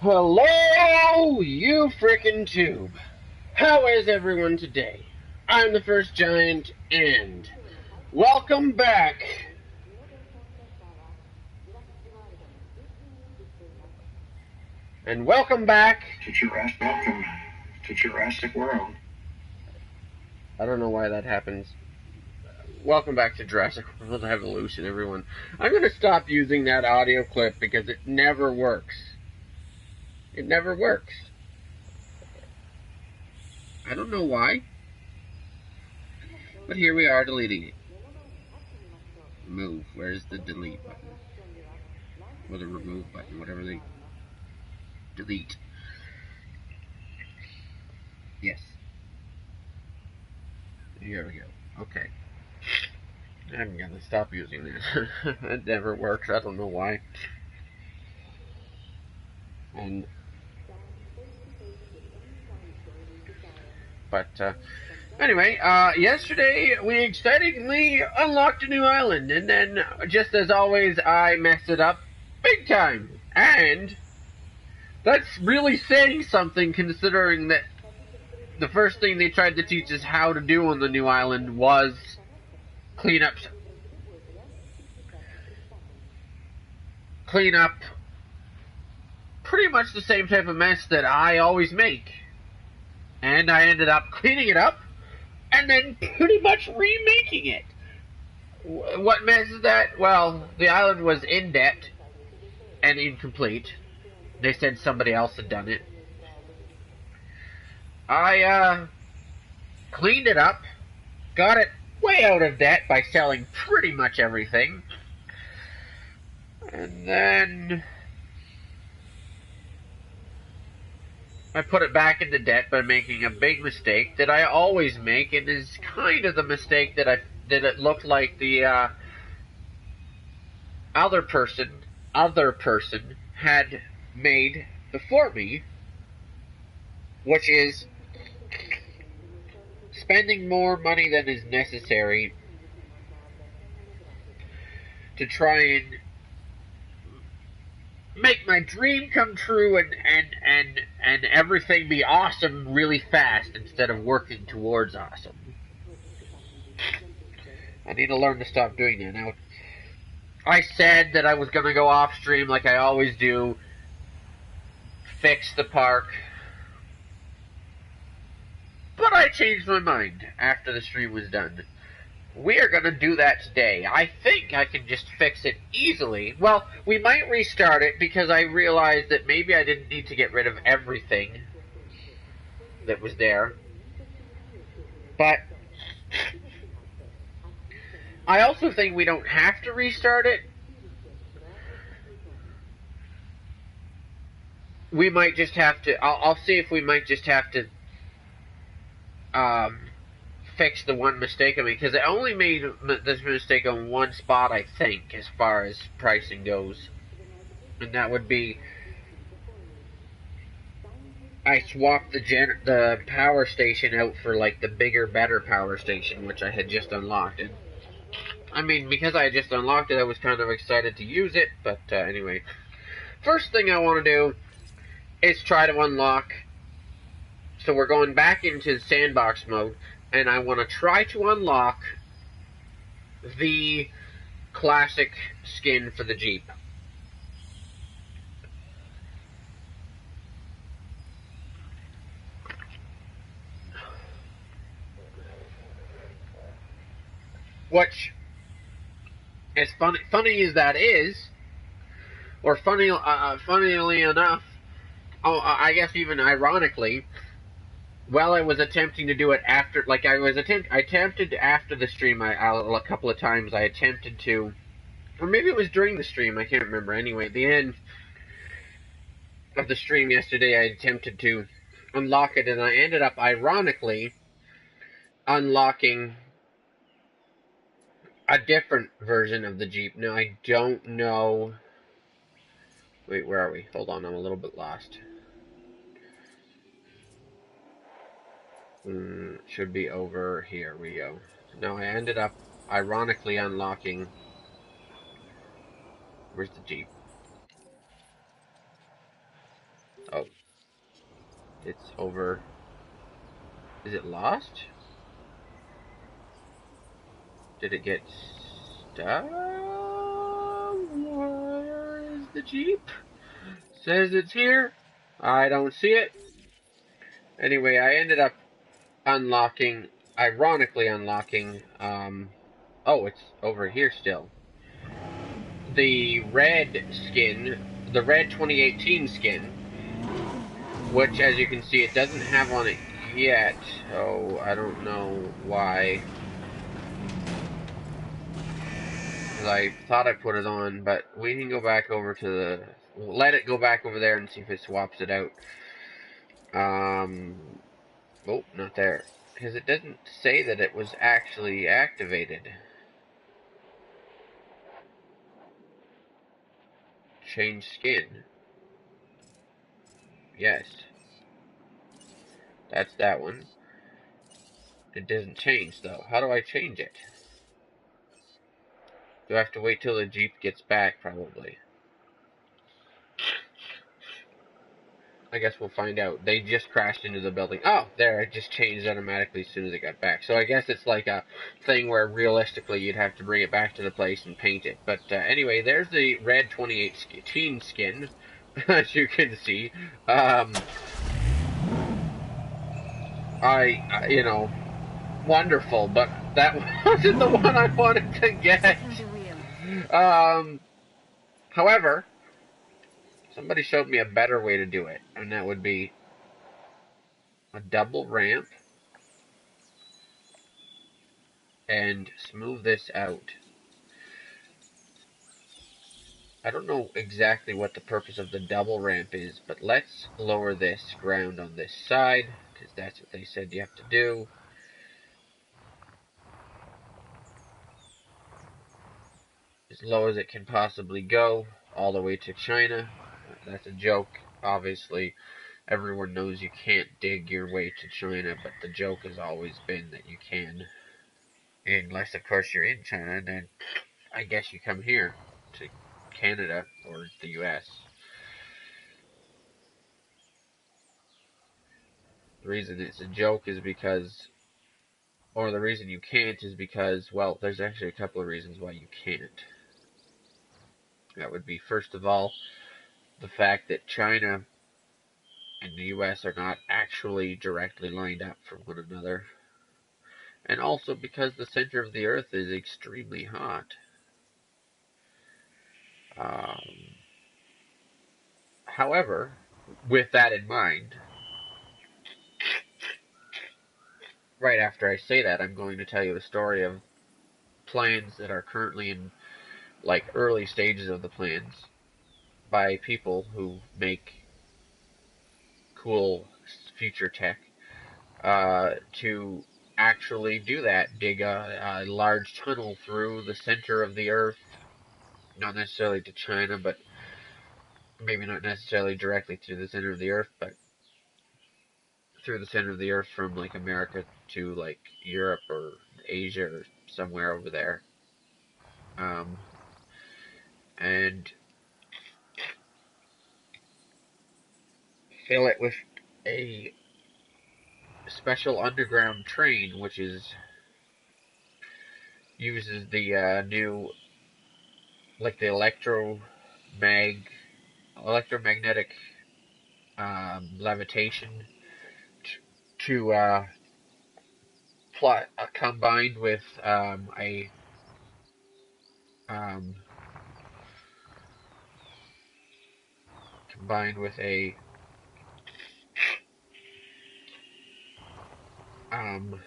Hello, you frickin' tube. How is everyone today? I'm the First Giant, and welcome back. And welcome back to Jurassic. Welcome to Jurassic World. I don't know why that happens. Welcome back to Jurassic World Evolution, everyone. I'm gonna stop using that audio clip because it never works. It never works. I don't know why. But here we are deleting it. Move. Where's the delete button? Or the remove button, whatever they... Delete. Yes. Here we go. Okay. I'm gonna stop using that. It never works. I don't know why. And... But, anyway, yesterday we excitingly unlocked a new island, and then, just as always, I messed it up big time. And that's really saying something, considering that the first thing they tried to teach us how to do on the new island was clean up pretty much the same type of mess that I always make. And I ended up cleaning it up and then pretty much remaking it. What mess is that? Well, the island was in debt and incomplete. They said somebody else had done it. I cleaned it up, got it way out of debt by selling pretty much everything, and then I put it back into debt by making a big mistake that I always make, and is kind of the mistake that it looked like the other person had made before me, which is spending more money than is necessary to try and make my dream come true and everything be awesome really fast instead of working towards awesome. I need to learn to stop doing that. Now, I said that I was going to go off stream like I always do, fix the park, but I changed my mind after the stream was done. We are going to do that today. I think I can just fix it easily. Well, we might restart it because I realized that maybe I didn't need to get rid of everything that was there. But I also think we don't have to restart it. We might just have to... I'll see if we might just have to fix the one mistake I made, because I only made this mistake on one spot, I think, as far as pricing goes, and that would be I swapped the power station out for like the bigger, better power station, which I had just unlocked. And I mean, because I had just unlocked it, I was kind of excited to use it. But anyway, first thing I want to do is try to unlock. So we're going back into sandbox mode, and I want to try to unlock the classic skin for the Jeep. Which, as funny as that is, or funnily enough, I guess even ironically, while I was attempting to do it after, like I attempted after the stream, a couple of times I attempted to, or maybe it was during the stream, I can't remember. Anyway, at the end of the stream yesterday, I attempted to unlock it, and I ended up, ironically, unlocking a different version of the Jeep. Now, I don't know... Wait, where are we? Hold on, I'm a little bit lost. Should be over here. We go. Now I ended up ironically unlocking... Where's the Jeep? It's over. Is it lost? Did it get stuck? Where is the Jeep? Says it's here. I don't see it. Anyway, I ended up unlocking, ironically unlocking, oh, it's over here still. The red skin, the red 2018 skin, which, as you can see, it doesn't have on it yet. Oh, I don't know why. Because I thought I put it on, but we can go back over to the... Let it go back over there and see if it swaps it out. Oh, not there. Because it doesn't say that it was actually activated. Change skin. Yes. That's that one. It doesn't change, though. How do I change it? Do I have to wait till the Jeep gets back, probably? I guess we'll find out. They just crashed into the building. Oh, there, it just changed automatically as soon as it got back. So I guess it's like a thing where realistically you'd have to bring it back to the place and paint it. But anyway, there's the red 2018 skin, as you can see. You know, wonderful, but that wasn't the one I wanted to get. However, somebody showed me a better way to do it, and that would be a double ramp and smooth this out. I don't know exactly what the purpose of the double ramp is, but let's lower this ground on this side, because that's what they said you have to do. As low as it can possibly go, all the way to China. That's a joke, obviously. Everyone knows you can't dig your way to China, but the joke has always been that you can. Unless, of course, you're in China, then I guess you come here to Canada or the US. The reason it's a joke is because, or the reason you can't is because, well, there's actually a couple of reasons why you can't. That would be, first of all, the fact that China and the US are not actually directly lined up from one another. And also because the center of the Earth is extremely hot. However, with that in mind, right after I say that, I'm going to tell you the story of plans that are currently in, like, early stages of the plans by people who make cool future tech to actually do that, dig a large tunnel through the center of the Earth, not necessarily to China, but maybe not necessarily directly to the center of the Earth, but through the center of the Earth from, like, America to, like, Europe or Asia or somewhere over there. And fill it with a special underground train, which uses the new, like, the electromagnetic levitation to combined with um, combined with a um,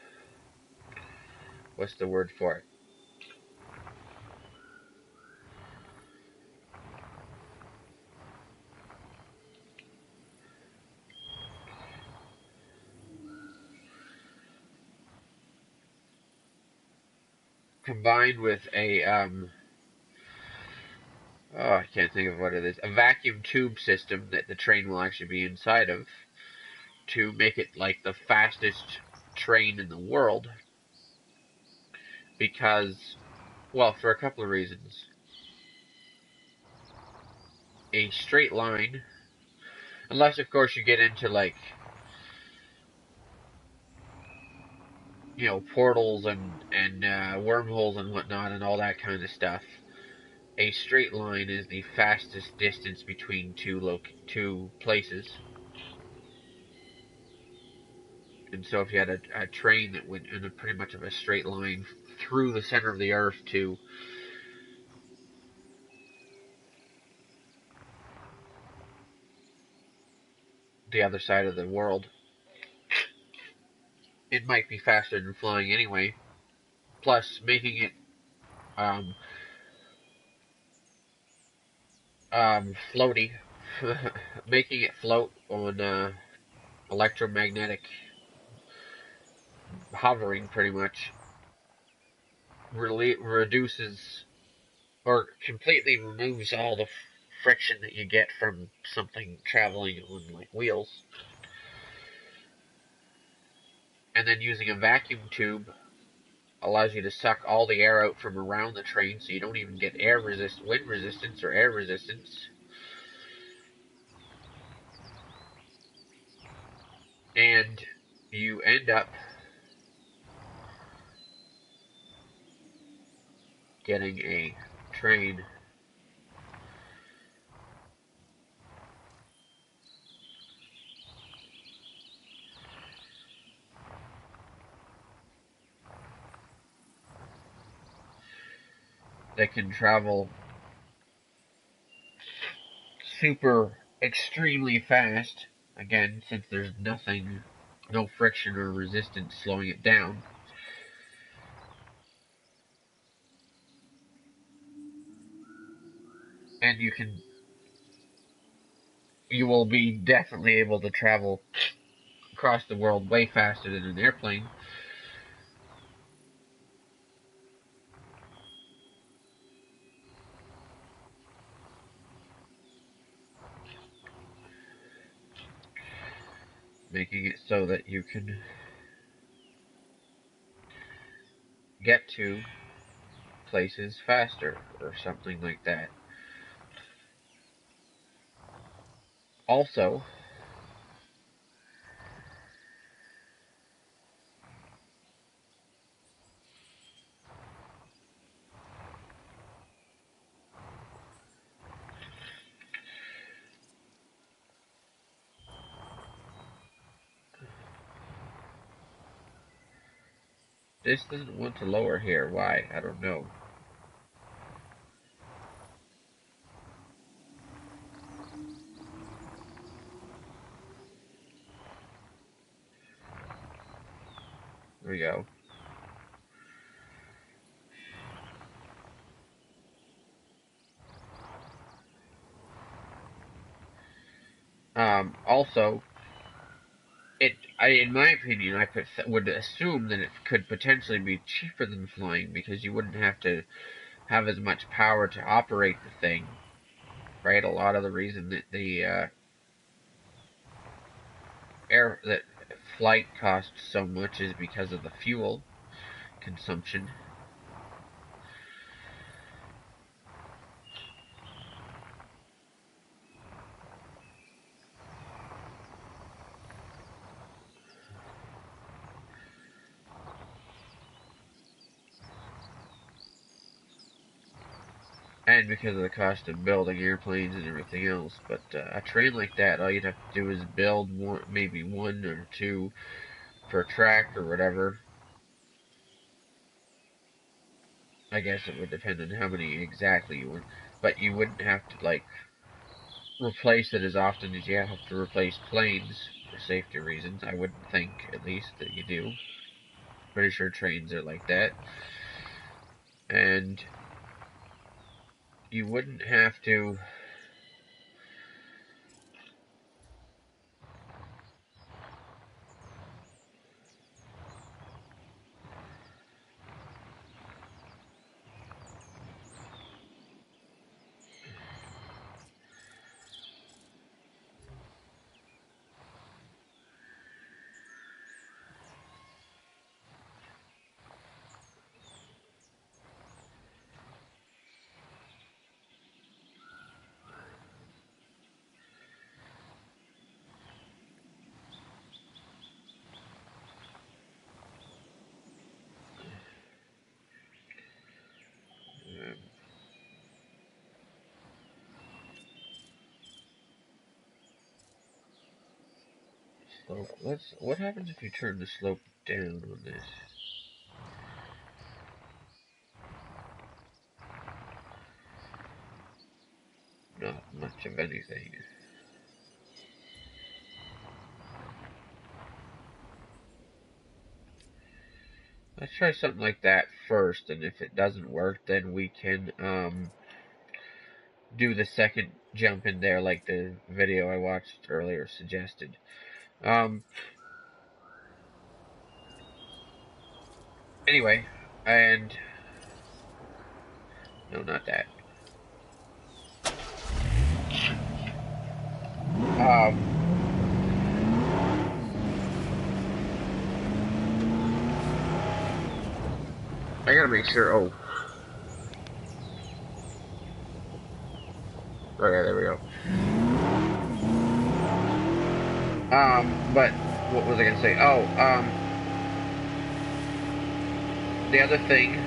what's the word for it? Combined with a oh, I can't think of what it is. A vacuum tube system that the train will actually be inside of to make it like the fastest train in the world. Because, well, for a couple of reasons. A straight line, unless of course you get into like portals and wormholes and whatnot and all that kind of stuff, a straight line is the fastest distance between two places. And so if you had a train that went in pretty much of a straight line through the center of the earth to the other side of the world, it might be faster than flying anyway. Plus, making it um, floaty, making it float on electromagnetic hovering pretty much reduces or completely removes all the friction that you get from something traveling on like wheels. And then using a vacuum tube allows you to suck all the air out from around the train, so you don't even get wind resistance or air resistance. And you end up getting a train that can travel super extremely fast. Again, since there's no friction or resistance slowing it down. And you will be definitely able to travel across the world way faster than an airplane. Making it so that you can get to places faster or something like that. Also, this doesn't want to lower here. Why? I don't know. There we go. Also, in my opinion, I would assume that it could potentially be cheaper than flying because you wouldn't have to have as much power to operate the thing, right? A lot of the reason that the that flight costs so much is because of the fuel consumption. And because of the cost of building airplanes and everything else. But a train like that, all you'd have to do is build maybe one or two per track or whatever. I guess it would depend on how many exactly you want. But you wouldn't have to, like, replace it as often as you have to replace planes for safety reasons. I wouldn't think, at least, that you do. Pretty sure trains are like that. And you wouldn't have to slope. What happens if you turn the slope down on this? Not much of anything. Let's try something like that first, and if it doesn't work, then we can do the second jump in there like the video I watched earlier suggested. Anyway, and no, not that. I gotta make sure. Oh, okay, there we go. But what was I gonna say? Oh, the other thing.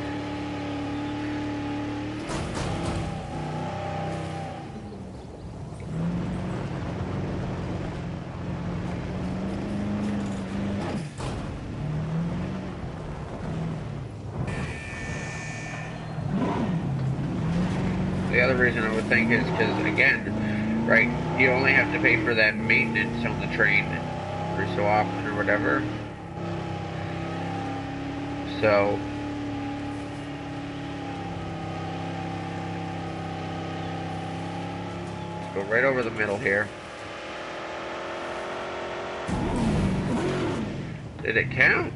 The other reason I would think is because, again, right, you only have to pay for that maintenance on the train every so often or whatever. So, let's go right over the middle here. Did it count?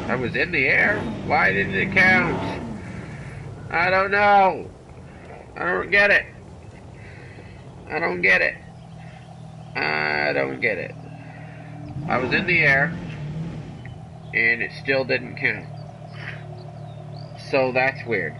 I was in the air. Why didn't it count? I don't know. I don't get it. I don't get it. I don't get it. I was in the air, and it still didn't count. So that's weird.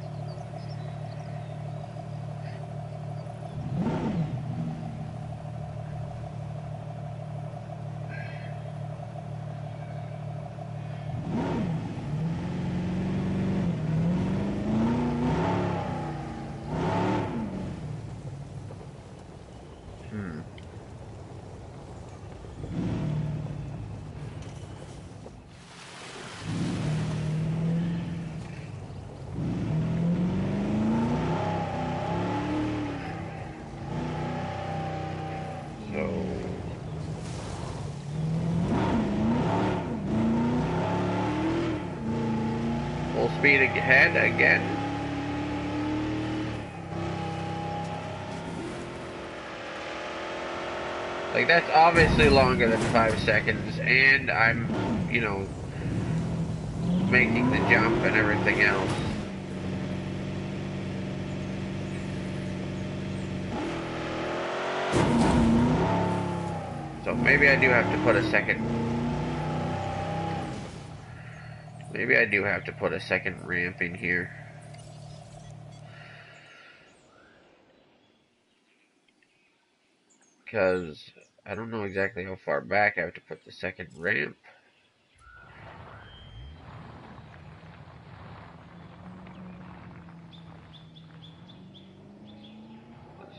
Full speed ahead again. Like, that's obviously longer than 5 seconds, and I'm, you know, making the jump and everything else. So maybe I do have to put a second... Maybe I do have to put a second ramp in here. Because I don't know exactly how far back I have to put the second ramp.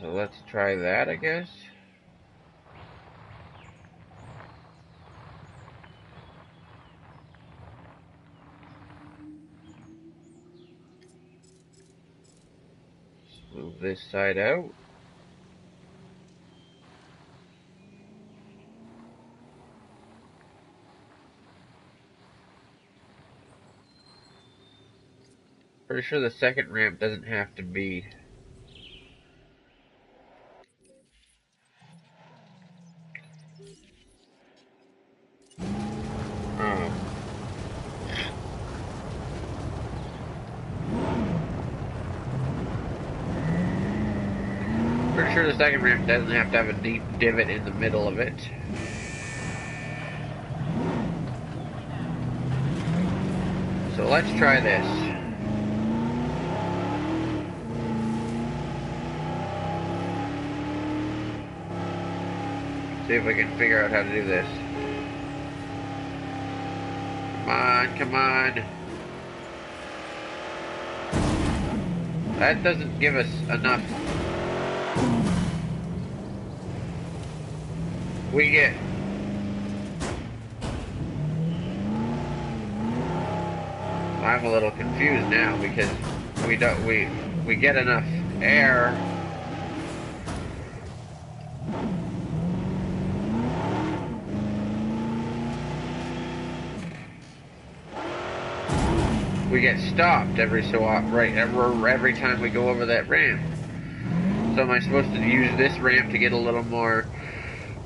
So let's try that, I guess. Let's move this side out. Pretty sure the second ramp doesn't have to be... Pretty sure the second ramp doesn't have to have a deep divot in the middle of it. So let's try this. See if we can figure out how to do this. Come on, come on. That doesn't give us enough. We get I'm a little confused now because we get enough air. We get stopped every so often, right? Every time we go over that ramp. So am I supposed to use this ramp to get a little more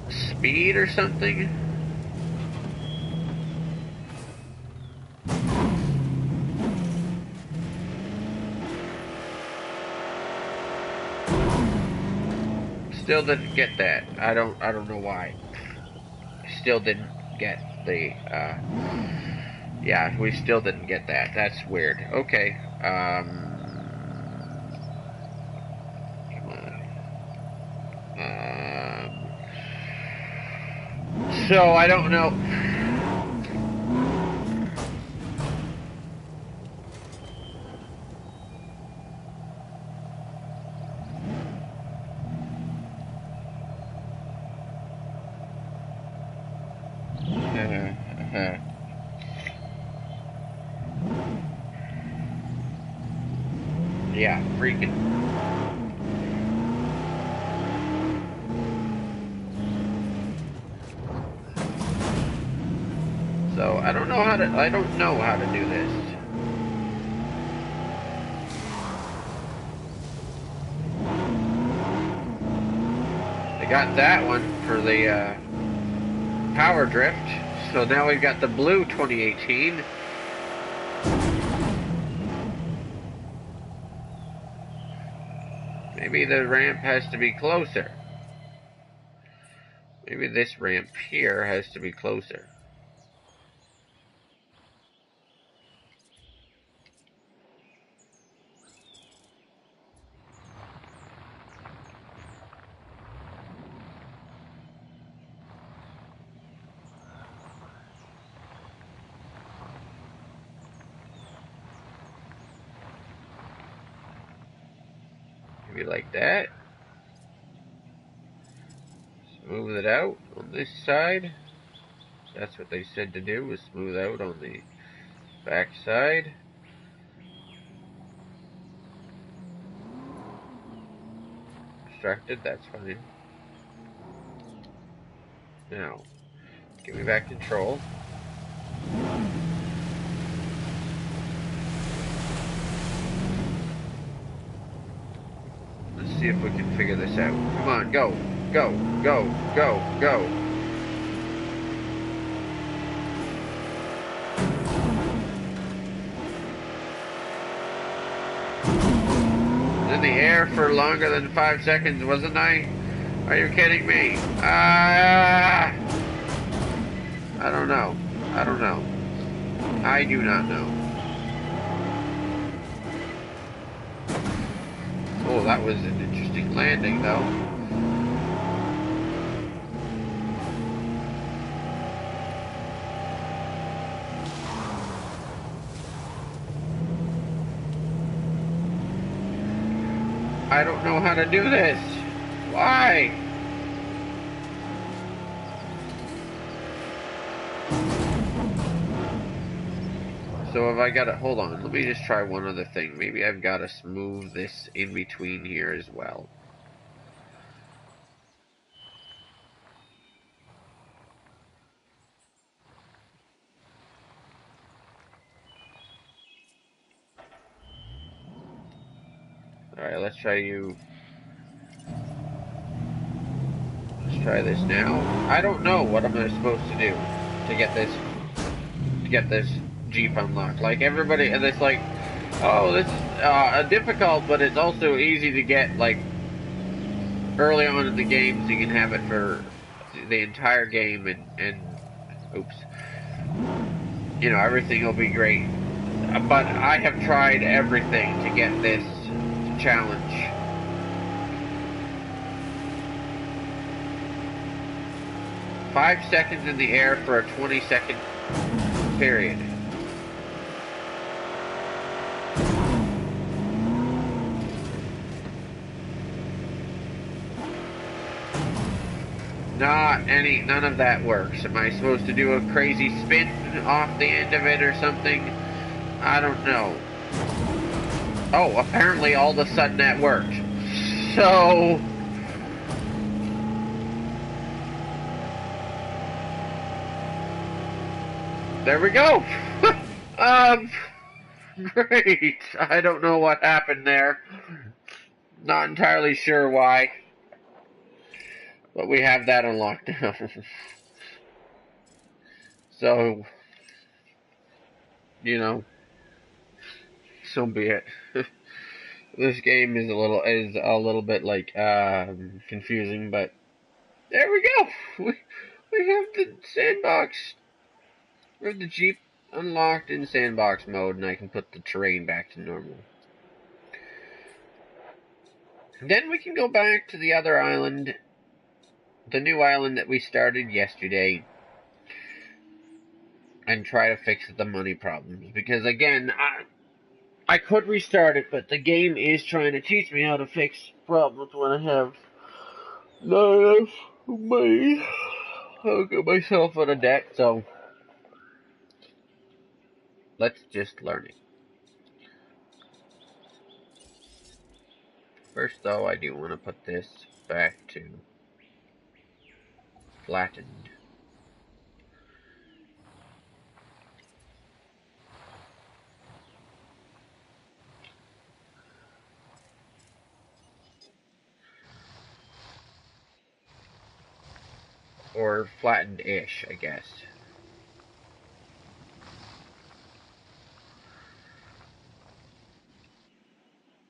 speed or something? Still didn't get that. I don't know why. Still didn't get the yeah, we still didn't get that. That's weird. Okay. Come on. So I don't know. Yeah, freaking. So I don't know how to do this. I got that one for the power drift. So now we've got the blue 2018. Maybe the ramp has to be closer. Maybe this ramp here has to be closer. Maybe like that. Smooth it out on this side. That's what they said to do, was smooth out on the back side. Distracted, that's fine. Now, give me back control. Let's see if we can figure this out. Come on, go, go, go, go, go. In the air for longer than 5 seconds, wasn't I? Are you kidding me? I don't know. I don't know. I do not know. Oh, that was an interesting landing, though. I don't know how to do this. Why? So have I got to, hold on, let me just try one other thing. Maybe I've got to smooth this in between here as well. Alright, let's try this now. I don't know what I'm supposed to do to get this Jeep unlocked. Like everybody, and it's like, oh, this is difficult, but it's also easy to get. Like early on in the games, you can have it for the entire game, and oops, you know, everything will be great. But I have tried everything to get this challenge. Five seconds in the air for a 20-second period. None of that works. Am I supposed to do a crazy spin off the end of it or something? I don't know. Oh, apparently all of a sudden that worked. So... there we go. Great. I don't know what happened there. Not entirely sure why. But we have that unlocked now. So, you know, so be it. This game is a little bit like confusing, but there we go. We have the sandbox. We have the Jeep unlocked in sandbox mode, and I can put the terrain back to normal. Then we can go back to the other island, the new island that we started yesterday, and try to fix the money problems. Because again, I could restart it, but the game is trying to teach me how to fix problems when I have not enough money. I'll get myself out of debt, so let's just learn it. First, though, I do want to put this back to flattened. Or flattened-ish, I guess.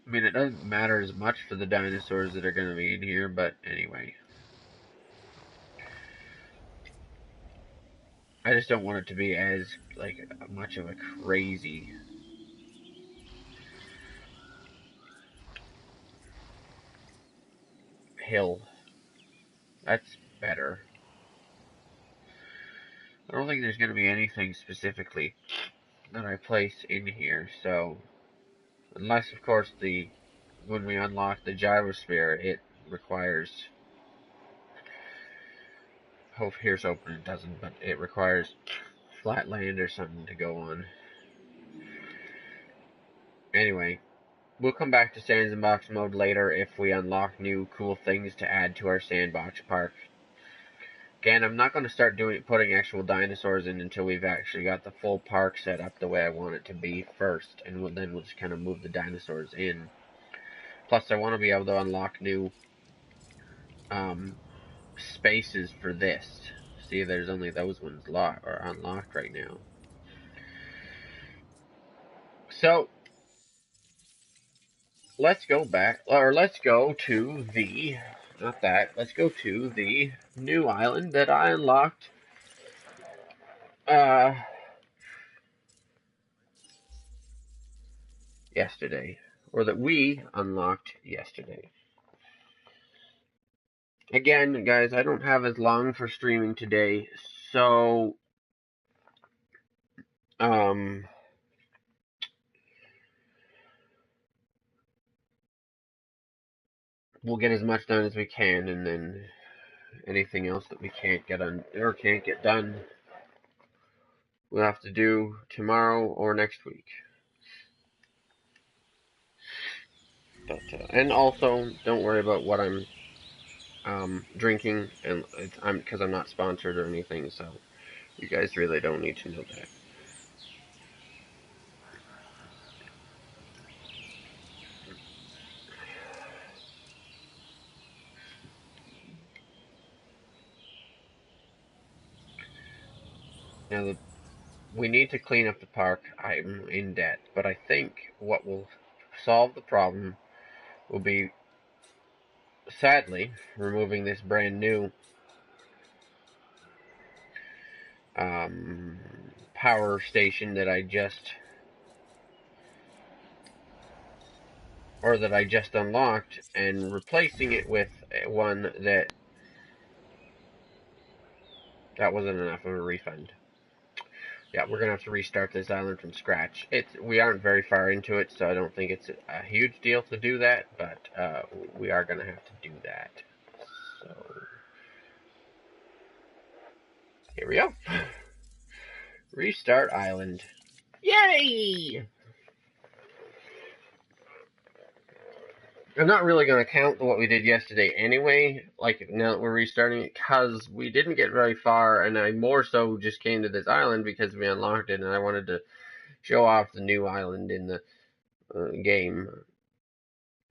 I mean, it doesn't matter as much for the dinosaurs that are going to be in here, but anyway. I just don't want it to be as, like, much of a crazy hill. That's better. I don't think there's going to be anything specifically that I place in here, so unless of course when we unlock the gyrosphere it requires, hope here's open, it doesn't, but it requires flat land or something to go on. Anyway, we'll come back to sandbox mode later if we unlock new cool things to add to our sandbox park. Again, I'm not going to start putting actual dinosaurs in until we've actually got the full park set up the way I want it to be first, and then we'll just kind of move the dinosaurs in. Plus, I want to be able to unlock new spaces for this. See, there's only those ones unlocked right now. So, let's go back, or let's go to the, not that, let's go to the new island that I unlocked yesterday, or that we unlocked yesterday. Again, guys, I don't have as long for streaming today, so we'll get as much done as we can, and then anything else that we can't get done, we'll have to do tomorrow or next week. But and also, don't worry about what I'm drinking, and because I'm not sponsored or anything, so you guys really don't need to know that. Now, we need to clean up the park. I'm in debt, but I think what will solve the problem will be, sadly, removing this brand new power station that I just unlocked, and replacing it with one that wasn't enough of a refund. Yeah, we're gonna have to restart this island from scratch. We aren't very far into it, so I don't think it's a huge deal to do that, but we are gonna have to do that. So here we go. Restart island. Yay! I'm not really going to count what we did yesterday anyway, like now that we're restarting it, because we didn't get very far, and I more so just came to this island because we unlocked it, and I wanted to show off the new island in the game.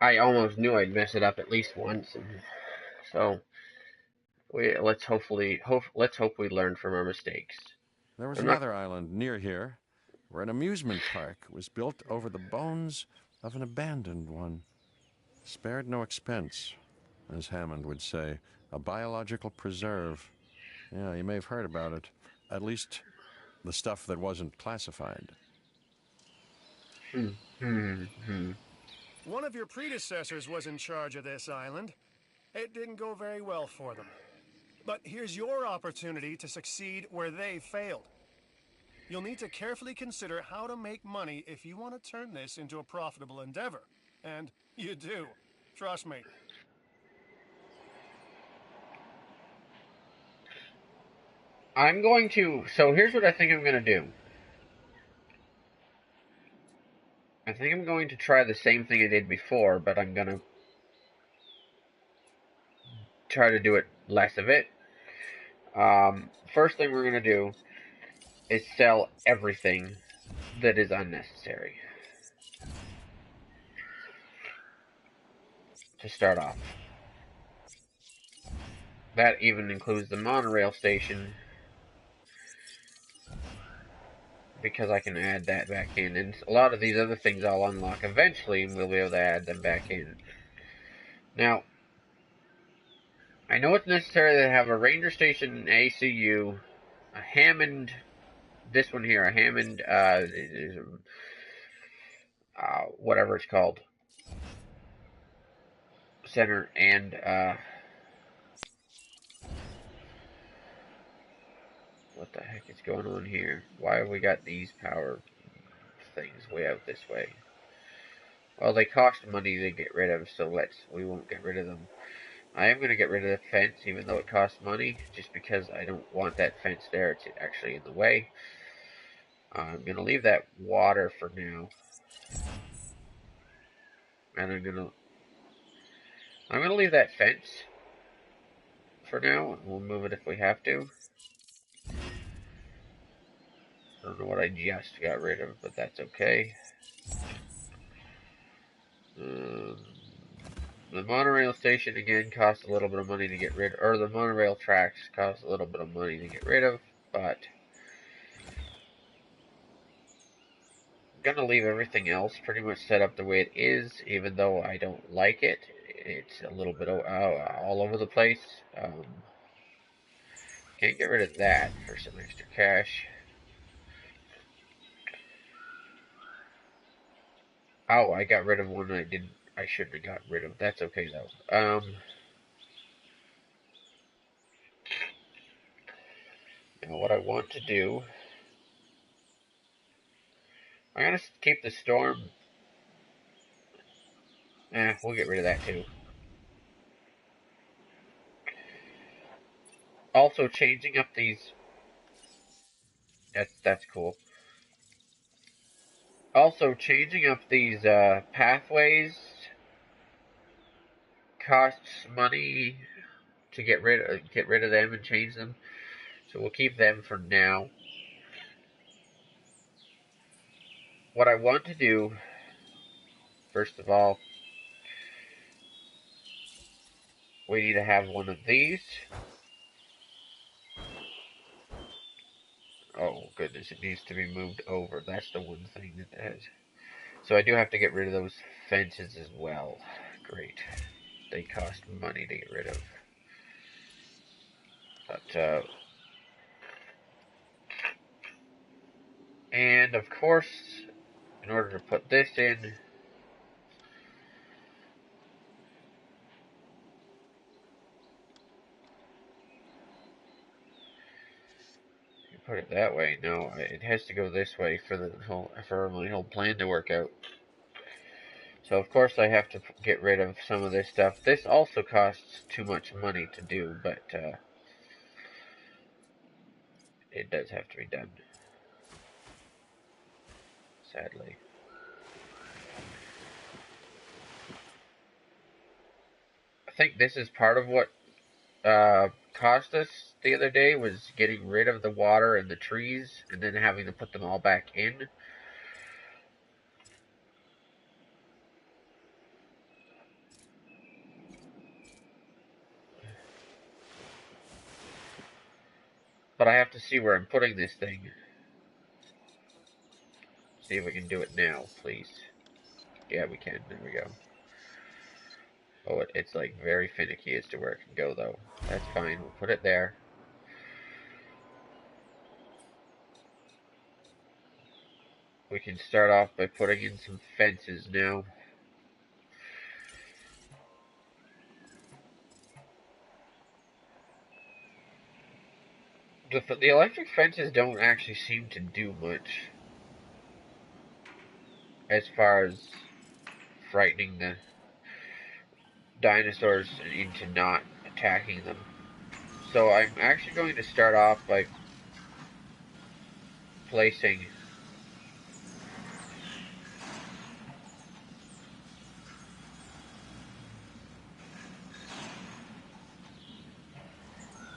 I almost knew I'd mess it up at least once, and so let's hope we learn from our mistakes. There was I'm not. another island near here where an amusement park was built over the bones of an abandoned one. Spared no expense, as Hammond would say. A biological preserve. Yeah, you may have heard about it. At least the stuff that wasn't classified. One of your predecessors was in charge of this island. It didn't go very well for them. But here's your opportunity to succeed where they failed. You'll need to carefully consider how to make money if you want to turn this into a profitable endeavor. And you do. Trust me. So here's what I think I'm going to do. I think I'm going to try the same thing I did before, but I'm going to try to do it less of it. First thing we're going to do is sell everything that is unnecessary to start off. That even includes the monorail station, because I can add that back in, and a lot of these other things I'll unlock eventually, and we'll be able to add them back in. Now, I know it's necessary to have a ranger station, an ACU, a Hammond, this one here, a Hammond, whatever it's called, center, and, what the heck is going on here? Why have we got these power things way out this way? Well, they cost money to get rid of, so we won't get rid of them. I am going to get rid of the fence, even though it costs money, just because I don't want that fence there. It's actually in the way. I'm going to leave that water for now. And I'm going to leave that fence for now, and we'll move it if we have to. I don't know what I just got rid of, but that's okay. The monorail station, again, costs a little bit of money to get rid of, or the monorail tracks cost a little bit of money to get rid of, but I'm going to leave everything else pretty much set up the way it is, even though I don't like it. It's a little bit all over the place. Can't get rid of that for some extra cash. Oh, I got rid of one I shouldn't have got rid of. That's okay though. Now what I want to do, I'm gonna keep the storm. We'll get rid of that too. Also changing up these. That's cool. Also changing up these pathways costs money to get rid of them and change them. So we'll keep them for now. What I want to do, first of all, we need to have one of these. Oh goodness, it needs to be moved over. That's the one thing that has. So I do have to get rid of those fences as well. Great. They cost money to get rid of. But, and of course, in order to put this in, you put it that way. No, it has to go this way for my whole plan to work out. So of course I have to get rid of some of this stuff. This also costs too much money to do, but it does have to be done. sadly. I think this is part of what cost us the other day, was getting rid of the water and the trees and then having to put them all back in. But I have to see where I'm putting this thing. See if we can do it now, please. Yeah, we can. There we go. Oh, it's like very finicky as to where it can go, though. That's fine. We'll put it there. We can start off by putting in some fences now. The electric fences don't actually seem to do much as far as frightening the dinosaurs into not attacking them. So I'm actually going to start off by placing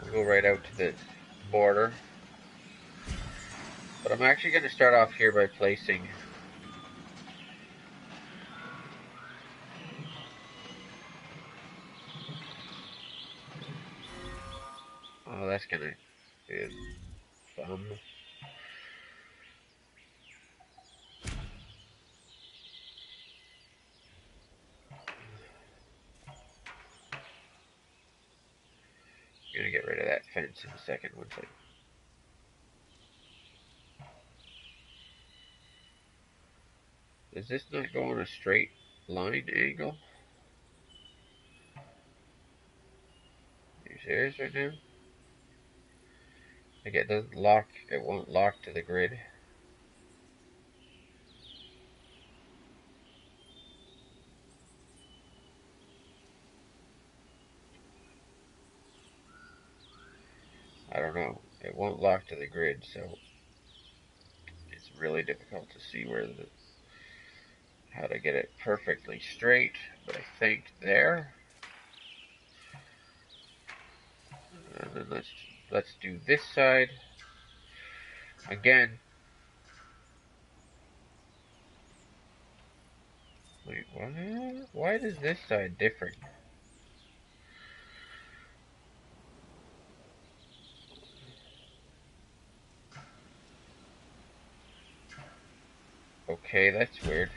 we'll go right out to the border. But I'm actually going to start off here by placing oh, that's gonna be a bum. I'm gonna get rid of that fence in a second once I does this not go on a straight line angle? Are you serious right now? Like it doesn't lock, it won't lock to the grid. I don't know. It won't lock to the grid, so it's really difficult to see how to get it perfectly straight. But I think there. And then let's do this side again. Wait, what? Why is this side different? Okay, that's weird.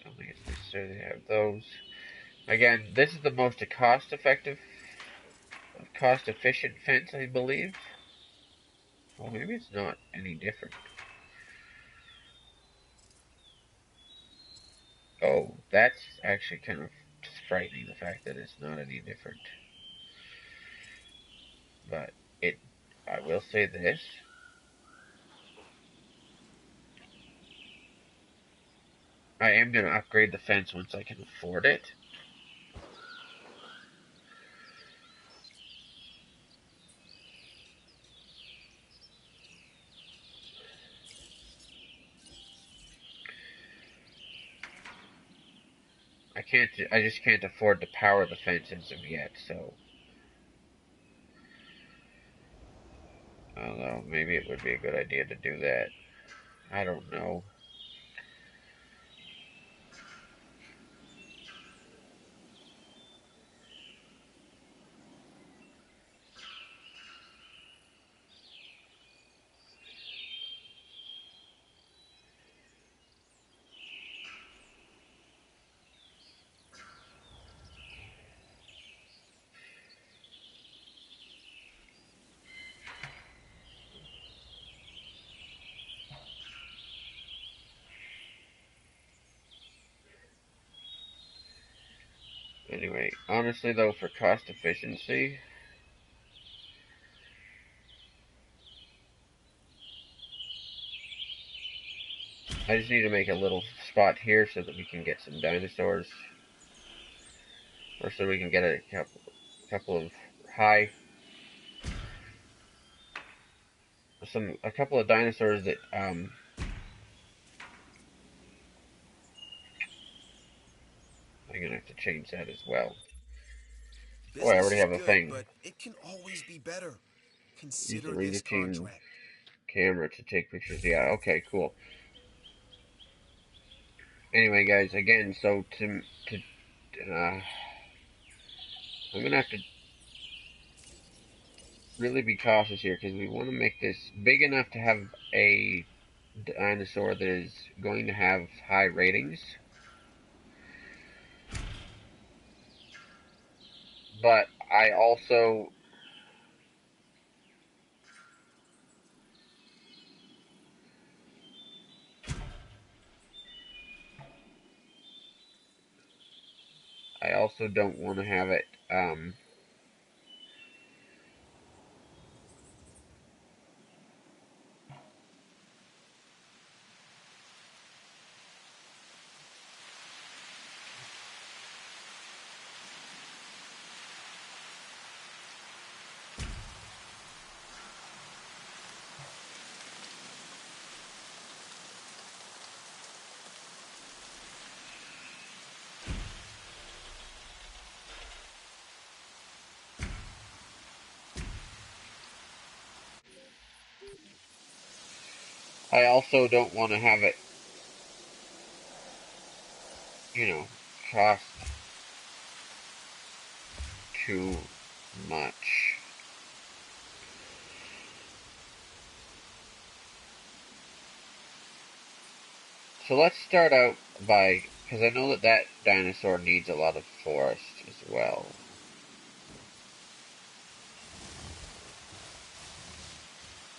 Don't think it's necessary to have those. Again, this is the most cost-efficient fence, I believe. Well, maybe it's not any different. Oh, that's actually kind of frightening, the fact that it's not any different. But I will say this. I am going to upgrade the fence once I can afford it. I just can't afford to power the fence as of yet, so. Although, maybe it would be a good idea to do that. I don't know. Anyway, honestly though, for cost efficiency, I just need to make a little spot here so that we can get some dinosaurs, or so we can get a couple of high, a couple of dinosaurs that I'm gonna have to change that as well. Oh, I Business already is have a good, thing. but it can always be better. Use the Consider ring this team contract. camera to take pictures. Yeah, okay, cool. Anyway, guys, again, so I'm gonna have to really be cautious here because we want to make this big enough to have a dinosaur that is going to have high ratings, but I also don't want to have it I also don't want to have it, you know, cost too much. So let's start out by, because I know that that dinosaur needs a lot of forest as well.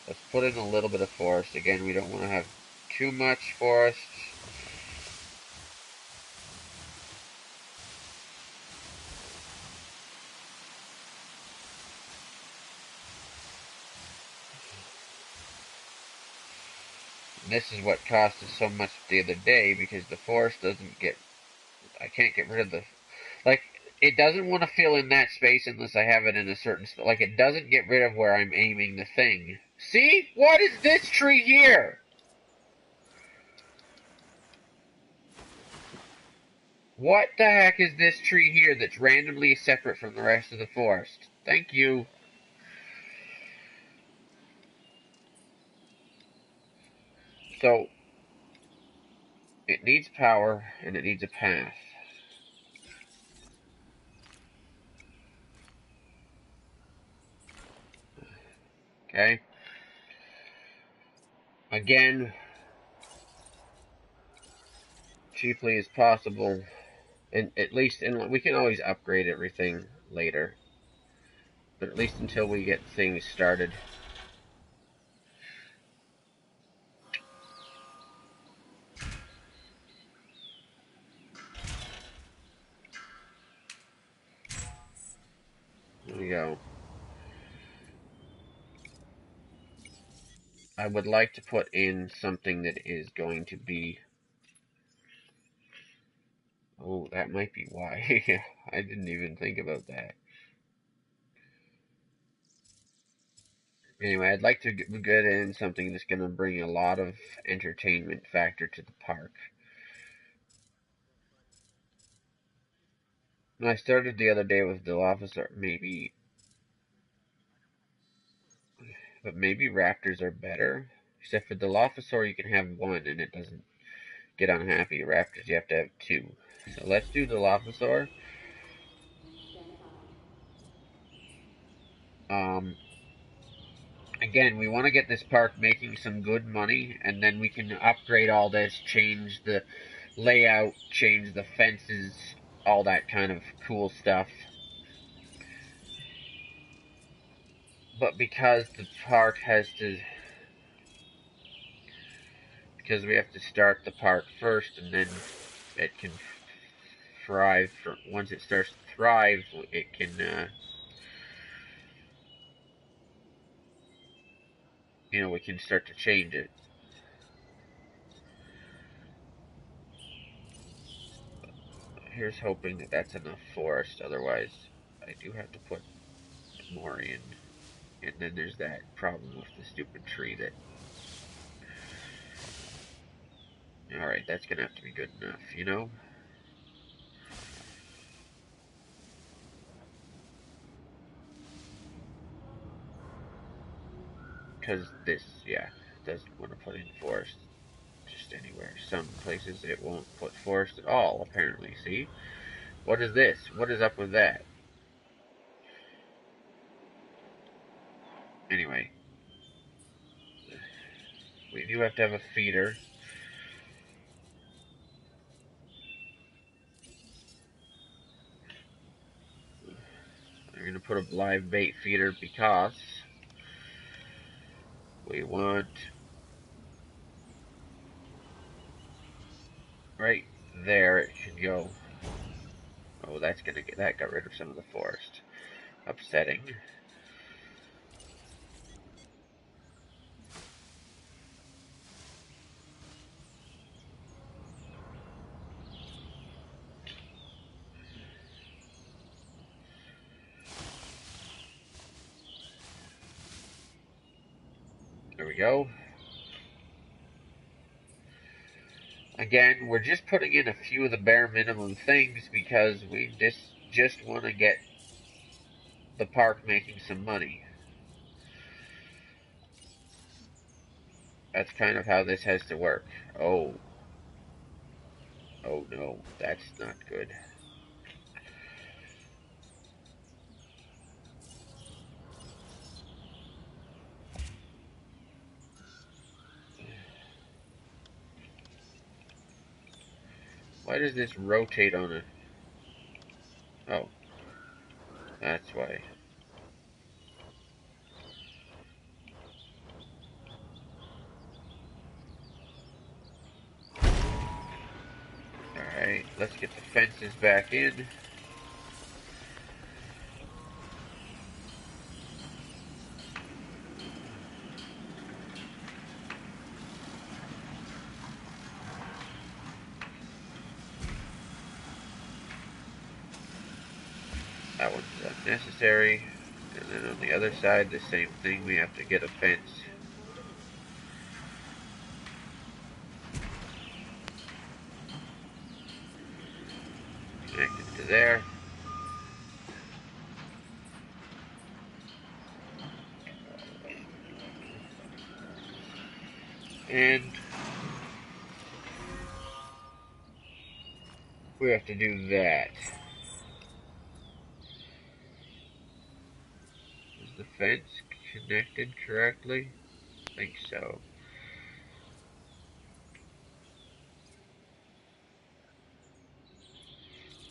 Let's put in a little bit of forest. Again, we don't want to have too much forest. And this is what cost us so much the other day, because the forest doesn't get, I can't get rid of the, like, it doesn't want to fill in that space unless I have it in a certain spot. Like, it doesn't get rid of where I'm aiming the thing. See? What is this tree here? What the heck is this tree here that's randomly separate from the rest of the forest? Thank you. So, it needs power, and it needs a path. Okay? Again, cheaply as possible. And at least, and we can always upgrade everything later. But at least until we get things started. There we go. I would like to put in something that is going to be... Oh, that might be why. I didn't even think about that. Anyway, I'd like to get in something that's going to bring a lot of entertainment factor to the park. And I started the other day with Dilophosaur, maybe, but maybe raptors are better. Except for Dilophosaur, you can have one and it doesn't get unhappy. Raptors, you have to have two. So let's do Dilophosaur. Um, Again, we want to get this park making some good money, and then we can upgrade all this, change the layout, change the fences, all that kind of cool stuff. But because the park has to, because we have to start the park first, and then it can thrive. Once it starts to thrive, it can, we can start to change it. Here's hoping that that's enough forest. Otherwise, I do have to put more in. And then there's that problem with the stupid tree that... Alright, that's gonna have to be good enough, you know? Because this, yeah, doesn't want to put in forest just anywhere. Some places it won't put forest at all, apparently, see? What is this? What is up with that? Anyway, we do have to have a feeder. I'm going to put a live bait feeder because we want right there it should go. Oh, that's going to get that got rid of some of the forest. Upsetting. There we go. Again, we're just putting in a few of the bare minimum things because we just want to get the park making some money. That's kind of how this has to work. Oh. Oh no, that's not good. Why does this rotate on it? Oh, that's why. Alright, let's get the fences back in. That one's unnecessary. And then on the other side, the same thing. We have to get a fence. Connected to there. And we have to do that. Is the fence connected correctly? I think so.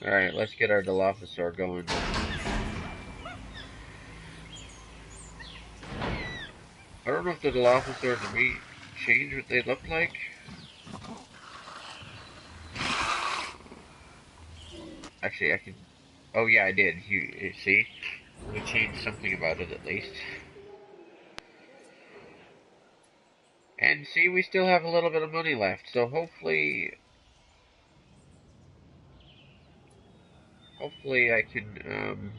Alright, let's get our Dilophosaur going. I don't know if the Dilophosaurs to me change what they look like. Actually, I can... Oh yeah, I did. You see? We changed something about it at least. And see, we still have a little bit of money left, so hopefully I can,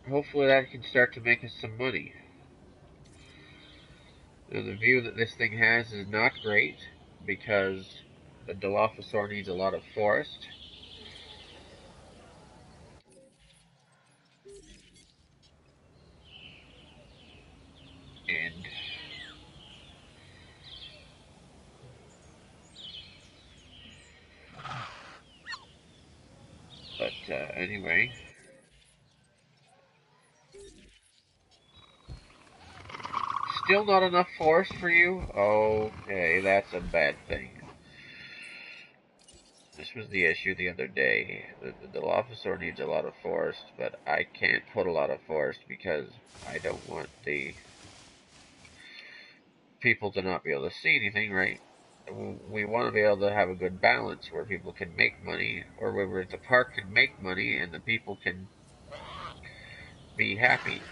hopefully that can start to make us some money. Now, the view that this thing has is not great, because the Dilophosaur needs a lot of forest. And but anyway, still not enough forest for you? Okay, that's a bad thing. This was the issue the other day. The Dilophosaur needs a lot of forest, but I can't put a lot of forest because I don't want the people to not be able to see anything, right? We want to be able to have a good balance where people can make money, or where the park can make money and the people can be happy.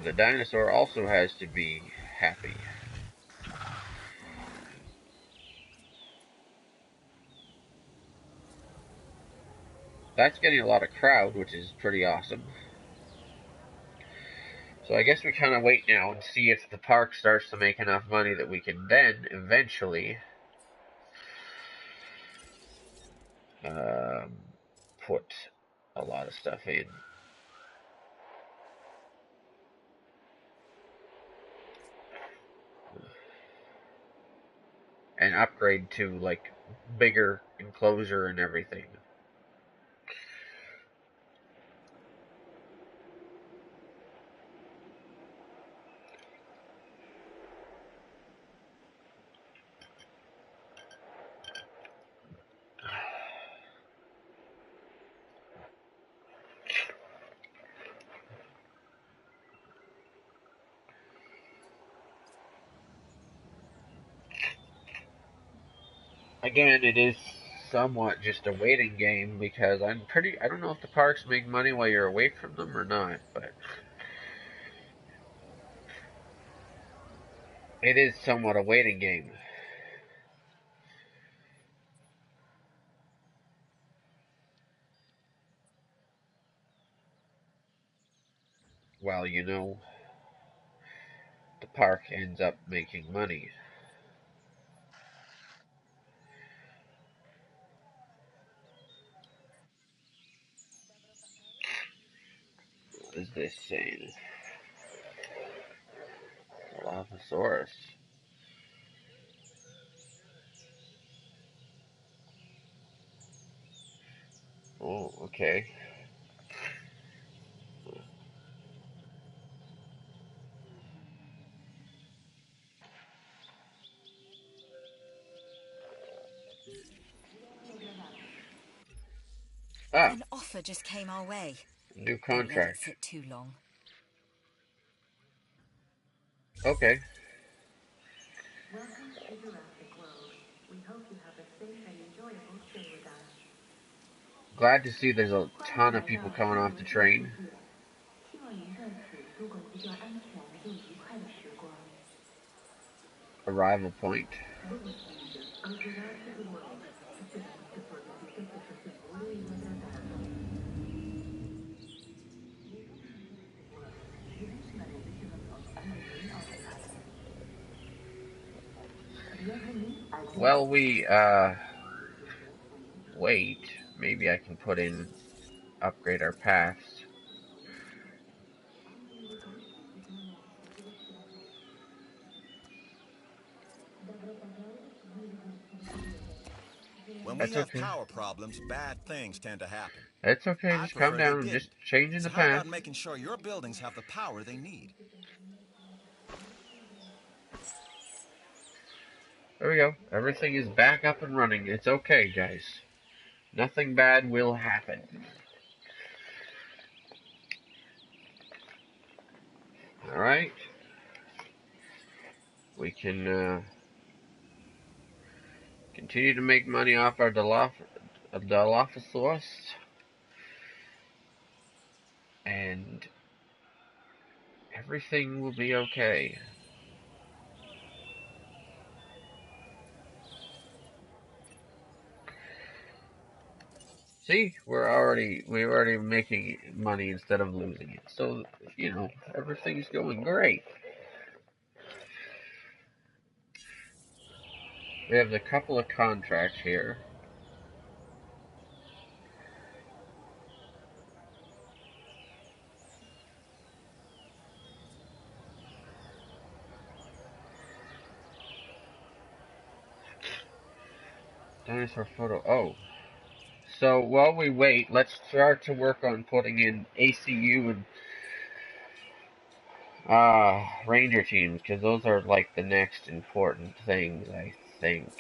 The dinosaur also has to be happy. That's getting a lot of crowd, which is pretty awesome. So I guess we kind of wait now and see if the park starts to make enough money that we can then eventually um, put a lot of stuff in. And upgrade to like bigger enclosure and everything. Again, it is somewhat just a waiting game because I don't know if the parks make money while you're away from them or not, but it is somewhat a waiting game. While the park ends up making money. What is this saying? Dilophosaurus. Oh, okay. Ah, An offer just came our way. new Don't let it contract. sit too long. Okay. Welcome to Jurassic World. We hope you have a safe and enjoyable stay with us. Glad to see there's a ton of people coming off the train. 希望您在此度过一段安全又愉快的时光。 Arrival point. Jurassic World. Well, we wait. Maybe I can put in upgrade our paths. When we That's have okay. power problems, bad things tend to happen. That's okay. I Just come prefer they down and just didn't. changing So the how path. about making sure your buildings have the power they need? There we go. Everything is back up and running. It's okay, guys. Nothing bad will happen. Alright. We can continue to make money off our Dilophosaurus. And everything will be okay. See, we're already making money instead of losing it. So, everything's going great. We have a couple of contracts here. Dinosaur photo. Oh. So while we wait, let's start to work on putting in ACU and Ranger teams, because those are like the next important things, I think.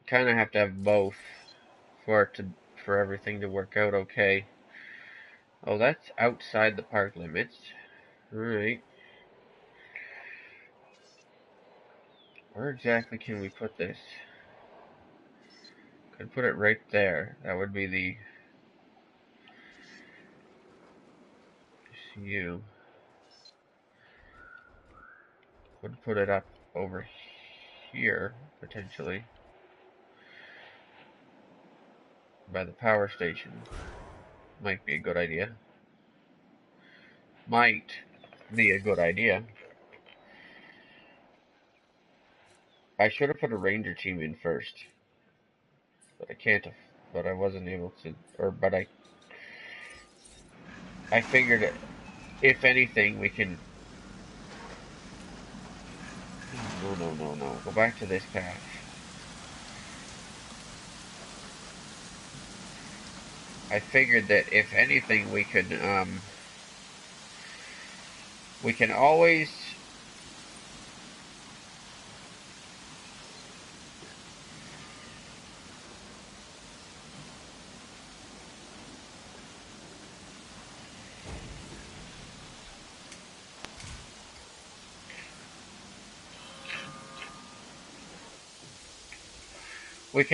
Kind of have to have both for everything to work out okay. Oh, that's outside the park limits. Alright. Where exactly can we put this? Could put it right there. That would be the CU. Could put it up over here, potentially. By the power station. Might be a good idea. Might be a good idea. I should have put a ranger team in first. But I can't, but I wasn't able to, but I figured if anything we can, no, go back to this path. I figured that if anything we can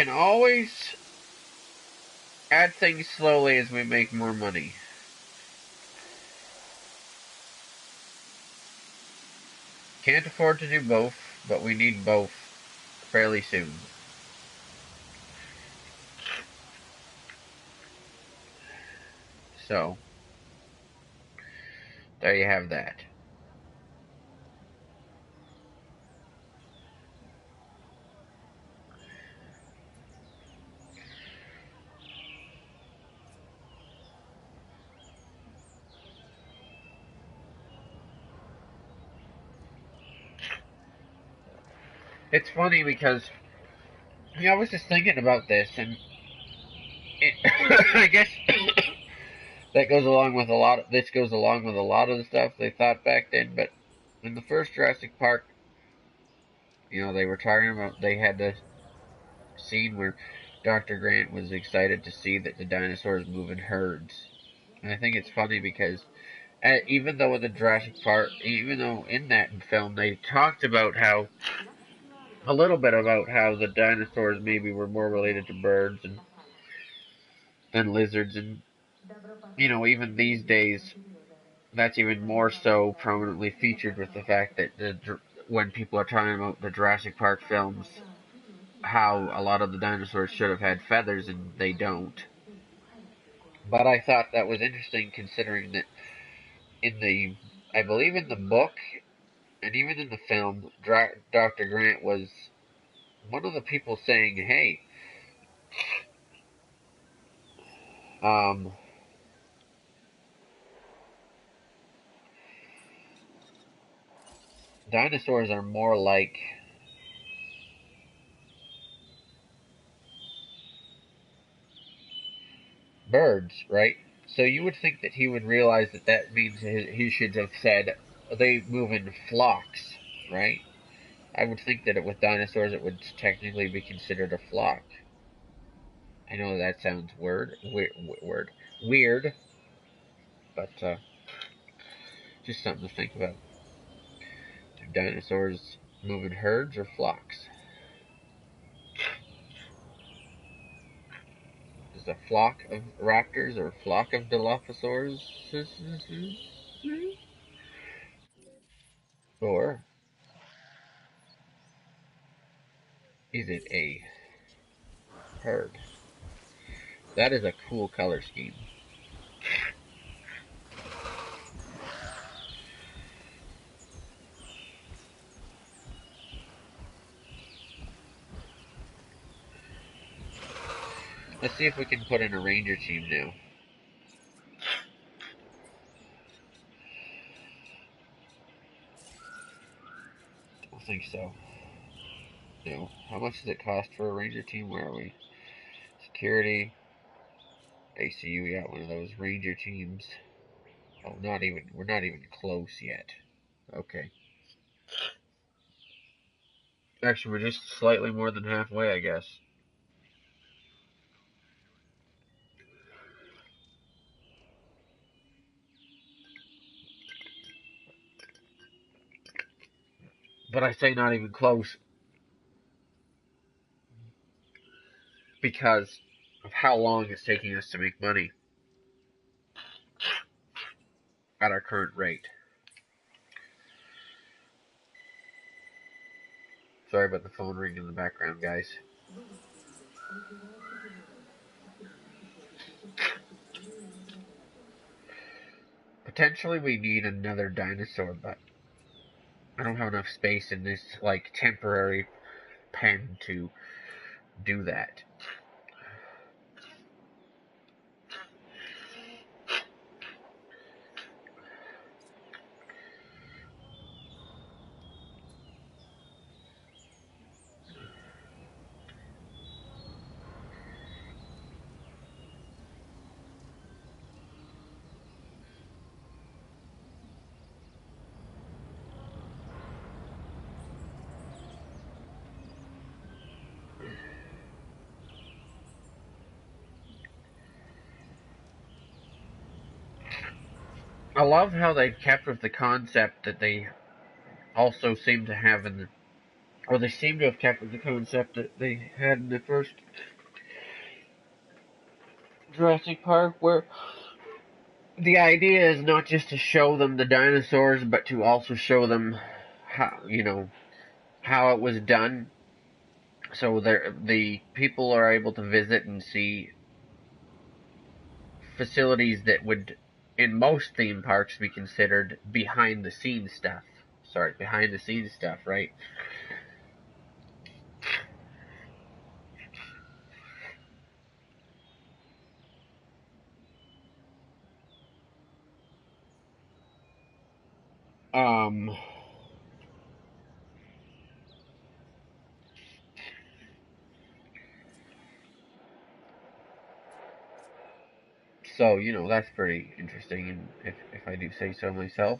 always add things slowly as we make more money. Can't afford to do both, but we need both fairly soon. So, there you have that. It's funny because I was just thinking about this, and I guess that goes along with a lot. This goes along with a lot of the stuff they thought back then. But in the first Jurassic Park, they were talking about they had the scene where Dr. Grant was excited to see that the dinosaurs move in herds, and I think it's funny because even though in the Jurassic Park, even though in that film they talked about how a little bit about how the dinosaurs maybe were more related to birds and than lizards, and even these days that's even more so prominently featured with the fact that when people are talking about the Jurassic Park films, how a lot of the dinosaurs should have had feathers and they don't. But I thought that was interesting considering that I believe in the book and even in the film, Dr. Grant was one of the people saying, "Hey, um, dinosaurs are more like birds, right?" So you would think that he would realize that that means he should have said they move in flocks, right? I would think that with dinosaurs it would technically be considered a flock. I know that sounds weird, but just something to think about. Do dinosaurs move in herds or flocks? Is a flock of raptors or a flock of Dilophosaurs? Or is it a herd? That is a cool color scheme. Let's see if we can put in a ranger team now. I don't think so. No. How much does it cost for a ranger team? Where are we? Security. ACU, we got one of those ranger teams. Oh, we're not even close yet. Okay. Actually, we're just slightly more than halfway, I guess. But I say not even close. because of how long it's taking us to make money at our current rate. Sorry about the phone ringing in the background, guys. Potentially we need another dinosaur, but I don't have enough space in this, like, temporary pen to do that. I love how they kept with the concept that they also seem to have in the, or they seem to have kept with the concept that they had in the first Jurassic Park, where the idea is not just to show them the dinosaurs, but to also show them how, how it was done. So the people are able to visit and see facilities that would, in most theme parks, be considered behind the scenes stuff. Sorry, behind the scenes stuff, right? Um. So, that's pretty interesting, if I do say so myself.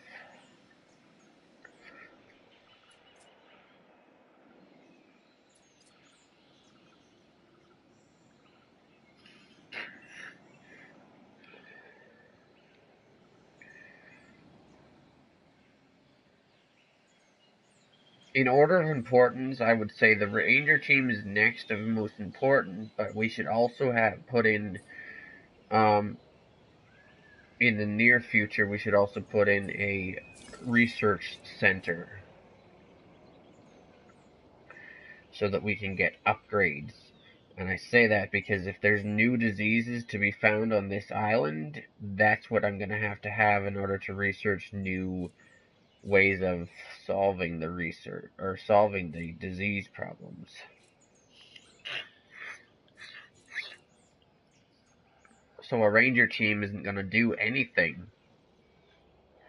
In order of importance, I would say the Ranger team is next of most important, but we should also have put um, in the near future, we should also put in a research center so that we can get upgrades. And I say that because if there's new diseases to be found on this island, that's what I'm going to have in order to research new ways of solving the research or solving the disease problems. So a ranger team isn't going to do anything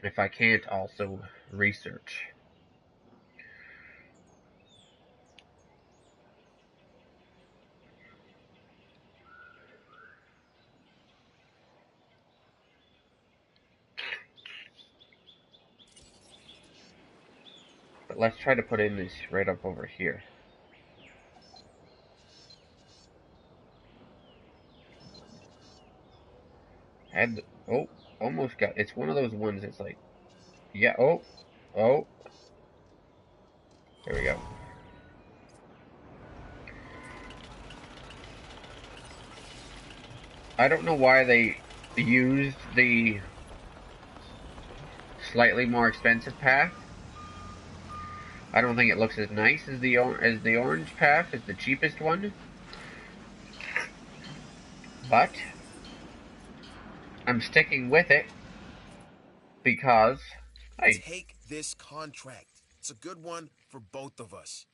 if I can't also research. But let's try to put in this right up over here. Oh, almost got, it's one of those ones that's like, yeah, oh, there we go. I don't know why they used the slightly more expensive path. I don't think it looks as nice as the orange path, as the cheapest one. But I'm sticking with it because Take this contract. It's a good one for both of us.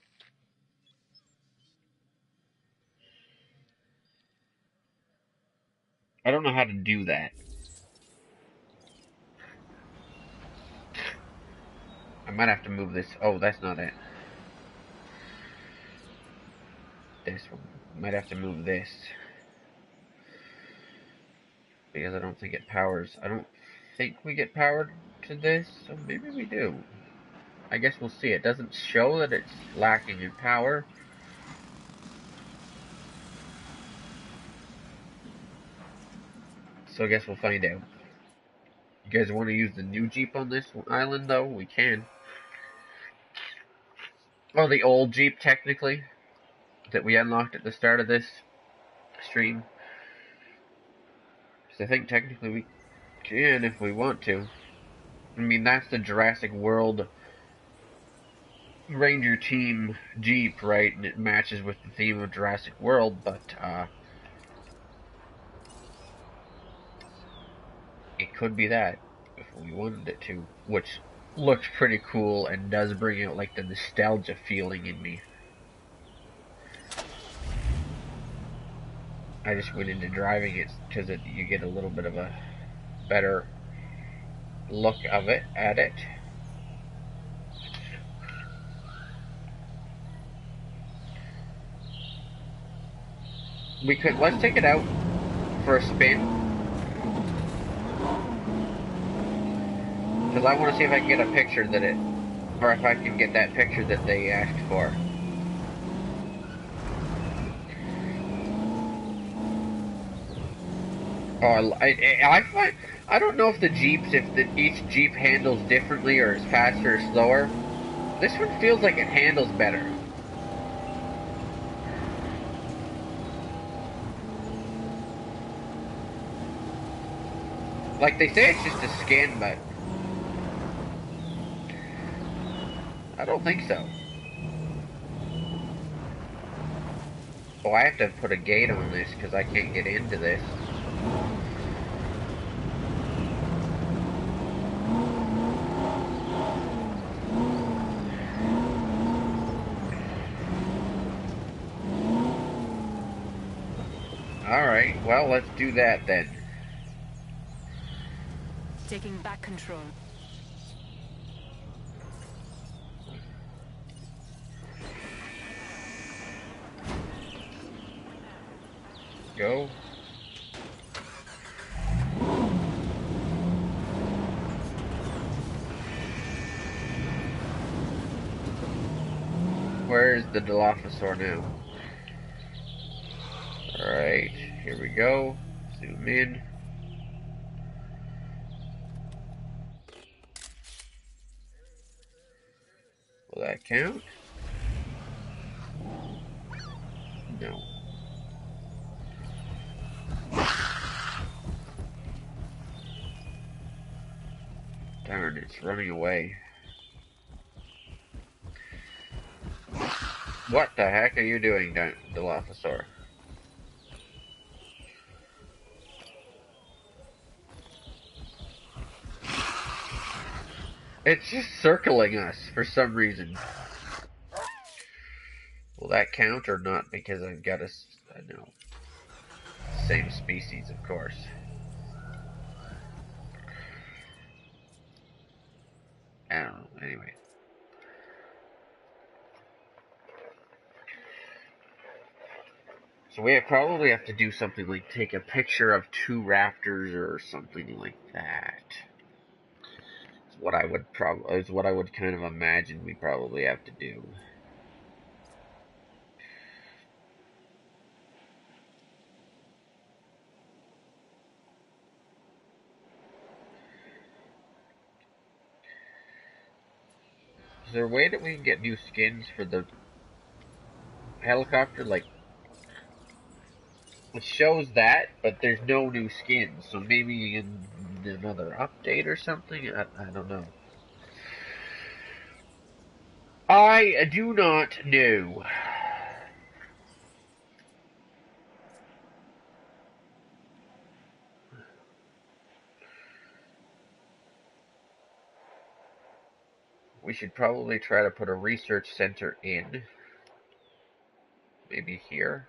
I don't know how to do that. I might have to move this. Oh, that's not it. This one. Might have to move this. Because I don't think it powers. I don't think we get powered to this, so maybe we do. I guess we'll see. It doesn't show that it's lacking in power. So I guess we'll find out. You guys want to use the new Jeep on this island, though? We can. Oh, the old Jeep, technically, that we unlocked at the start of this. stream. Because I think technically we can if we want to. I mean, that's the Jurassic World Ranger Team Jeep, right? And it matches with the theme of Jurassic World, but it could be that if we wanted it to, which looks pretty cool and does bring out like the nostalgia feeling in me. I just went into driving it because you get a little bit of a better look of it at it. Let's take it out for a spin, because I want to see if I can get a picture or if I can get that picture that they asked for. Oh, I don't know if each Jeep handles differently or is faster or slower. This one feels like it handles better. Like they say, it's just a skin, but I don't think so. Oh, I have to put a gate on this because I can't get into this. Alright, well, let's do that then. Taking back control. Go. Where's the Dilophosaur now? Alright, here we go. Zoom in. Will that count? No. Darn, it's running away. What the heck are you doing, Dilophosaur? It's just circling us for some reason. Will that count or not? Because I've got I know, same species, of course. I don't know. Anyway. So we probably have to do something like take a picture of two raptors or something like that. Is what I would kind of imagine we probably have to do. Is there a way that we can get new skins for the helicopter? Like, it shows that, but there's no new skins. So maybe in another update or something? I don't know. I do not know. We should probably try to put a research center in. Maybe here.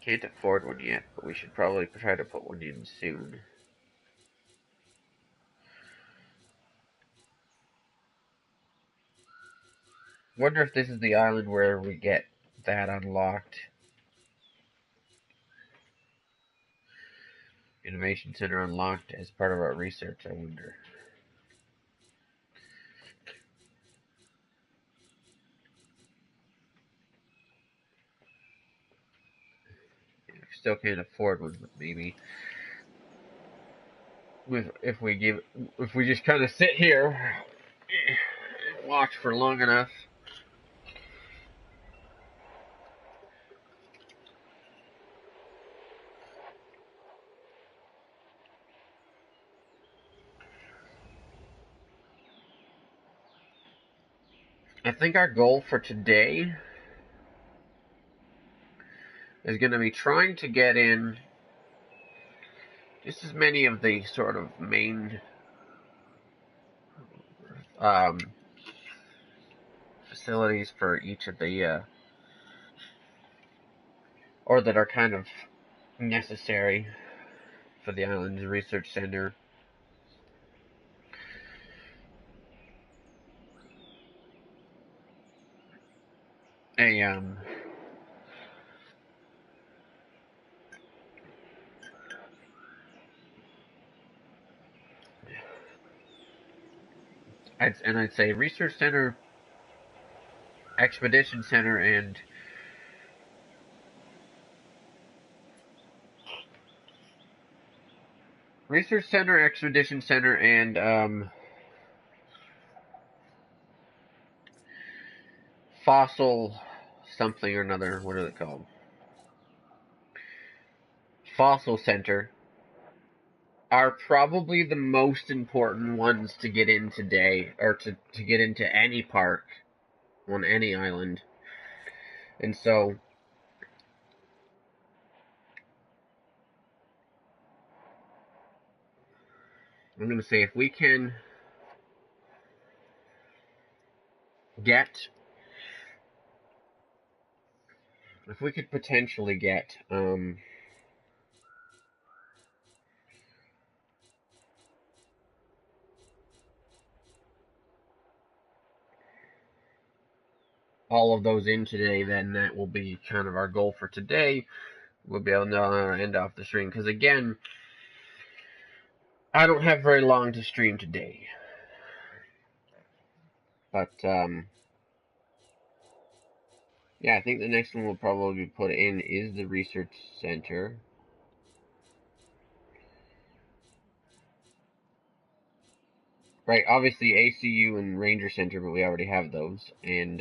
Can't afford one yet, but we should probably try to put one in soon. Wonder if this is the island where we get that unlocked. Innovation Center unlocked as part of our research, I wonder. Yeah, still can't afford one, but maybe if we just kind of sit here and watch for long enough. I think our goal for today is going to be trying to get in just as many of the sort of main facilities for each of the or that are kind of necessary for the island's research center. I'd say research center, expedition center, and research center, expedition center, and fossil something or another. What is it called? Fossil center are probably the most important ones to get in today, or to get into any park on any island. And so I'm going to say if we can get, if we could potentially get, all of those in today, then that will be kind of our goal for today. We'll be able to end off the stream, because again, I don't have very long to stream today. But, yeah, I think the next one we'll probably put in is the research center. Right, obviously ACU and Ranger Center, but we already have those. And,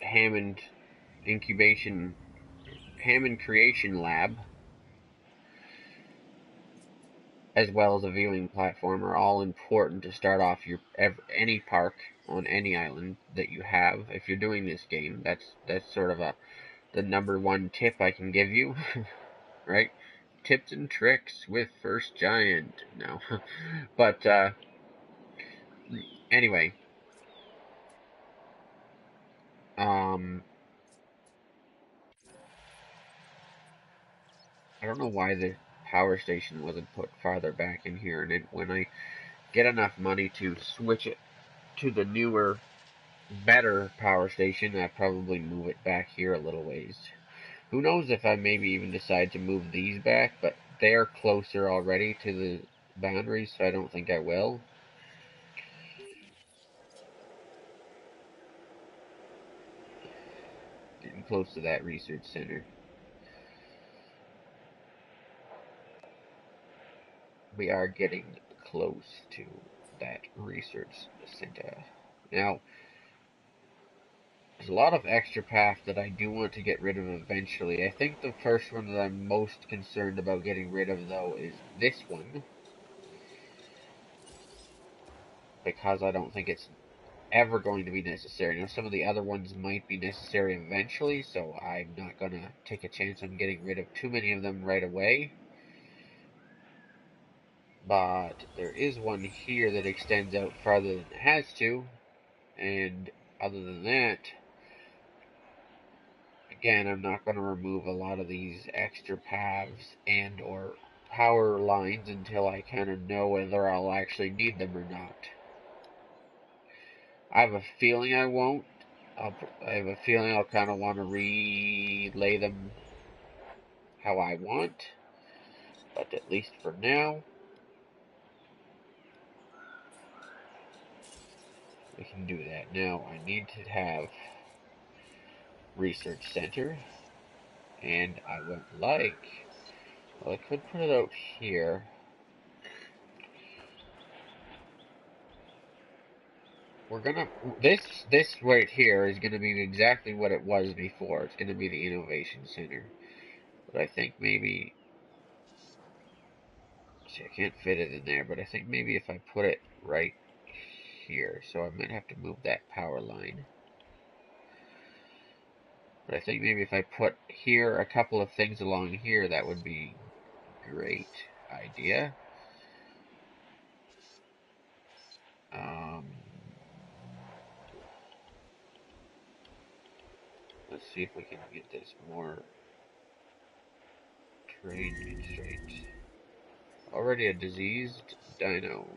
Hammond Creation Lab, as well as a viewing platform, are all important to start off any park on any island that you have. If you're doing this game, that's sort of the number one tip I can give you, right? Tips and tricks with First Giant. No, but anyway, I don't know why the power station wasn't put farther back in here, and when I get enough money to switch it to the newer, better power station, I'll probably move it back here a little ways. Who knows if I maybe even decide to move these back, but they're closer already to the boundaries, so I don't think I will. Getting close to that research center. We are getting close to that research center. Now, there's a lot of extra paths that I do want to get rid of eventually. I think the first one that I'm most concerned about getting rid of, though, is this one. Because I don't think it's ever going to be necessary. Now, some of the other ones might be necessary eventually, so I'm not going to take a chance on getting rid of too many of them right away. But there is one here that extends out farther than it has to, and other than that, again, I'm not going to remove a lot of these extra paths and or power lines until I kind of know whether I'll actually need them or not. I have a feeling I won't. I have a feeling I'll kind of want to relay them how I want, but at least for now, we can do that. Now, I need to have Research Center, and I would like Well, I could put it out here. We're gonna this right here is gonna be exactly what it was before. It's gonna be the innovation center. But I think maybe, see, I can't fit it in there, but I think maybe if I put it right here, so I might have to move that power line. But I think maybe if I put here a couple of things along here, that would be a great idea. Let's see if we can get this more terrain constraints. Already a diseased dino.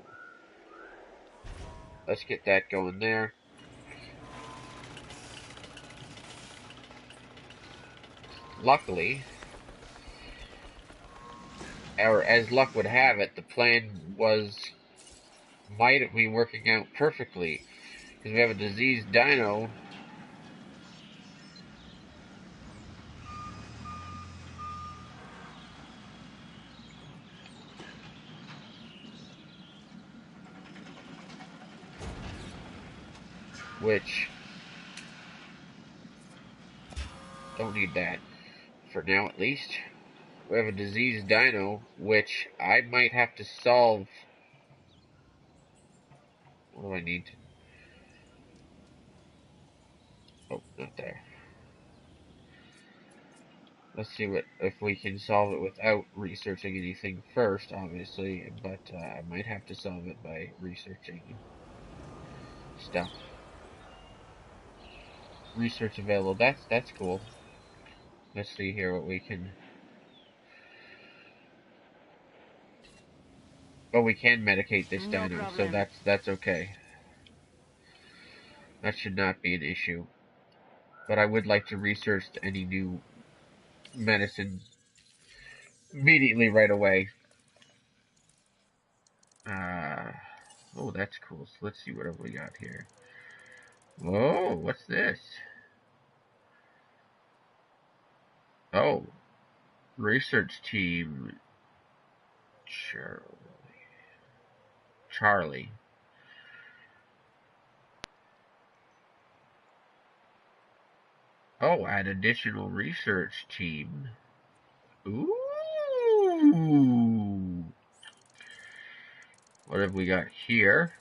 Let's get that going there. Luckily, or as luck would have it, the plan might be working out perfectly. Because we have a diseased dino. Which, don't need that. For now at least. We have a diseased dino, which I might have to solve. What do I need to... Oh, not there. Let's see if we can solve it without researching anything first, obviously, but I might have to solve it by researching stuff. Research available. That's cool. Let's see here what we can... Oh, we can medicate this No dino, so problem. that's okay. That should not be an issue. But I would like to research any new medicine immediately right away. Oh, that's cool. So let's see what we got here. Whoa, what's this? Oh, research team Charlie. Oh, add additional research team. Ooh. What have we got here?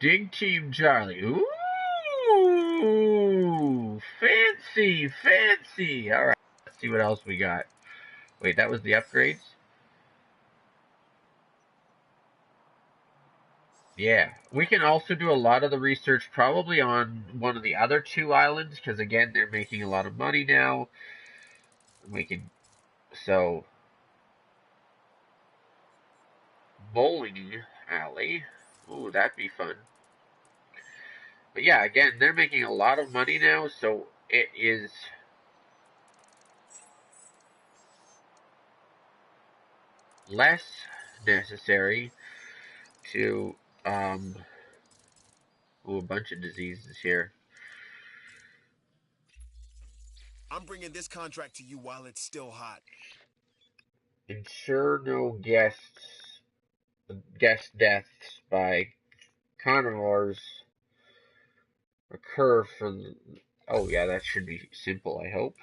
Dig Team Charlie. Ooh. Fancy, fancy. All right, let's see what else we got. Wait, that was the upgrades? Yeah, we can also do a lot of the research probably on one of the other two islands, because again, they're making a lot of money now. We can, so, bowling alley. Ooh, that'd be fun. But yeah, again, they're making a lot of money now, so it is less necessary to, ooh, a bunch of diseases here. I'm bringing this contract to you while it's still hot. Ensure no guest deaths by carnivores occur for the... Oh yeah, that should be simple, I hope.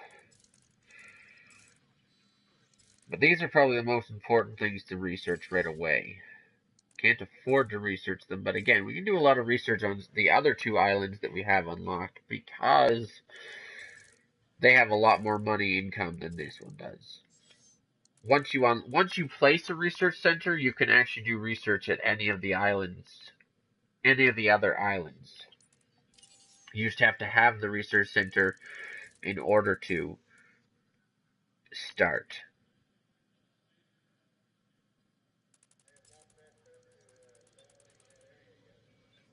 But these are probably the most important things to research right away. Can't afford to research them, but again, we can do a lot of research on the other two islands that we have unlocked because they have a lot more money income than this one does. Once you place a research center, you can actually do research at any of the islands, any of the other islands. You just have to have the research center in order to start.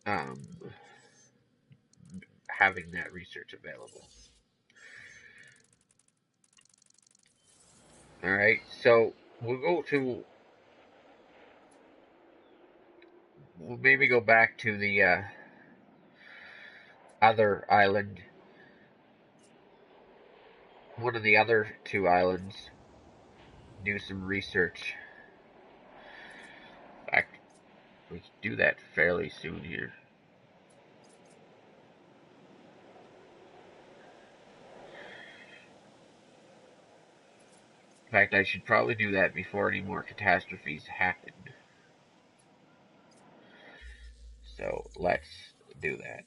Um, having that research available. All right, so we'll maybe go back to the other island. one of the other two islands, do some research. In fact, we can do that fairly soon here. In fact, I should probably do that before any more catastrophes happen. So let's do that.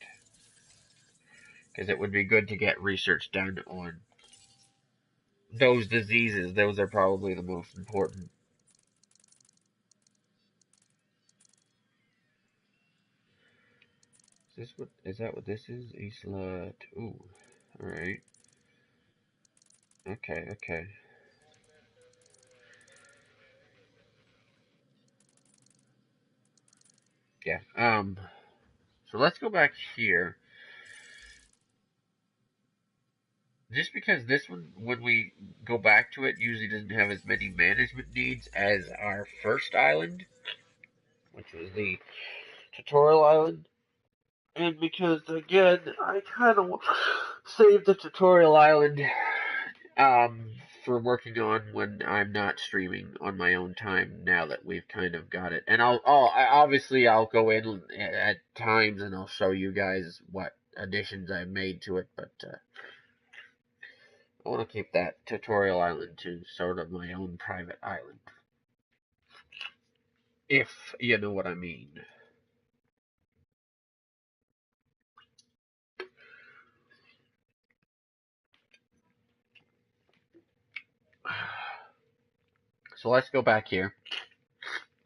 Because it would be good to get research done on those diseases. Those are probably the most important. Is that what this is? Isla. Ooh. Alright. Okay. Yeah. So let's go back here. Just because this one, when we go back to it, usually doesn't have as many management needs as our first island, which was the tutorial island. And because, again, I kind of saved the tutorial island for working on when I'm not streaming on my own time now that we've kind of got it. And obviously I'll go in at times and I'll show you guys what additions I've made to it, but I want to keep that tutorial island to sort of my own private island. If you know what I mean. So let's go back here.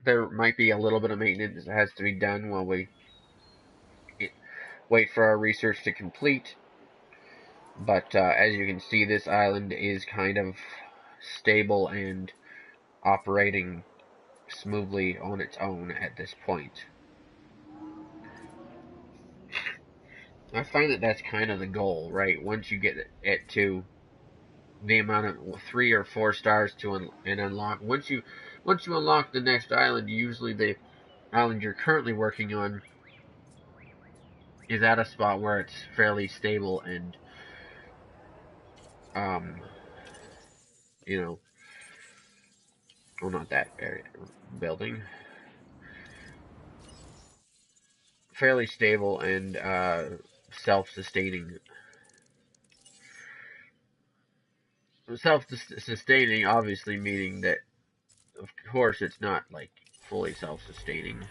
There might be a little bit of maintenance that has to be done while we wait for our research to complete. But as you can see, this island is kind of stable and operating smoothly on its own at this point. I find that that's kind of the goal, right? Once you get it to the amount of 3 or 4 stars to unlock. Once you unlock the next island, usually the island you're currently working on is at a spot where it's fairly stable and um you know, well, not that area building, fairly stable and self-sustaining. Self-sustaining, obviously, meaning that, of course, it's not like fully self-sustaining.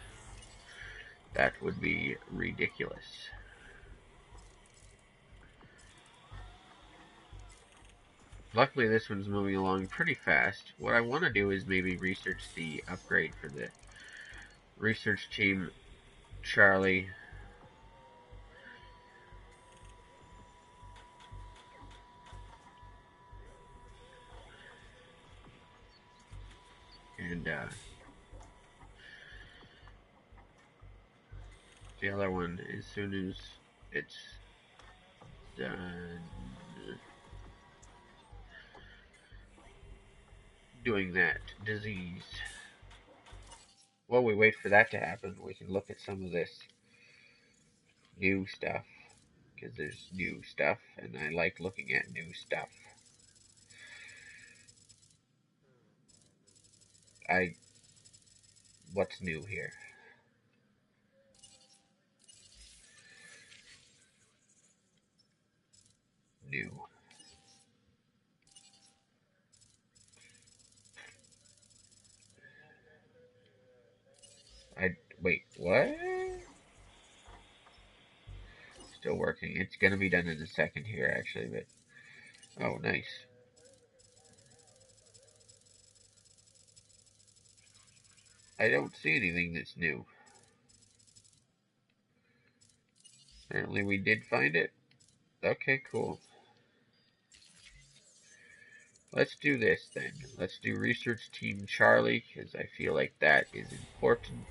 That would be ridiculous. Luckily, this one's moving along pretty fast. What I want to do is maybe research the upgrade for the research team Charlie. And the other one, as soon as it's done doing that disease. While we wait for that to happen, we can look at some of this new stuff. Because there's new stuff, and I like looking at new stuff. What's new here? New. Wait, what? Still working. It's gonna be done in a second here, actually, but, oh, nice. I don't see anything that's new. Apparently we did find it. Okay, cool. Let's do this then. Let's do Research Team Charlie, because I feel like that is important.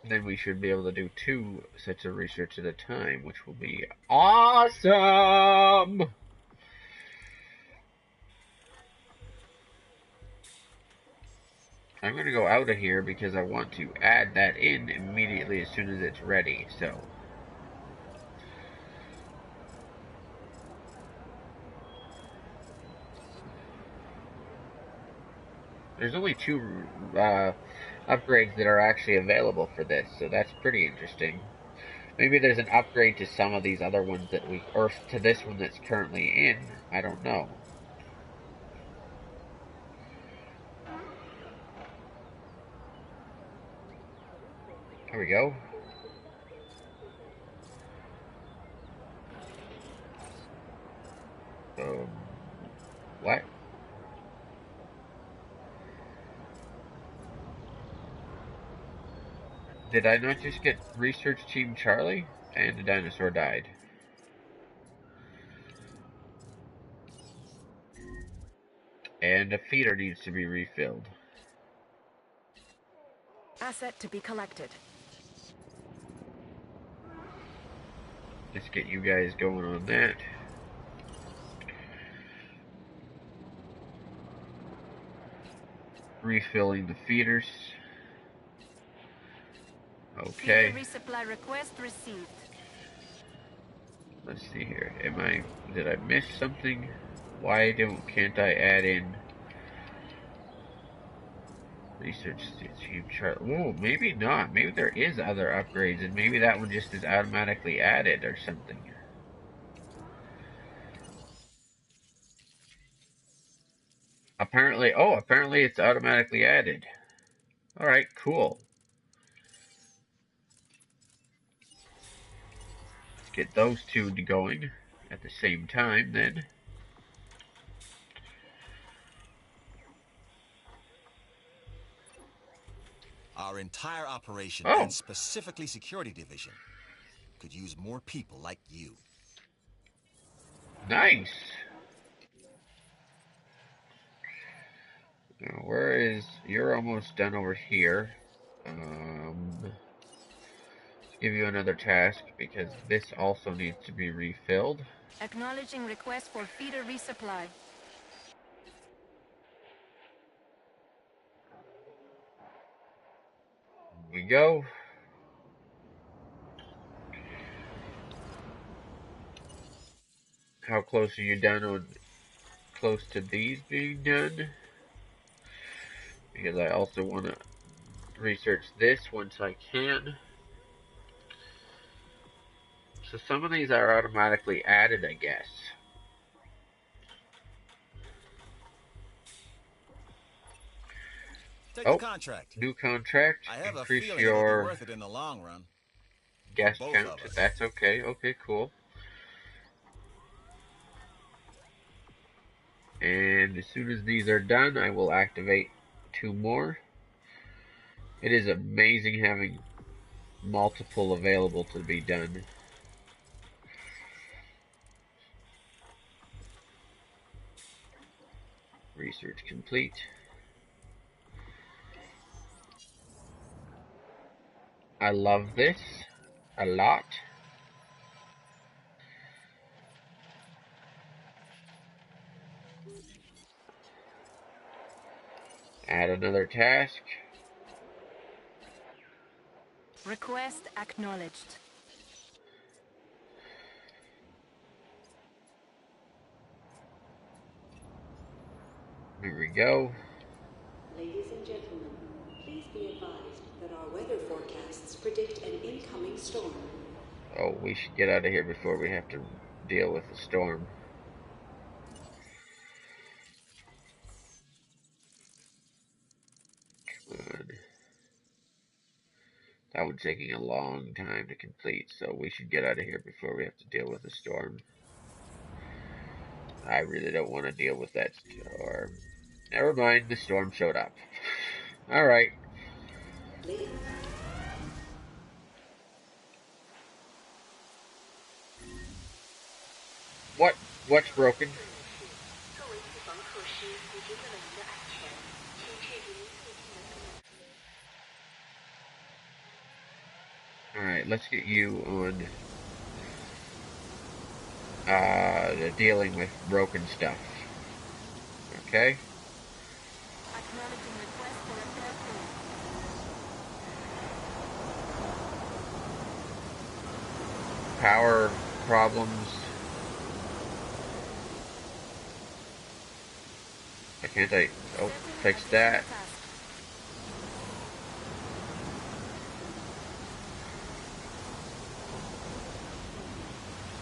Then we should be able to do 2 sets of research at a time, which will be awesome! I'm going to go out of here because I want to add that in immediately as soon as it's ready. So there's only 2 upgrades that are actually available for this, so that's pretty interesting. Maybe there's an upgrade to some of these other ones that or to this one that's currently in. I don't know. There we go. What? Did I not just get Research Team Charlie? And the dinosaur died. And a feeder needs to be refilled. Asset to be collected. Let's get you guys going on that. Refilling the feeders. Okay. Feeder resupply request received. Let's see here. Did I miss something? Why can't I add in Research Team Charlie? Whoa, maybe not. Maybe there is other upgrades, and maybe that one just is automatically added or something. Apparently it's automatically added. Alright, cool. Let's get those 2 going at the same time then. Our entire operation, and specifically security division, could use more people like you. Nice. Now, you're almost done over here. Let's give you another task because this also needs to be refilled. Acknowledging request for feeder resupply. Here we go. How close are you close to these being done? Because I also want to research this once I can. So some of these are automatically added, I guess. Take the contract. New contract. I have Increase a feeling your it'll be worth it in the long run. guest count. That's okay. Okay, cool. And as soon as these are done, I will activate 2 more. It is amazing having multiple available to be done. Research complete. I love this a lot. Add another task. Request acknowledged. Here we go. Ladies and gentlemen, please be advised that our weather forecasts predict an incoming storm. Oh, we should get out of here before we have to deal with the storm. Come on. That one's taking a long time to complete, so we should get out of here before we have to deal with the storm. I really don't want to deal with that storm. Never mind, the storm showed up. Alright. What's broken? Alright, let's get you on dealing with broken stuff. Okay? Acknowledging request for repair power problems. Why can't I? Oh, fix that.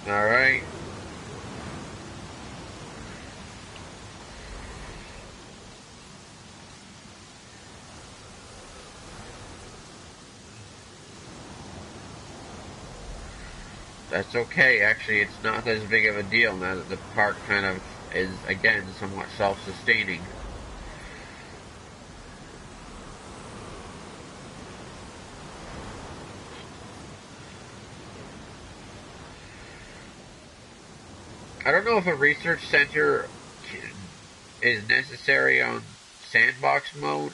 Alright. That's okay, actually it's not as big of a deal now that the park kind of is, again, somewhat self-sustaining. I don't know if a research center is necessary on sandbox mode,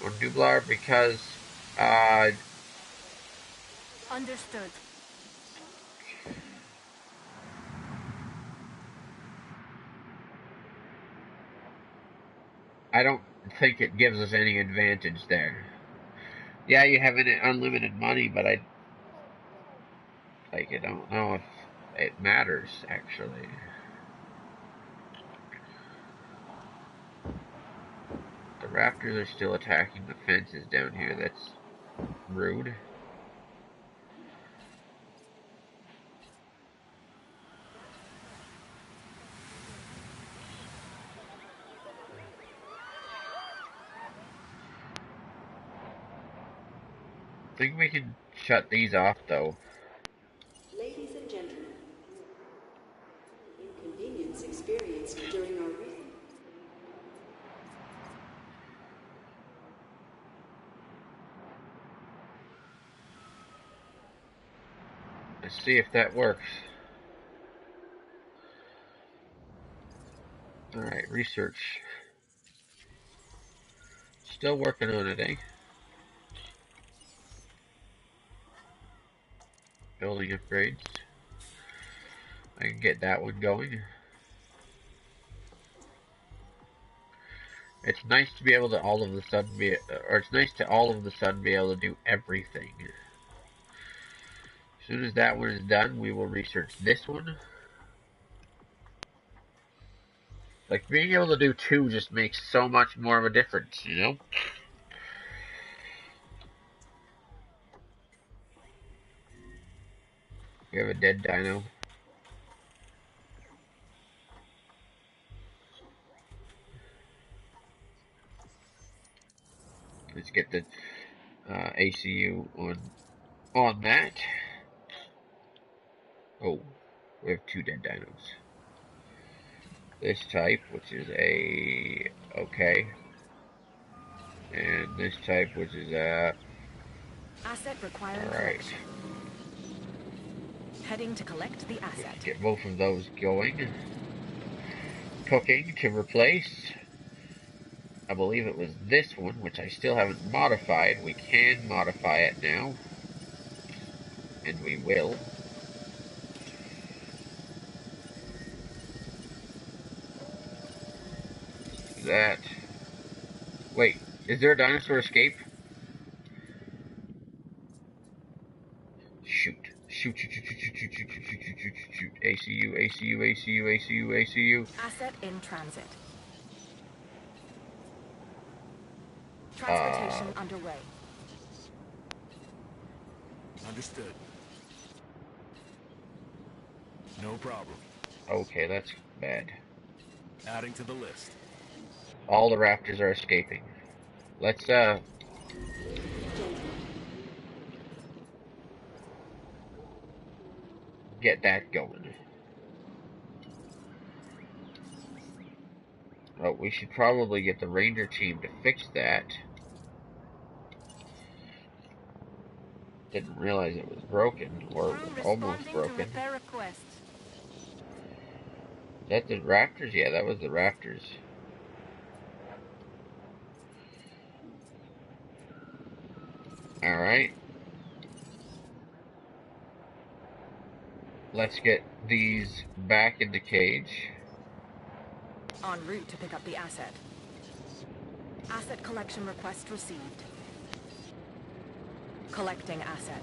on Dublar, because, Understood. I don't think it gives us any advantage there. Yeah, you have unlimited money, but I don't know if it matters, actually. The raptors are still attacking the fences down here. That's rude. I think we can shut these off, though. Ladies and gentlemen, inconvenience experienced during our recent... Let's see if that works. Alright, research. Still working on it, eh? Building upgrades. I can get that one going. It's nice to be able to it's nice to all of the sudden be able to do everything. As soon as that one is done, we will research this one. Like, being able to do two just makes so much more of a difference, you know? We have a dead dino. Let's get the ACU on that. Oh, we have two dead dinos. This type, which is a okay, and this type, which is a Asset requiring all right. collection. Heading to collect the asset. Get both of those going. Cooking to replace. I believe it was this one, which I still haven't modified. We can modify it now, and we will. That. Wait, is there a dinosaur escape? Shoot. Shoot, shoot, shoot, shoot, shoot, shoot, shoot, shoot, shoot, shoot, shoot, shoot. ACU, ACU, ACU, ACU, ACU. Asset in transit. Transportation underway. Understood. No problem. Okay, that's bad. Adding to the list. All the raptors are escaping. Let's, get that going. Oh, we should probably get the ranger team to fix that. Didn't realize it was broken, or almost broken. Is that the raptors? Yeah, that was the raptors. Alright. Let's get these back in the cage. En route to pick up the asset. Asset collection request received. Collecting asset.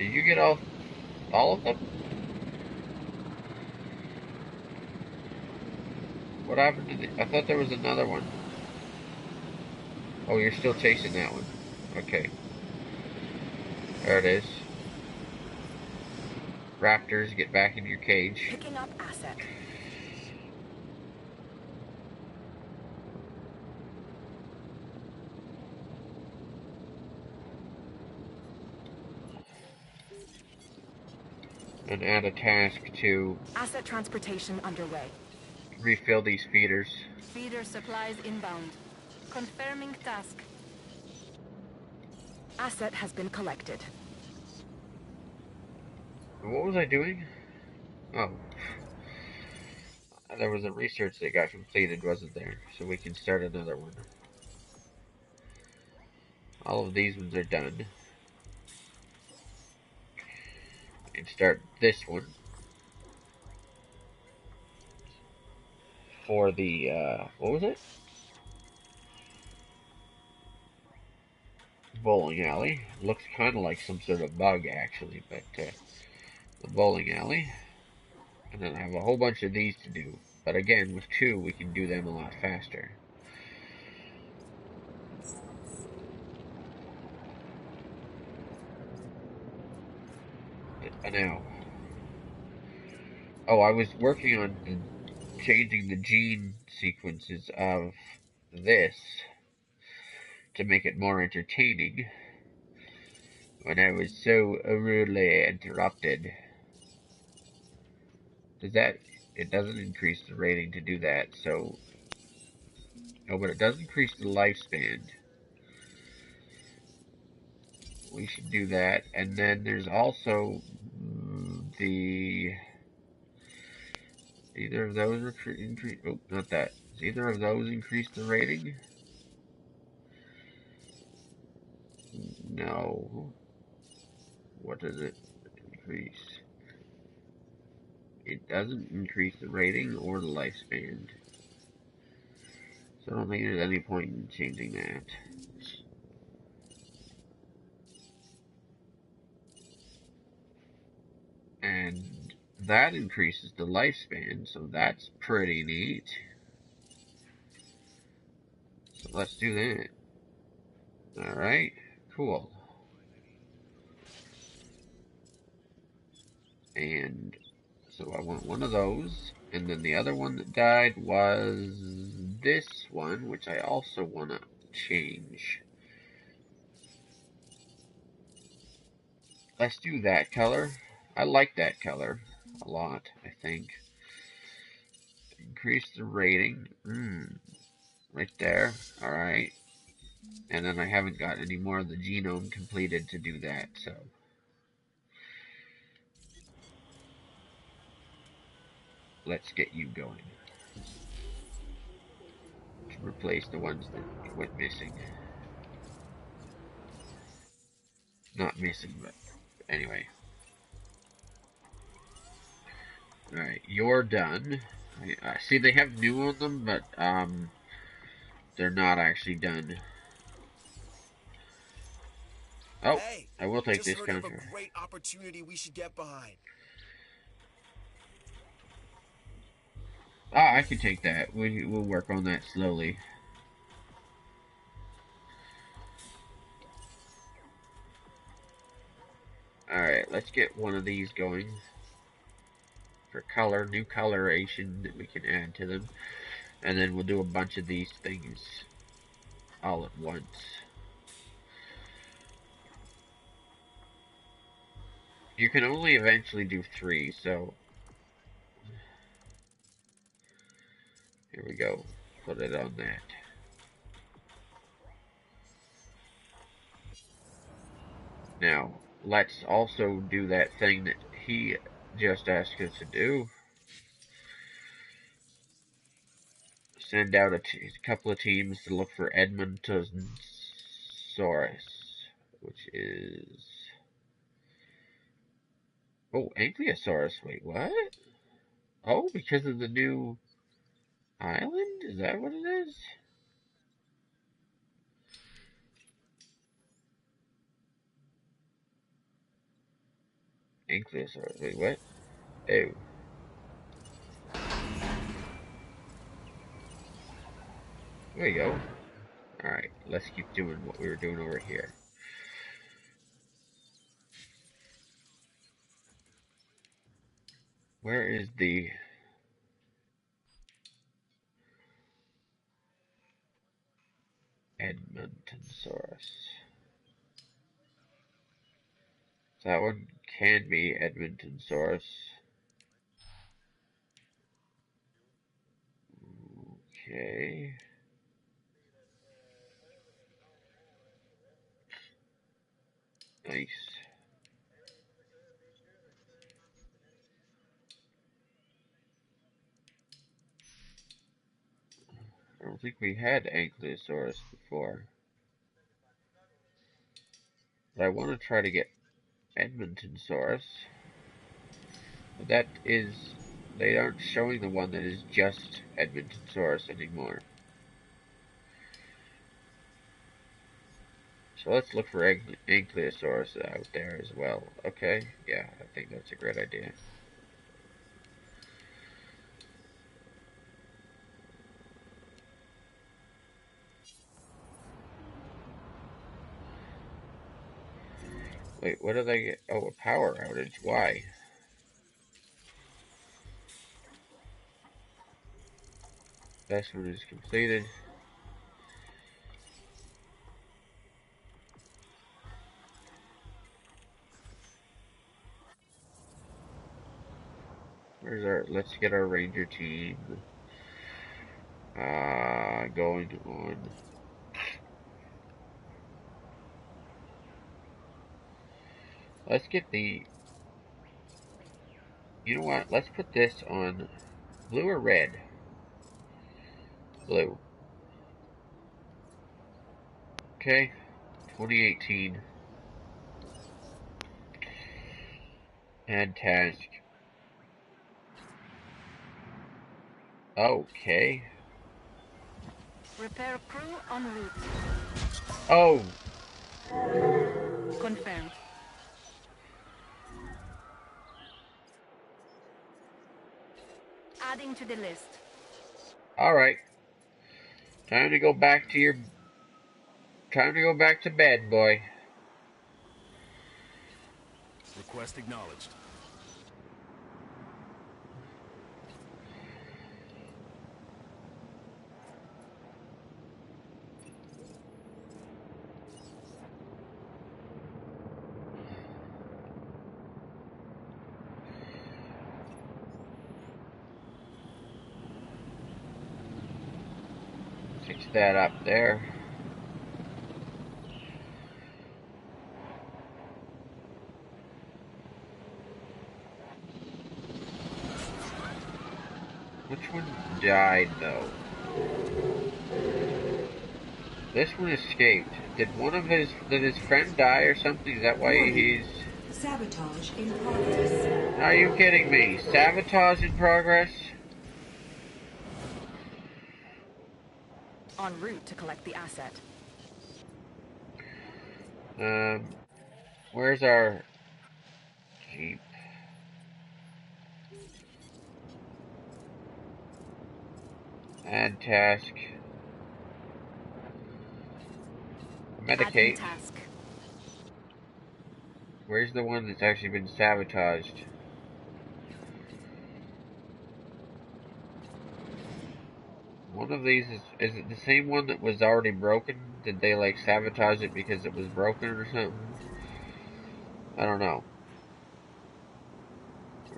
Did you get all of them? What happened to I thought there was another one. Oh, you're still chasing that one. Okay. There it is. Raptors, get back in your cage. Picking up asset. And add a task to Asset transportation underway. refill these feeders. Feeder supplies inbound. Confirming task. Asset has been collected. What was I doing? Oh. There was a research that got completed, wasn't there? So we can start another one. All of these ones are done. And start this one. For the, what was it? Bowling alley. Looks kind of like some sort of bug, actually, but, the bowling alley. And then I have a whole bunch of these to do. But again, with 2, we can do them a lot faster. Now. Oh, I was working on changing the gene sequences of this to make it more entertaining when I was so rudely interrupted. Does that... It doesn't increase the rating to do that, so... Oh, but it does increase the lifespan. We should do that. And then there's also the... Either of those increase... Oh, not that. Does either of those increase the rating? No. What does it increase? It doesn't increase the rating or the lifespan. So I don't think there's any point in changing that. And that increases the lifespan, so that's pretty neat. So let's do that. Alright, cool. And so I want one of those. And then the other one that died was this one, which I also want to change. Let's do that color. I like that color a lot, I think. Increase the rating. Right there. Alright. And then I haven't got any more of the genome completed to do that, so... Let's get you going. To replace the ones that went missing. Not missing, but anyway. Alright, you're done. I see they have new on them, but they're not actually done. Oh, hey, I will take just this heard of contract. a great opportunity we should get behind. Ah, I can take that. We'll work on that slowly. Alright, let's get one of these going. For color, new coloration that we can add to them. And then we'll do a bunch of these things all at once. You can only eventually do 3, so... Here we go. Put it on that. Now, let's also do that thing that he just asked us to do. Send out a couple of teams to look for Edmontosaurus, which is... Oh, Ankylosaurus. Wait, what? Oh, because of the new island? Is that what it is? Ankylosaurus. Wait, what? Oh. There you go. Alright, let's keep doing what we were doing over here. Where is the... Edmontonsaurus? That one can be Edmontonsaurus. Okay. Nice. I don't think we had Ankylosaurus before. But I want to try to get Edmontonsaurus. But that is... They aren't showing the one that is just Edmontonsaurus anymore. So let's look for Ankylosaurus out there as well. Okay, yeah, I think that's a great idea. Wait, what did I get? Oh, a power outage. Why? Investment is completed. Where's our... Let's get our ranger team going on. Let's get the... You know what? Let's put this on blue or red? Blue. Okay. 2018. Add task. Okay. Repair crew en route. Oh! Confirmed. Adding to the list. Alright. Time to go back to your... Time to go back to bed, boy. Request acknowledged. Fix that up there. Which one died, though? This one escaped. Did his friend die or something? Is that why he's... Sabotage in progress. Are you kidding me? Sabotage in progress? En route to collect the asset. Where's our Jeep? Add task. Medicate. Task. Where's the one that's actually been sabotaged? One of these is it the same one that was already broken? Did they like sabotage it because it was broken or something? I don't know.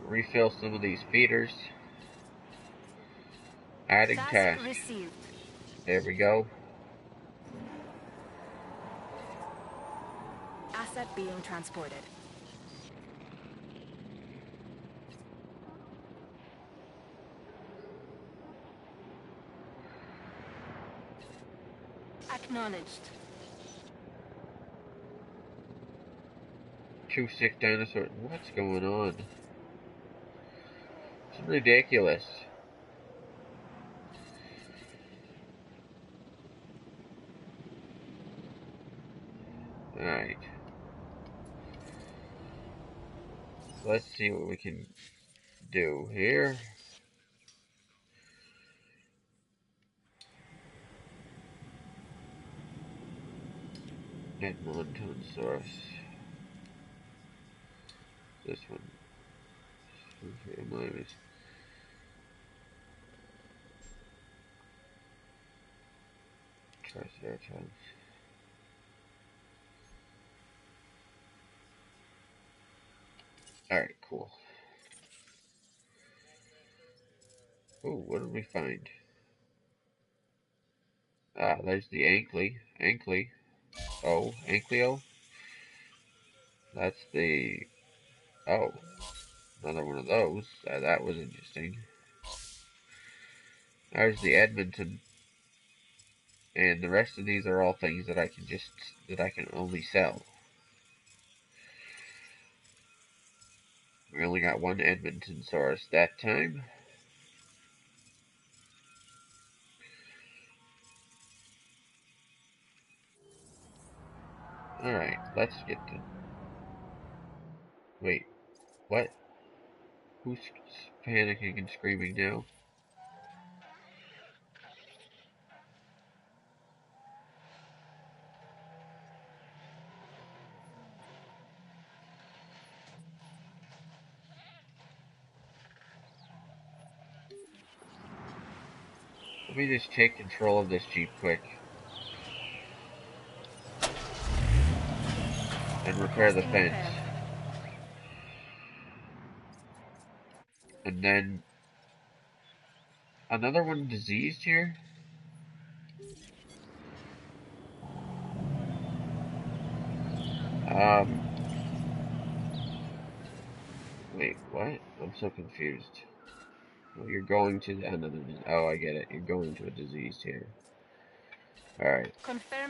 Refill some of these feeders. Adding task. Received. There we go. Asset being transported. Acknowledged. 2 sick dinosaurs. What's going on? It's ridiculous. Alright. let's see what we can do here. Edmonton source. This one. Triceratops. Alright, cool. Oh, what did we find? Ah, there's the Ankley. Oh, Ankleo. That's the... Oh, another one of those. That was interesting. There's the Edmonton. And the rest of these are all things that I can only sell. We only got one Edmonton source that time. Alright, let's get to... Wait, what? Who's panicking and screaming now? Let me just take control of this Jeep quick. And repair the fence. And then... Another one diseased here? Wait, what? I'm so confused. Oh, you're going to another... Oh, I get it. You're going to a diseased here. Alright.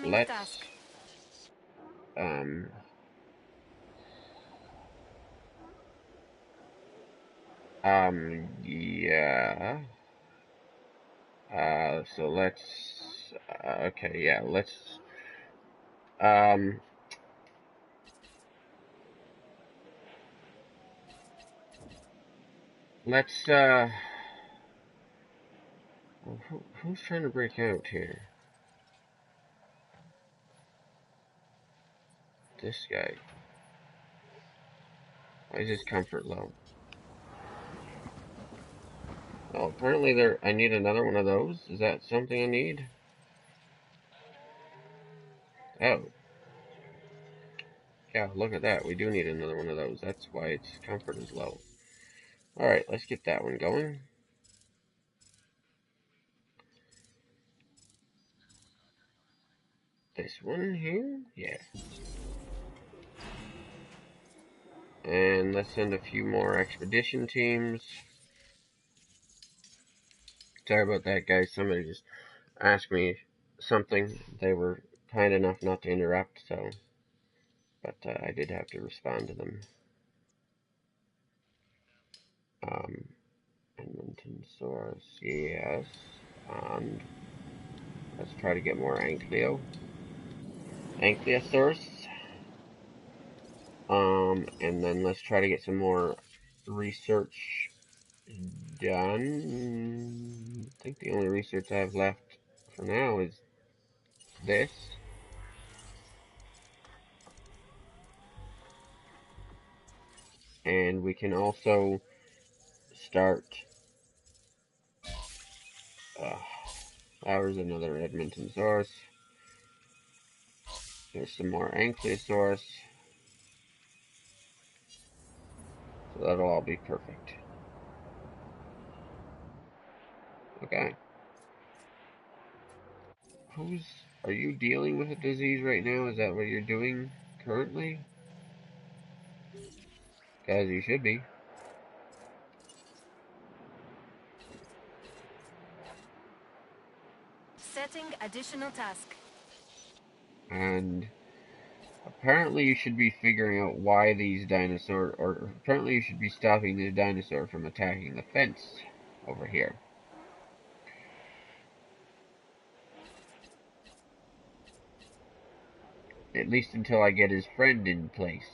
Let's... task. Yeah. So let's... okay, yeah, let's... Let's, who's trying to break out here? This guy. Why is his comfort low? Oh, apparently I need another one of those? Is that something I need? Oh. Yeah, look at that. We do need another one of those. That's why its comfort is low. Alright, let's get that one going. This one here? Yeah. And let's send a few more expedition teams. Sorry about that, guys. Somebody just asked me something. They were kind enough not to interrupt, so... But I did have to respond to them. Edmonton source, yes. And let's try to get more Ankylosaurus. And then let's try to get some more research done. I think the only research I have left for now is this. And we can also start... there's another Edmonton source. There's some more Ankylosaurus. So that'll all be perfect. Okay. Are you dealing with a disease right now? Is that what you're doing currently? As you should be. Setting additional task. And apparently you should be figuring out why these dinosaurs, or apparently you should be stopping these dinosaurs from attacking the fence over here. At least until I get his friend in place.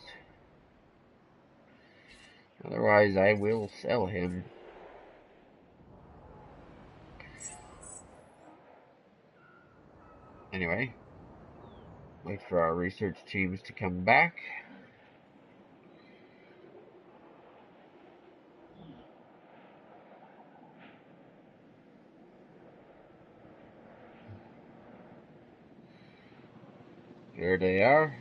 Otherwise, I will sell him. Anyway, wait for our research teams to come back. Here they are.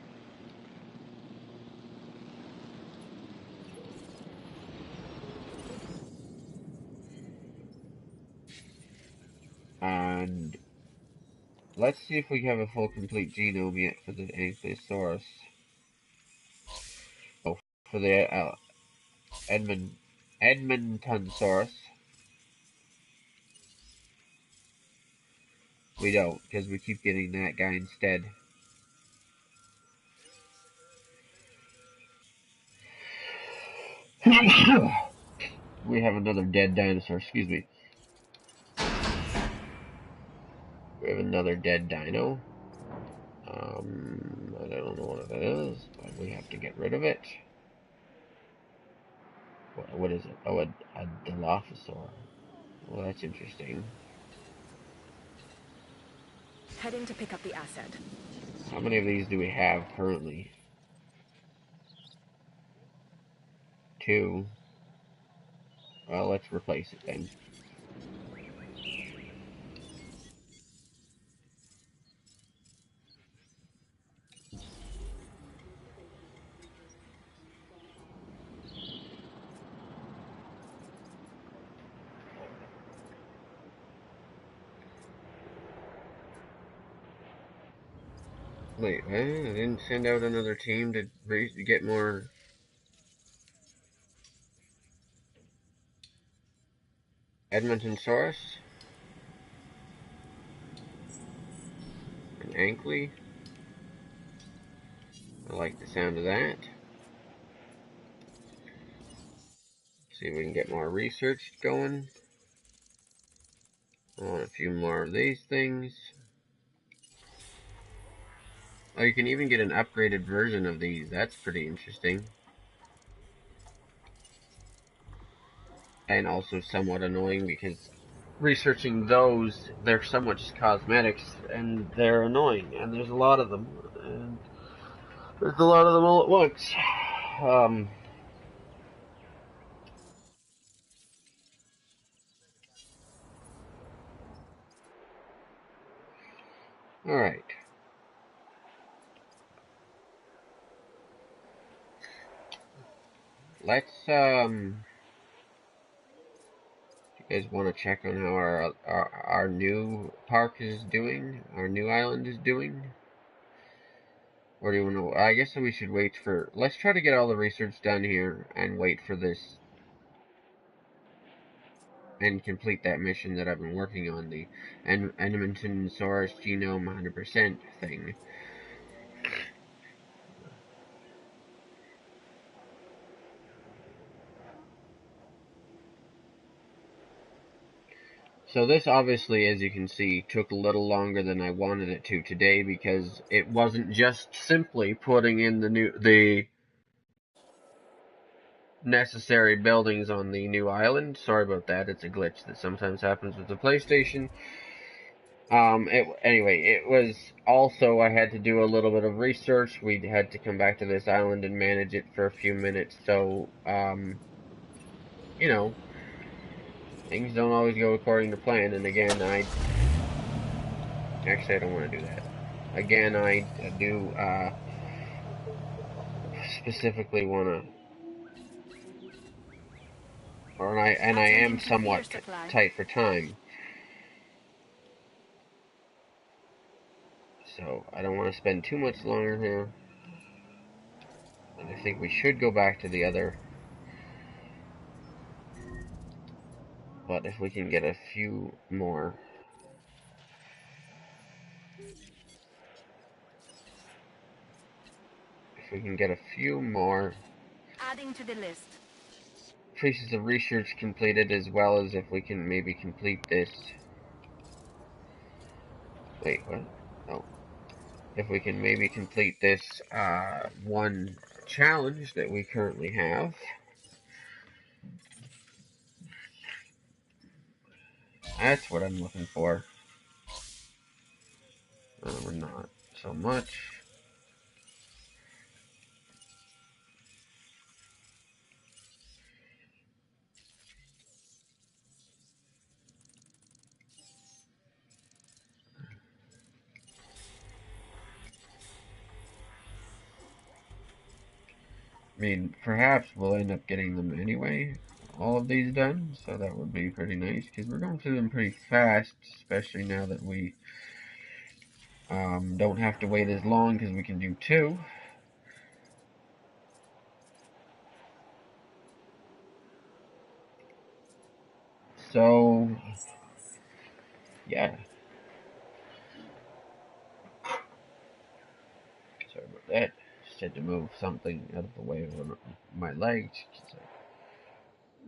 And let's see if we have a full complete genome yet for the Ankylosaurus. Oh, for the Edmontonsaurus. We don't, because we keep getting that guy instead. We have another dead dinosaur, excuse me. We have another dead dino. I don't know what it is, but we have to get rid of it. What is it? Oh, a Dilophosaur. Well, that's interesting. Heading to pick up the asset. How many of these do we have currently? 2. Well, let's replace it then. Wait, I didn't send out another team to get more. Edmontonsaurus? An Ankley? I like the sound of that. See if we can get more research going. I want a few more of these things. Oh, you can even get an upgraded version of these. That's pretty interesting. And also somewhat annoying because researching those, they're so much cosmetics and they're annoying. And there's a lot of them. And there's a lot of them all at once. Alright. Let's, you guys want to check on how our new park is doing? Our new island is doing? Or do you want to, I guess we should wait for, let's try to get all the research done here and wait for this and complete that mission that I've been working on, the Edmontonsaurus genome 100% thing. So this obviously, as you can see, took a little longer than I wanted it to today because it wasn't just simply putting in the necessary buildings on the new island. Sorry about that, it's a glitch that sometimes happens with the PlayStation. Anyway, it was also, I had to do a little bit of research. We had to come back to this island and manage it for a few minutes, so, you know, things don't always go according to plan, and again, actually, I don't want to do that. Again, I do, specifically want to, I am somewhat tight for time. So, I don't want to spend too much longer here. And I think we should go back to the other. But if we can get a few more. If we can get a few more. Adding to the list. Pieces of research completed, as well as if we can maybe complete this. Wait, what? Oh. If we can maybe complete this one challenge that we currently have. That's what I'm looking for. We're not so much. I mean, perhaps we'll end up getting them anyway, all of these done, so that would be pretty nice, because we're going through them pretty fast, especially now that we don't have to wait as long, because we can do 2. So, yeah. Sorry about that. Just had to move something out of the way of my legs, because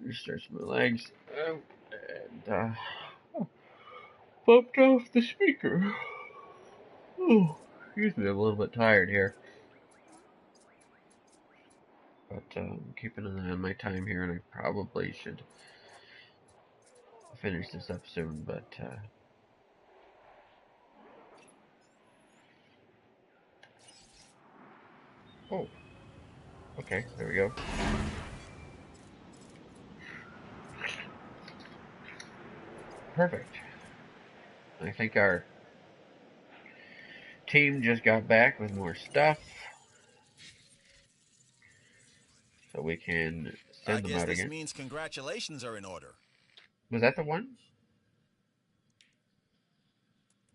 I stretched my legs out, and, bumped off the speaker. Oh, excuse me, I'm a little bit tired here. But I'm keeping an eye on my time here, and I probably should finish this up soon, but oh, okay, there we go. Perfect. I think our team just got back with more stuff, so we can send them out again. I guess this means congratulations are in order. Was that the one?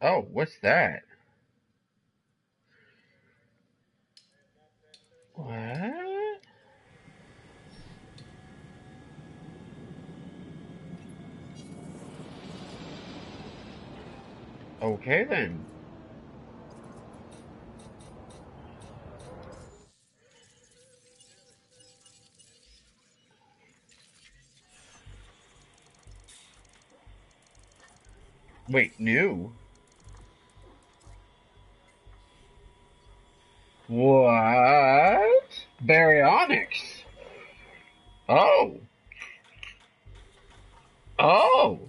Oh, what's that? What? Okay then. Wait, new? What? Baryonyx. Oh. Oh.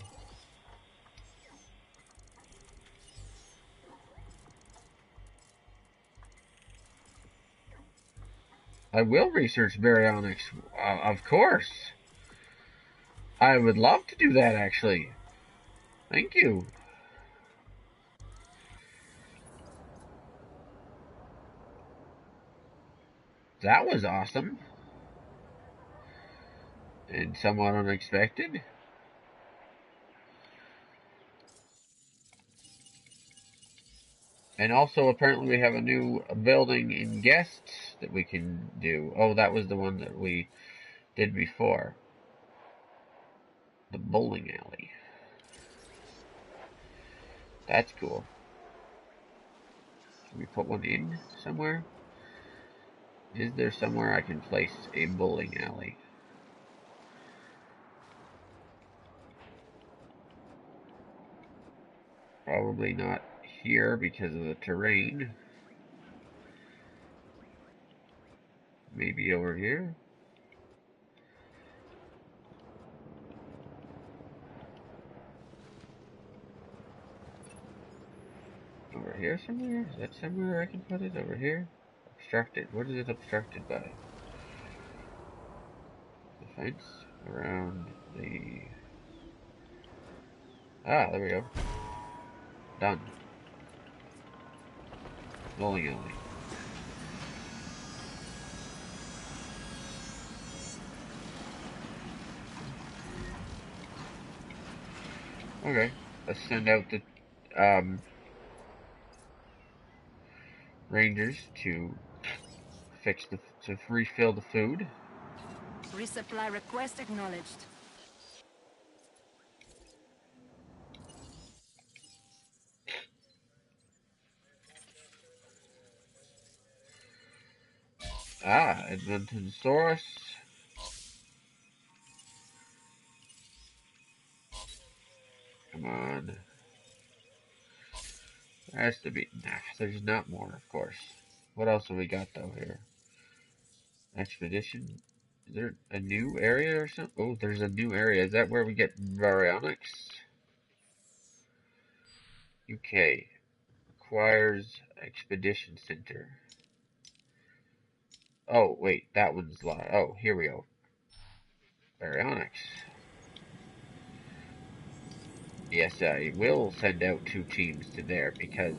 I will research baryonyx, of course. I would love to do that, actually. Thank you. That was awesome. And somewhat unexpected. And also, apparently, we have a new building in guests that we can do. Oh, that was the one that we did before. The bowling alley. That's cool. Can we put one in somewhere? Is there somewhere I can place a bowling alley? Probably not here because of the terrain. Maybe over here? Over here somewhere? Is that somewhere I can put it? Over here? Obstructed. What is it obstructed by? The fence around the... Ah, there we go. Done. Bowling alley. Okay, let's send out the rangers to refill the food. Resupply request acknowledged. Ah, Adventosaurus. Come on. There has to be. Nah, there's not more, of course. What else have we got, though, here? Expedition? Is there a new area or something? Oh, there's a new area. Is that where we get baryonyx? UK. Requires Expedition Center. Oh, wait, that one's live. Oh, here we go. Baryonyx. Yes, I will send out 2 teams to there because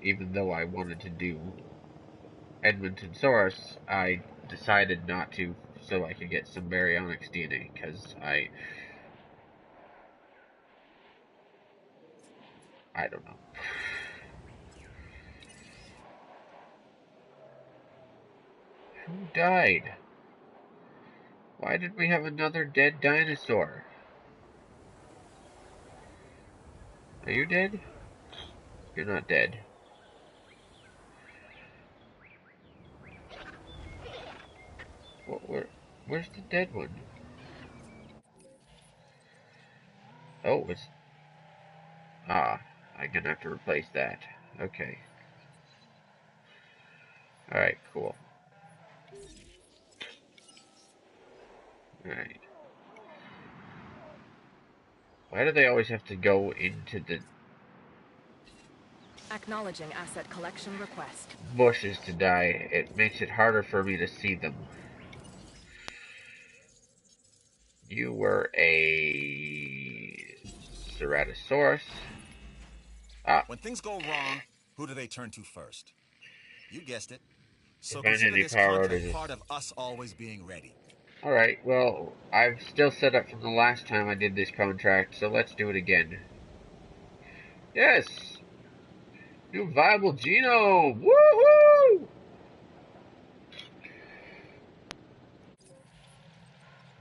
even though I wanted to do Edmonton Source, I decided not to so I could get some Baryonyx DNA because I don't know. Who died? Why did we have another dead dinosaur? Are you dead? You're not dead. Where's the dead one? Oh, it's... Ah, I'm gonna have to replace that. Okay. Alright, cool. Alright. Why do they always have to go into the Acknowledging asset collection request. bushes to die? It makes it harder for me to see them. You were a Ceratosaurus. Ah, When things go wrong, who do they turn to first? You guessed it. So prevent consider any this power contract outages. part of us always being ready. Alright, well, I've still set up from the last time I did this contract, so let's do it again. Yes! New viable genome! Woohoo!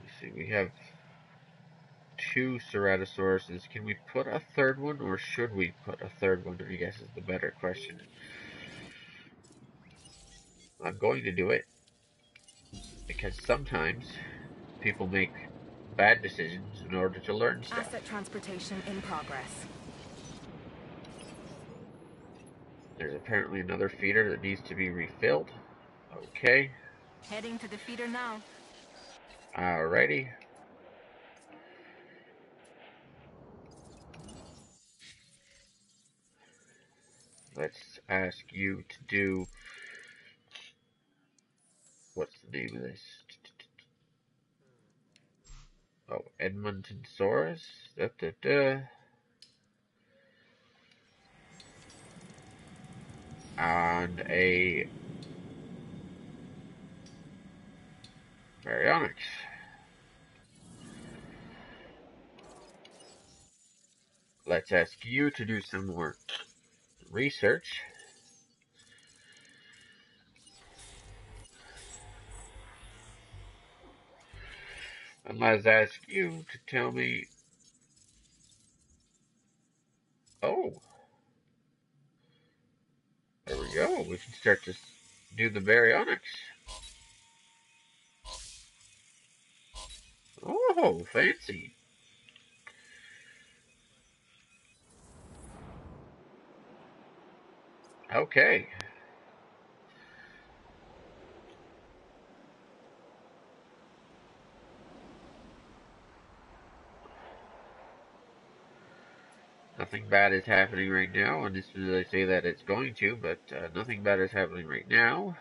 Let's see, we have 2 Ceratosauruses. Can we put a third one, or should we put a third one, I guess is the better question. I'm going to do it, because sometimes people make bad decisions in order to learn stuff. Asset transportation in progress. There's apparently another feeder that needs to be refilled. Okay. Heading to the feeder now. Alrighty. Let's ask you to do... What's the name of this? Oh, Edmontonsaurus? And a Baryonyx. Let's ask you to do some more research. And let's ask you to tell me... Oh. There we go. We can start to do the Baryonyx. Oh, fancy. Okay. Nothing bad is happening right now, and as soon as I say that it's going to, but nothing bad is happening right now.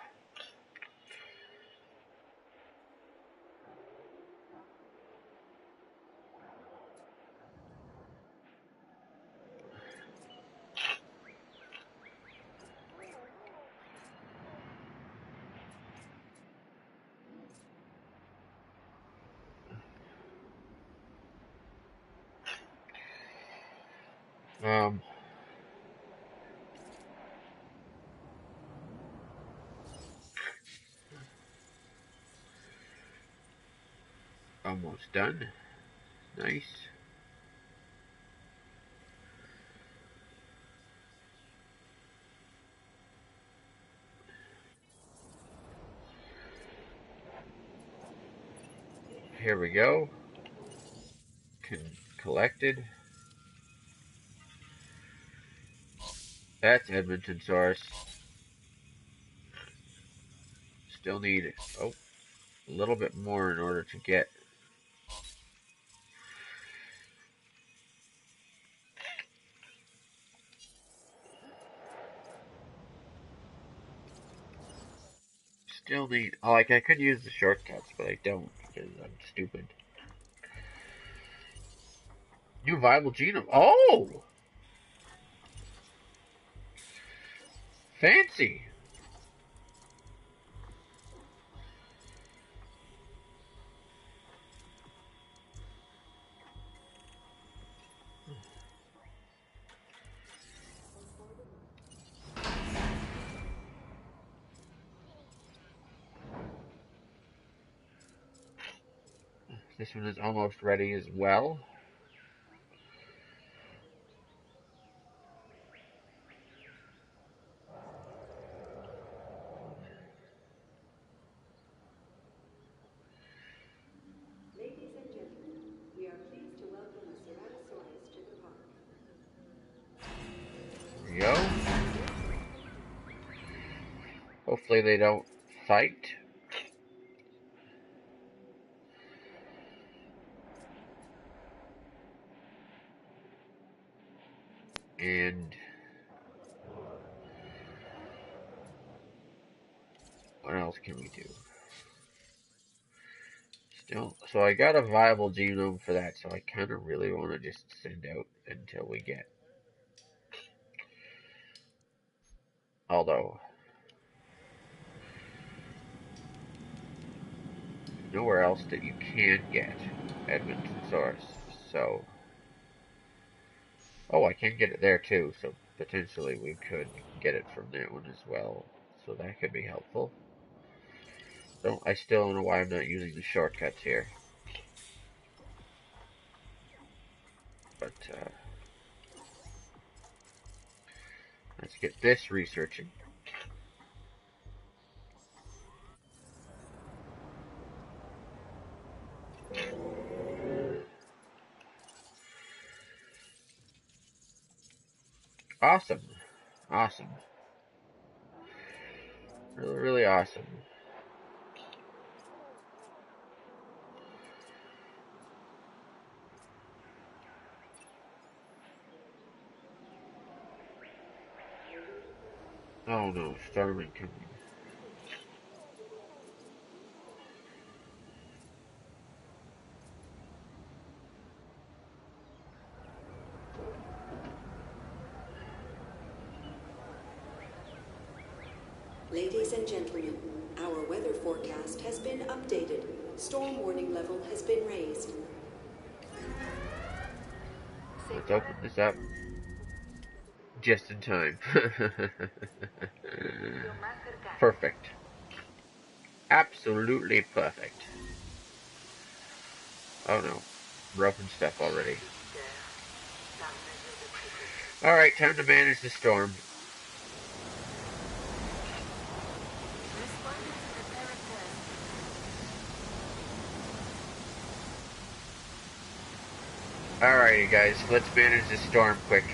Almost done. Nice. Here we go. Collected. That's Edmontonsaurus. Still need, a little bit more in order to get Still need... Oh, like, I could use the shortcuts, but I don't, because I'm stupid. New viable genome. Oh! Fancy! This one is almost ready as well. Ladies and gentlemen, we are pleased to welcome the Ceratosaurus to the park. There we go. Hopefully they don't fight. And what else can we do? Still, so I got a viable genome for that, so I kind of really want to just send out until we get. Although, nowhere else that you can get Edmonton source. So, oh, I can get it there too. So potentially we could get it from that one as well. So that could be helpful. I still don't know why I'm not using the shortcuts here. But let's get this researching. Awesome. Awesome. Really, really awesome. Oh no, storm incoming. Ladies and gentlemen, our weather forecast has been updated. Storm warning level has been raised. Let's open this up. Just in time. Perfect. Absolutely perfect. Oh no. Broken stuff already. Alright, time to manage the storm. Alrighty guys, let's manage the storm quick.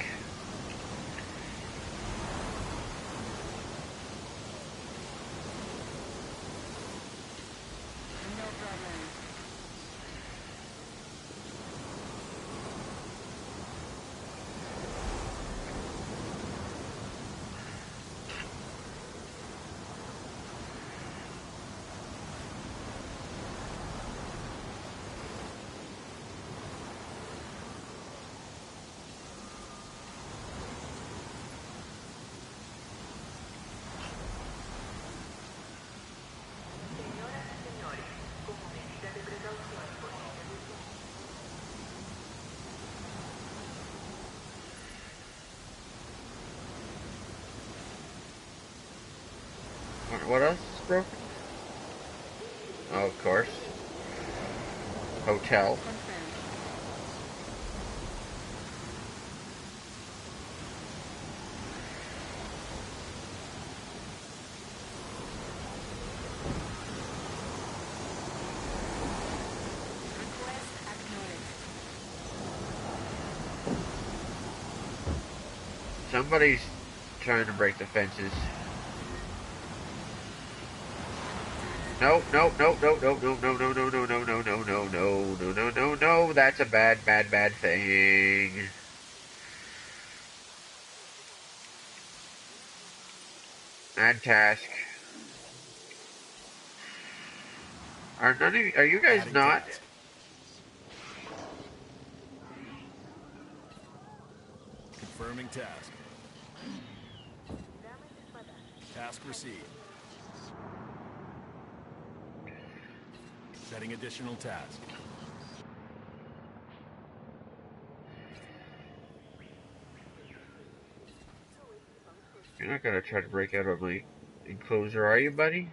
What else is broken? Oh, of course. Hotel. Somebody's trying to break the fences. No, no, no, no, no, no, no, no, no, no, no, no, no, no, no, no, no, no, no. That's a bad, bad, bad thing. Add task. Are none of you, are you guys Adding not? task. Confirming task. Task received. Setting additional task. You're not gonna try to break out of my enclosure, are you, buddy?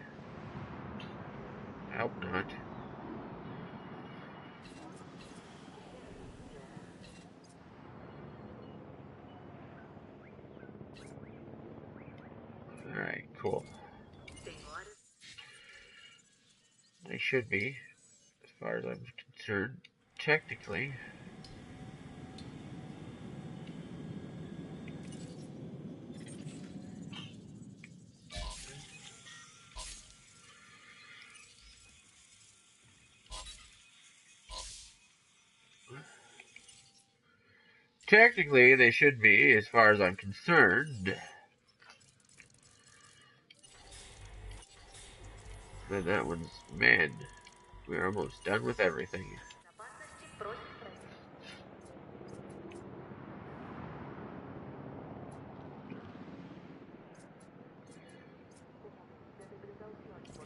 I hope not. Alright, cool. They should be, as far as I'm concerned, technically. Technically, they should be, as far as I'm concerned. Then that one's, man, we're almost done with everything.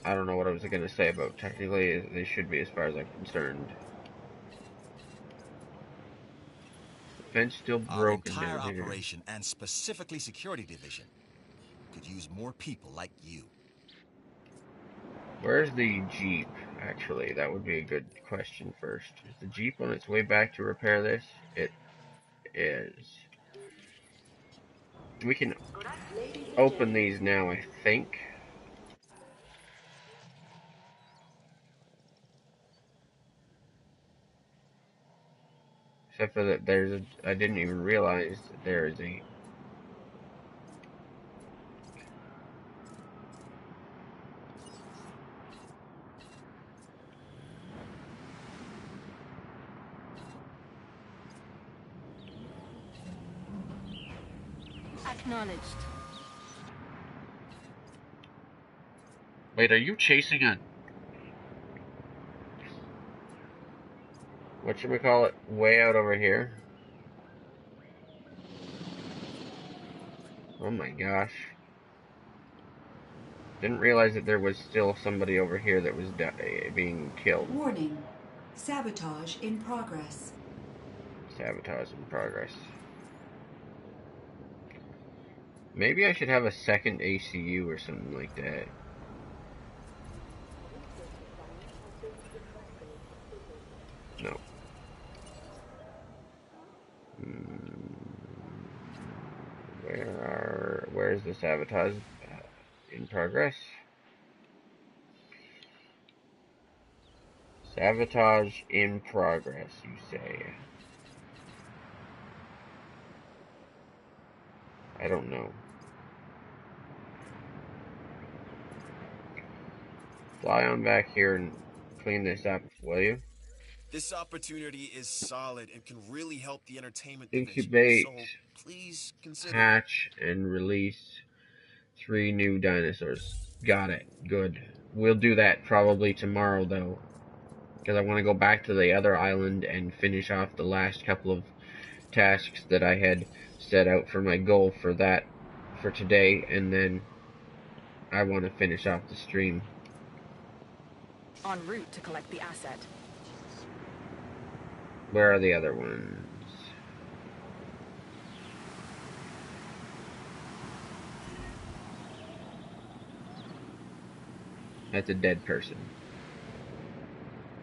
I don't know what I was going to say about technically they should be as far as I'm concerned. The fence still Our broken entire down here. operation, and specifically security division, could use more people like you. Where's the Jeep, actually? That would be a good question first. Is the Jeep on its way back to repair this? It is. We can open these now, I think. Except for that there's a, I didn't even realize that there is a Acknowledged. Wait, are you chasing a whatchamacallit way out over here? Oh my gosh. Didn't realize that there was still somebody over here that was being killed. Warning. Sabotage in progress. Sabotage in progress. Maybe I should have a second ACU or something like that. No. Where's the sabotage in progress? Sabotage in progress, you say. I don't know. Fly on back here and clean this up, will you? This opportunity is solid and can really help the entertainment Incubate, division, so please consider hatch, and release 3 new dinosaurs. Got it. Good. We'll do that probably tomorrow, though. Because I want to go back to the other island and finish off the last couple of tasks that I had set out for my goal for that, for today, and then I want to finish off the stream. En route to collect the asset. Where are the other ones? That's a dead person.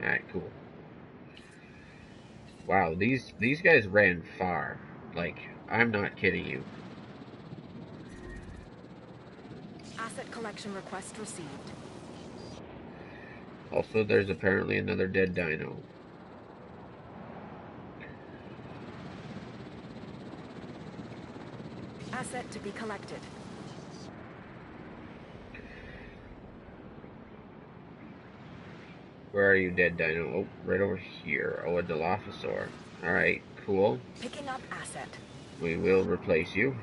Alright, cool. Wow, these guys ran far. Like, I'm not kidding you. Asset collection request received. Also, there's apparently another dead dino. Asset to be collected. Where are you, dead dino? Oh, right over here. Oh, a Dilophosaur. Alright, cool. Picking up asset. We will replace you.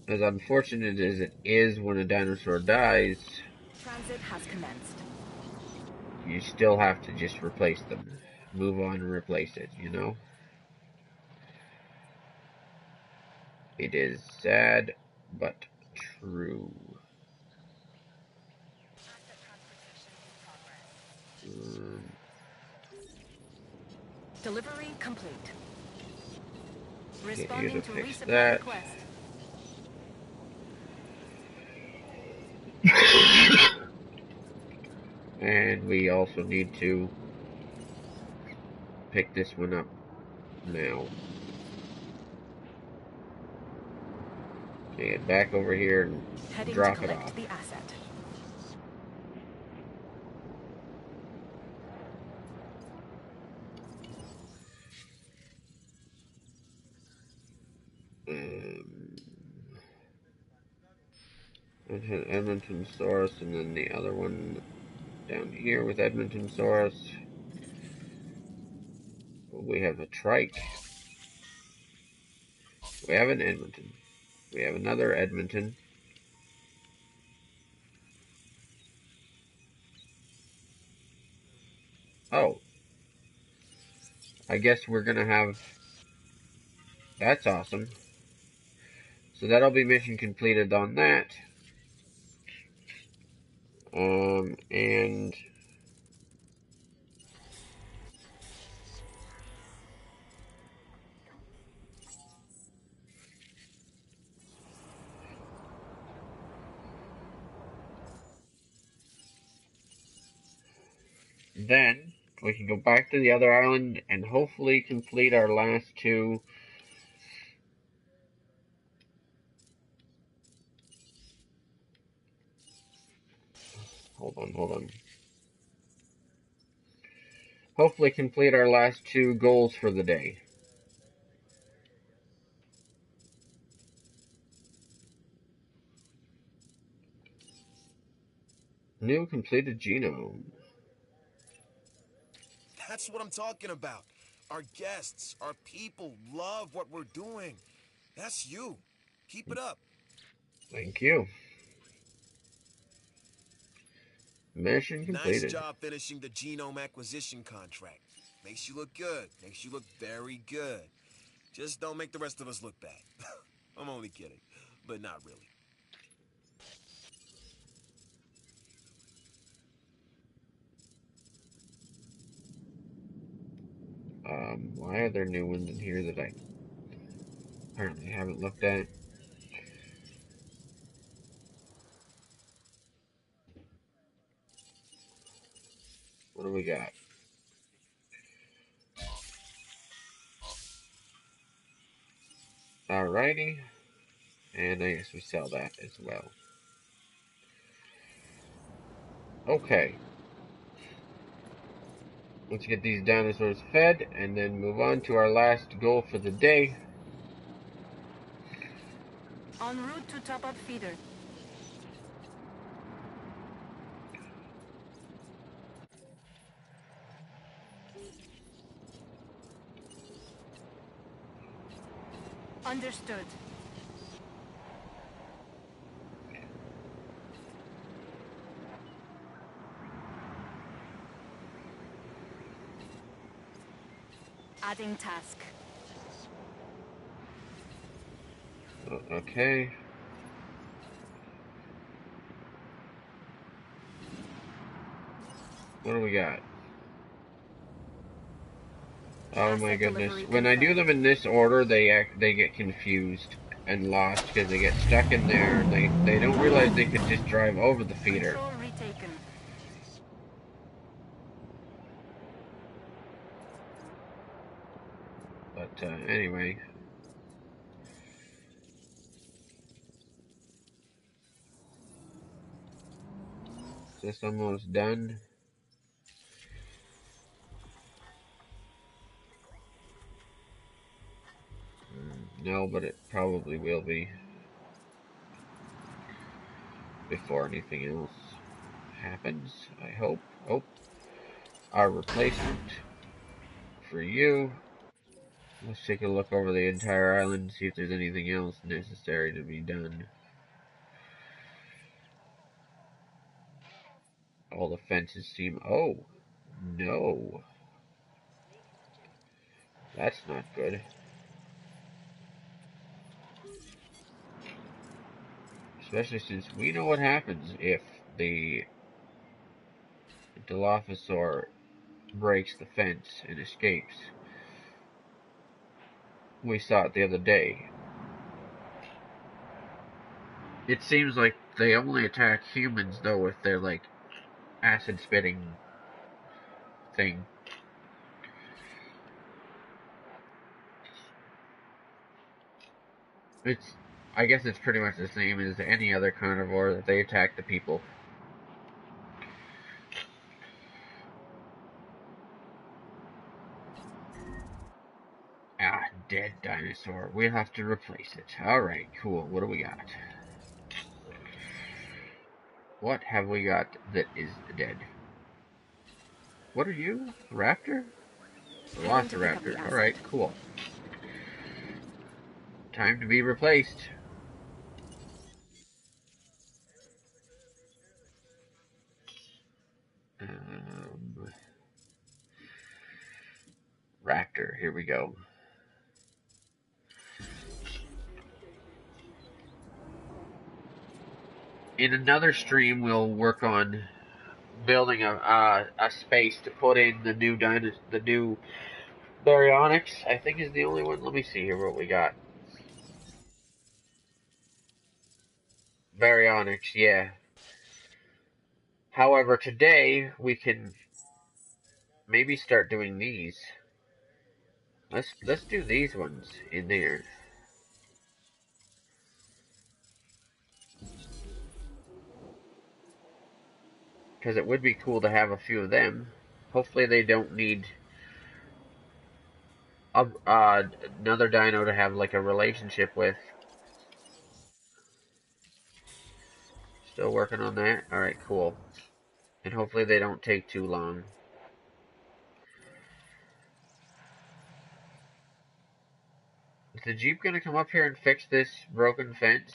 as unfortunate as it is when a dinosaur dies, Transit has commenced. you still have to just replace them. Move on and replace it, you know? It is sad, but true. Delivery complete. Get you Responding to to fix resupply that. request. And we also need to pick this one up now. Okay, get back over here and Heading drop to it collect off. the asset. Edmonton Saurus, and then the other one down here with Edmonton Saurus. We have a trike. We have an Edmonton. We have another Edmonton. Oh. I guess we're gonna have... That's awesome. So that'll be mission completed on that. And... then we can go back to the other island and hopefully complete our last two. Hold on. Hopefully complete our last two goals for the day. New completed genome. That's what I'm talking about. Our guests, our people love what we're doing. That's you. Keep it up. Thank you. Mission completed. Nice job finishing the genome acquisition contract. Makes you look good. Makes you look very good. Just don't make the rest of us look bad. I'm only kidding, but not really. Why are there new ones in here that I apparently haven't looked at? What do we got? Alrighty. And I guess we sell that as well. Okay. Let's get these dinosaurs fed and then move on to our last goal for the day. En route to top-up feeder. Understood. Adding task. Okay. What do we got? Oh my goodness. When I do them in this order, they get confused and lost because they get stuck in there and they don't realize they could just drive over the feeder. Control retaken. But anyway. Is this almost done? No, but it probably will be. Before anything else happens, I hope. Oh, our replacement for you. Let's take a look over the entire island and see if there's anything else necessary to be done. All the fences seem... Oh, no. That's not good. Especially since we know what happens if the Dilophosaur breaks the fence and escapes. We saw it the other day. It seems like they only attack humans, though, with their, like, acid-spitting thing. I guess it's pretty much the same as any other carnivore, that they attack the people. Ah, dead dinosaur. We'll have to replace it. Alright, cool. What do we got? What have we got that is dead? What are you? Raptor? Velociraptor. Alright, cool. Time to be replaced. Raptor, here we go. In another stream, we'll work on building a space to put in the new Baryonyx. I think is the only one. Let me see here what we got. Baryonyx, yeah. However, today we can maybe start doing these. Let's do these ones in there. Because it would be cool to have a few of them. Hopefully they don't need another dino to have like a relationship with. Still working on that. Alright, cool. And hopefully they don't take too long. Is the Jeep gonna come up here and fix this broken fence?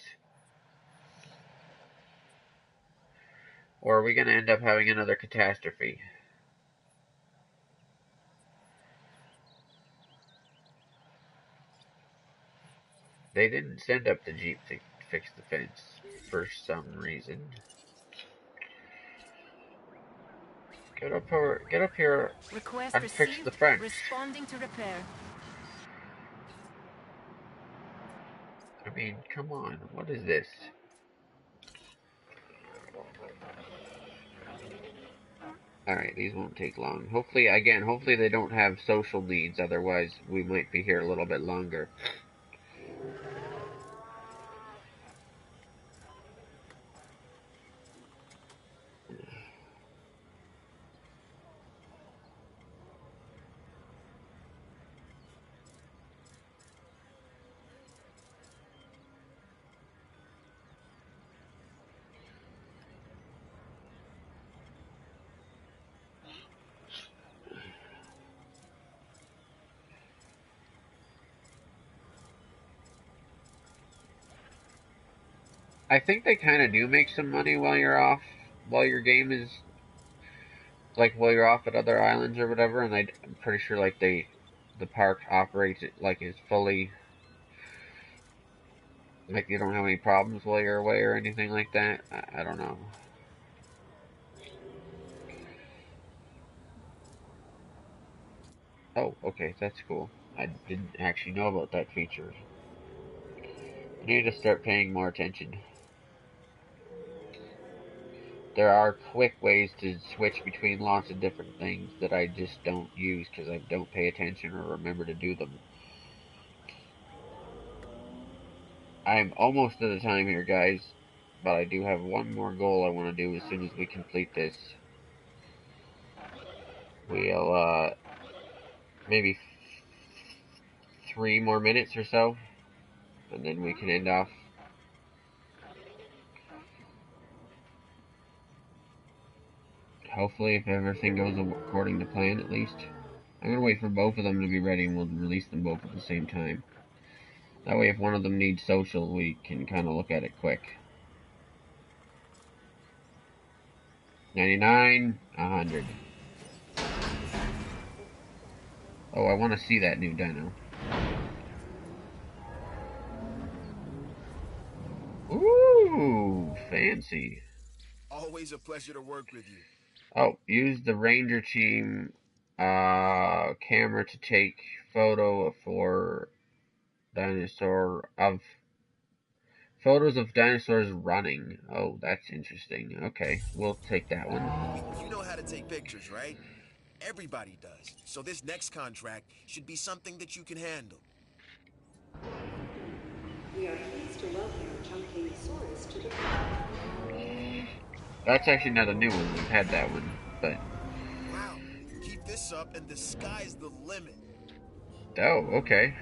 Or are we gonna end up having another catastrophe? They didn't send up the Jeep to fix the fence for some reason. Get up here Request and fix received. the fence. Responding to repair. I mean, come on, what is this? Alright, these won't take long. Hopefully they don't have social needs, otherwise we might be here a little bit longer. I think they kind of do make some money while you're off, while your game is, like, while you're off at other islands or whatever, and I'm pretty sure, like, the park operates it, like, is fully, like, you don't have any problems while you're away or anything like that. I don't know. Oh, okay, that's cool. I didn't actually know about that feature. I need to start paying more attention. There are quick ways to switch between lots of different things that I just don't use because I don't pay attention or remember to do them. I'm almost at the time here, guys, but I do have one more goal I want to do as soon as we complete this. We'll, maybe 3 more minutes or so, and then we can end off. Hopefully, if everything goes according to plan, at least. I'm gonna wait for both of them to be ready and we'll release them both at the same time. That way if one of them needs social, we can kind of look at it quick. 99, 100. Oh, I want to see that new dino. Ooh, fancy. Always a pleasure to work with you. Oh, use the Ranger Team camera to take photo for photos of dinosaurs running. Oh, that's interesting. Okay, we'll take that one. You know how to take pictures, right? Everybody does. So this next contract should be something that you can handle. We are pleased to welcome Chunking-saurus to the park. That's actually not a new one. We've had that one, but... Wow. Keep this up and the sky's the limit. Oh, okay.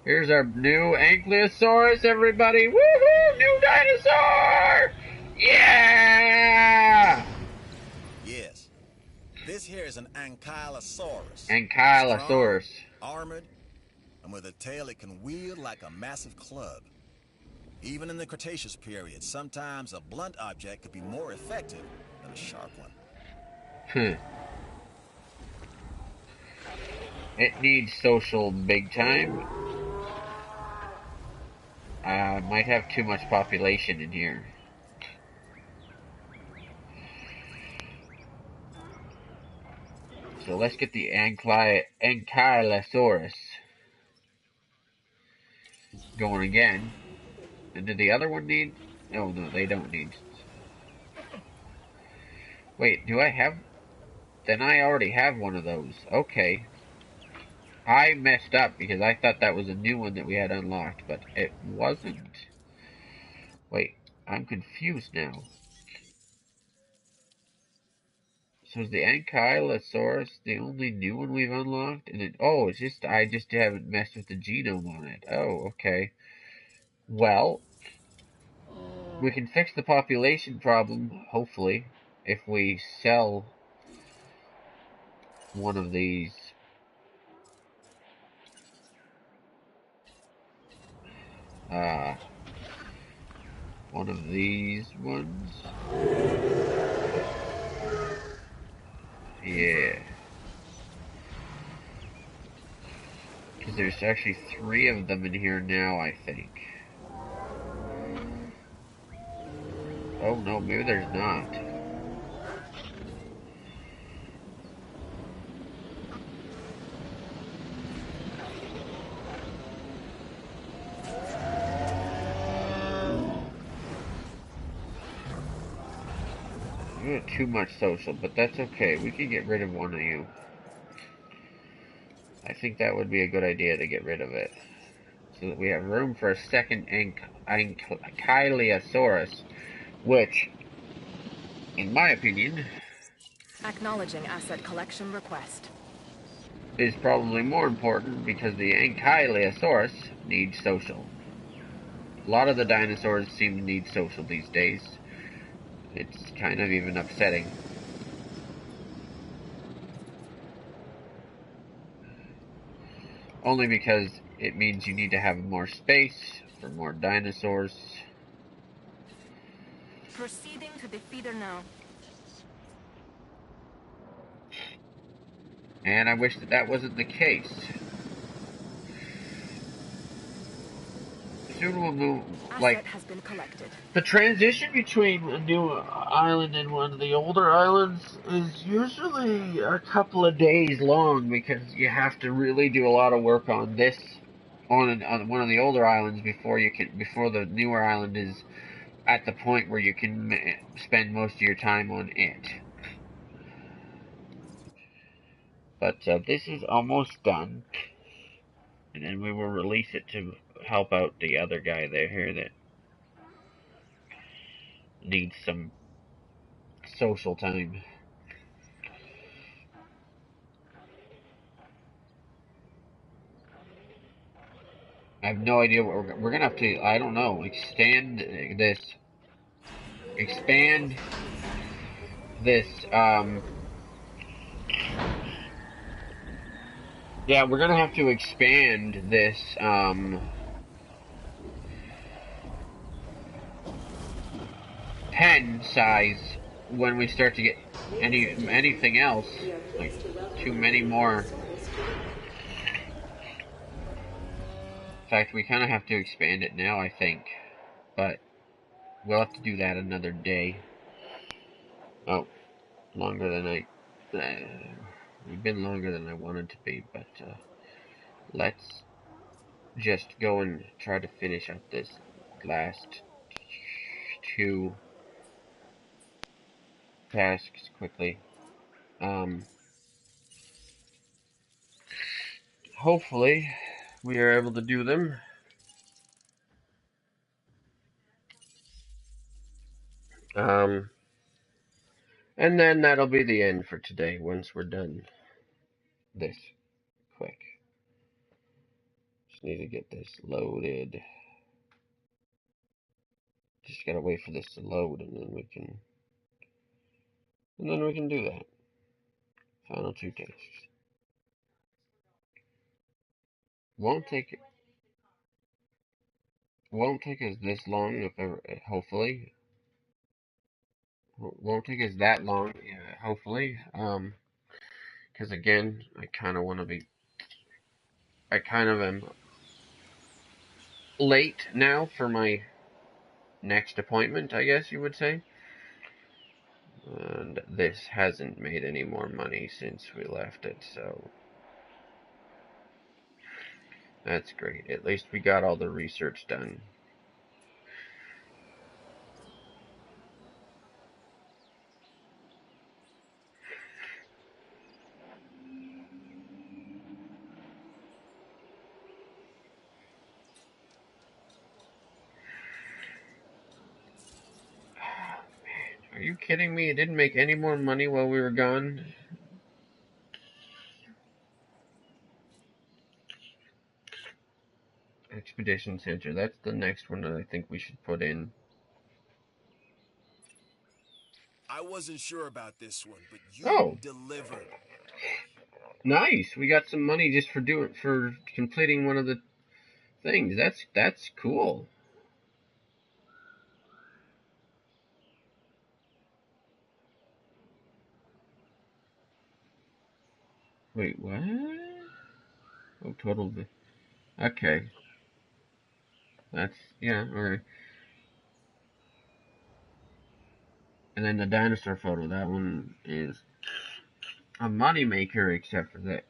Here's our new Ankylosaurus, everybody! Woohoo! New dinosaur! Yeah! Yes. This here is an Ankylosaurus. Ankylosaurus. Strong, armored, and with a tail it can wield like a massive club. Even in the Cretaceous period, sometimes a blunt object could be more effective than a sharp one. It needs social big time. Might have too much population in here. So let's get the Ankylosaurus going again. And did the other one need? Oh no, they don't need. Wait, do I have? Then I already have one of those. Okay. I messed up because I thought that was a new one that we had unlocked, but it wasn't. Wait, I'm confused now. So is the Ankylosaurus the only new one we've unlocked? And it's just I just haven't messed with the genome on it. Oh, okay. Well, we can fix the population problem, hopefully, if we sell one of these. One of these ones. Yeah. Because there's actually 3 of them in here now, I think. Oh no, maybe there's not. You got too much social, but that's okay. We can get rid of one of you. I think that would be a good idea to get rid of it. So that we have room for a second Ankylosaurus, which, in my opinion, Acknowledging asset collection request. is probably more important because the Ankylosaurus needs social. A lot of the dinosaurs seem to need social these days. It's kind of even upsetting. Only because it means you need to have more space for more dinosaurs. Proceeding to the feeder now. And I wish that wasn't the case. Soon we'll move, Asset has been collected. the transition between a new island and one of the older islands is usually a couple of days long because you have to really do a lot of work on this, on one of the older islands before the newer island is at the point where you can spend most of your time on it. But this is almost done. And then we will release it to help out the other guy there here that needs some social time. I have no idea what we're gonna have to, I don't know, expand this Yeah, we're gonna have to expand this, pen size when we start to get anything else, like too many more. In fact, we kind of have to expand it now, I think, but we'll have to do that another day. Oh, longer than we've been longer than I wanted to be, but let's just go and try to finish up this last two tasks quickly. Hopefully we are able to do them. And then that'll be the end for today once we're done this quick. Just need to get this loaded. Just gotta wait for this to load and then we can do that. Final two tasks. Won't take us this long if ever, hopefully. Won't take us that long, yeah, hopefully. Because again, I kind of am late now for my next appointment, I guess you would say. And this hasn't made any more money since we left it, so that's great. At least we got all the research done. Are you kidding me? It didn't make any more money while we were gone? Expedition Center. That's the next one that I think we should put in. I wasn't sure about this one, but you Oh, delivered. nice. We got some money just for completing one of the things. That's cool. Wait, what? Oh, total. Okay. That's, yeah, alright. And then the dinosaur photo. That one is a moneymaker, except for that.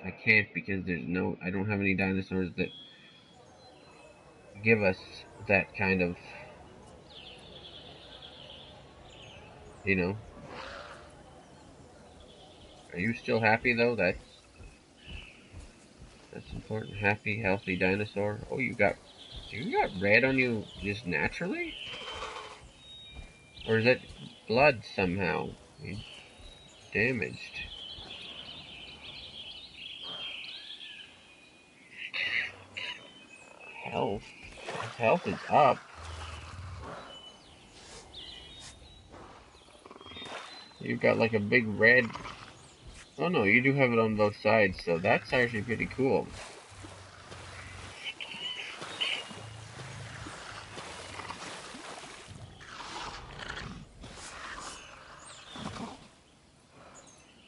I can't because I don't have any dinosaurs that give us that kind of, you know. Are you still happy though? That's important. Happy, healthy dinosaur. Oh, you got red on you just naturally? Or is it blood somehow? Damaged. Health? His health is up. You've got like a big red... Oh no, you do have it on both sides, so that's actually pretty cool.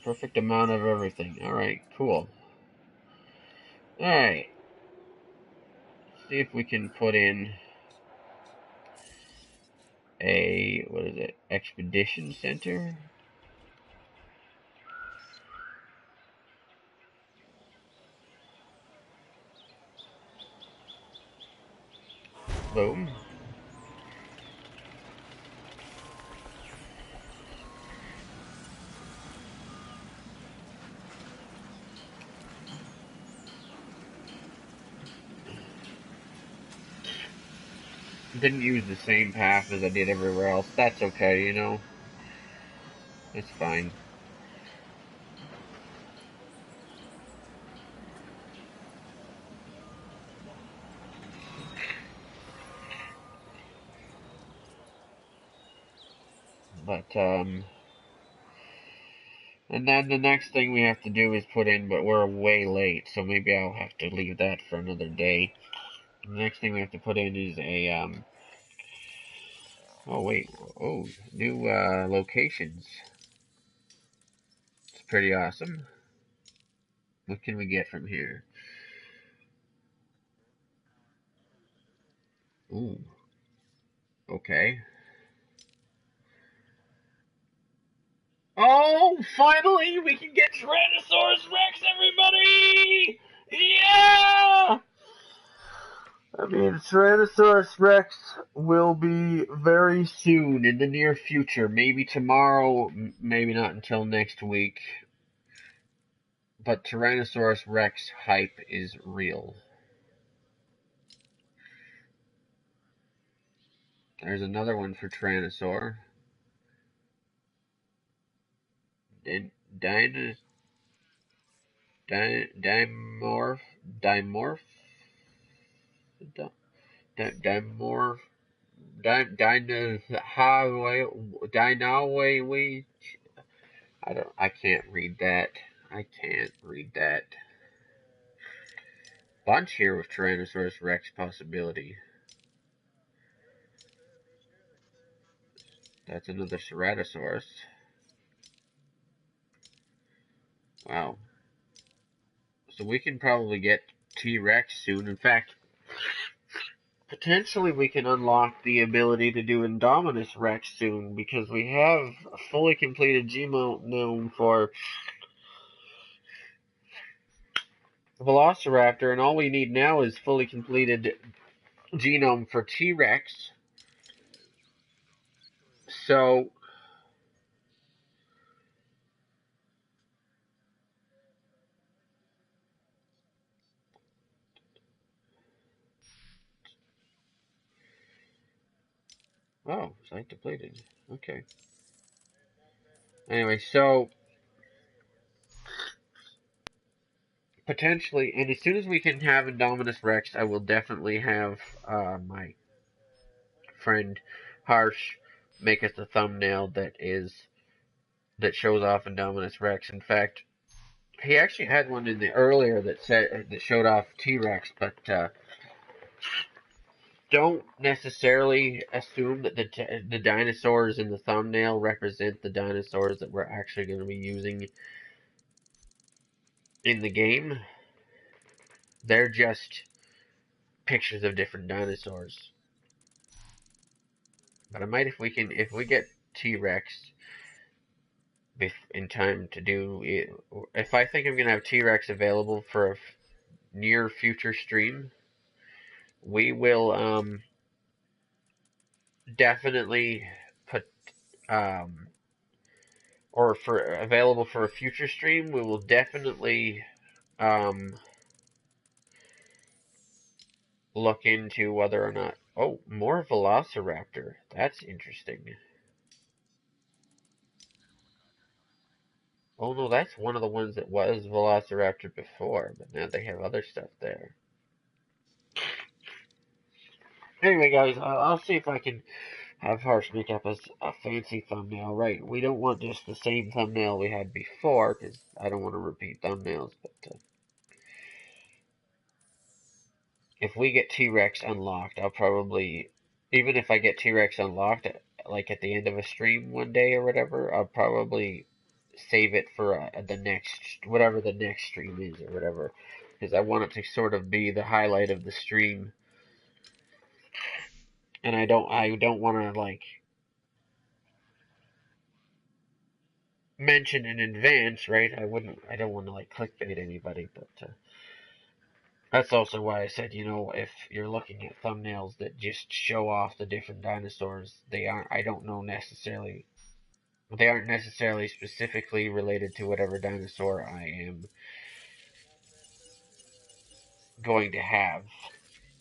Perfect amount of everything. Alright, cool. Alright. See if we can put in what is it? Expedition Center? Boom. Didn't use the same path as I did everywhere else. That's okay, you know. It's fine. But, And then the next thing we have to do is put in, but we're way late, so maybe I'll have to leave that for another day. The next thing we have to put in is a, oh wait, oh, new, locations. It's pretty awesome. What can we get from here? Ooh. Okay. Oh, finally we can get Tyrannosaurus Rex, everybody! Yeah! I mean, Tyrannosaurus Rex will be very soon in the near future. Maybe tomorrow, maybe not until next week. But Tyrannosaurus Rex hype is real. There's another one for Tyrannosaur. Dimorph? Dimorph? Dimorph? Dino, I can't read that. I can't read that. Bunch here with Tyrannosaurus Rex possibility. That's another Ceratosaurus. Wow. So we can probably get T-Rex soon. In fact, potentially we can unlock the ability to do Indominus Rex soon, because we have a fully completed genome for Velociraptor, and all we need now is fully completed genome for T-Rex. So oh, site depleted. Okay. Anyway, so potentially, and as soon as we can have Indominus Rex, I will definitely have my friend Harsh make us a thumbnail that shows off Indominus Rex. In fact, he actually had one in the earlier that showed off T-Rex, but don't necessarily assume that the dinosaurs in the thumbnail represent the dinosaurs that we're actually going to be using in the game. They're just pictures of different dinosaurs. But I might, if we get T-Rex in time to do it, if I think I'm gonna have T-Rex available for a near future stream, we will definitely put or for available for a future stream, we will definitely look into whether or not, oh, more Velociraptor. That's interesting. Oh no, that's one of the ones that was Velociraptor before, but now they have other stuff there. Anyway, guys, I'll see if I can have Harsh make up a fancy thumbnail. Right, we don't want just the same thumbnail we had before, because I don't want to repeat thumbnails, but if we get T-Rex unlocked, I'll probably, even if I get T-Rex unlocked, like at the end of a stream one day or whatever, I'll probably save it for the next, whatever the next stream is or whatever, because I want it to sort of be the highlight of the stream, and I don't want to like mention in advance, right? I don't want to like clickbait anybody, but that's also why I said, if you're looking at thumbnails that just show off the different dinosaurs, I don't know necessarily, they aren't necessarily specifically related to whatever dinosaur I am going to have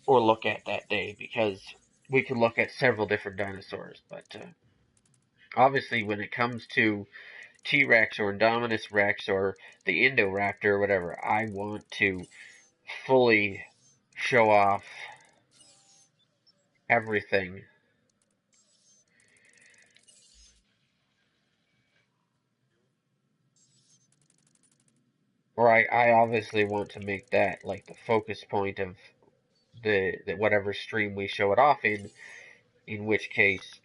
or look at that day, because we can look at several different dinosaurs, but obviously when it comes to T-Rex or Indominus Rex or the Indoraptor or whatever, I want to fully show off everything. Or I obviously want to make that like the focus point of the whatever stream we show it off in which case,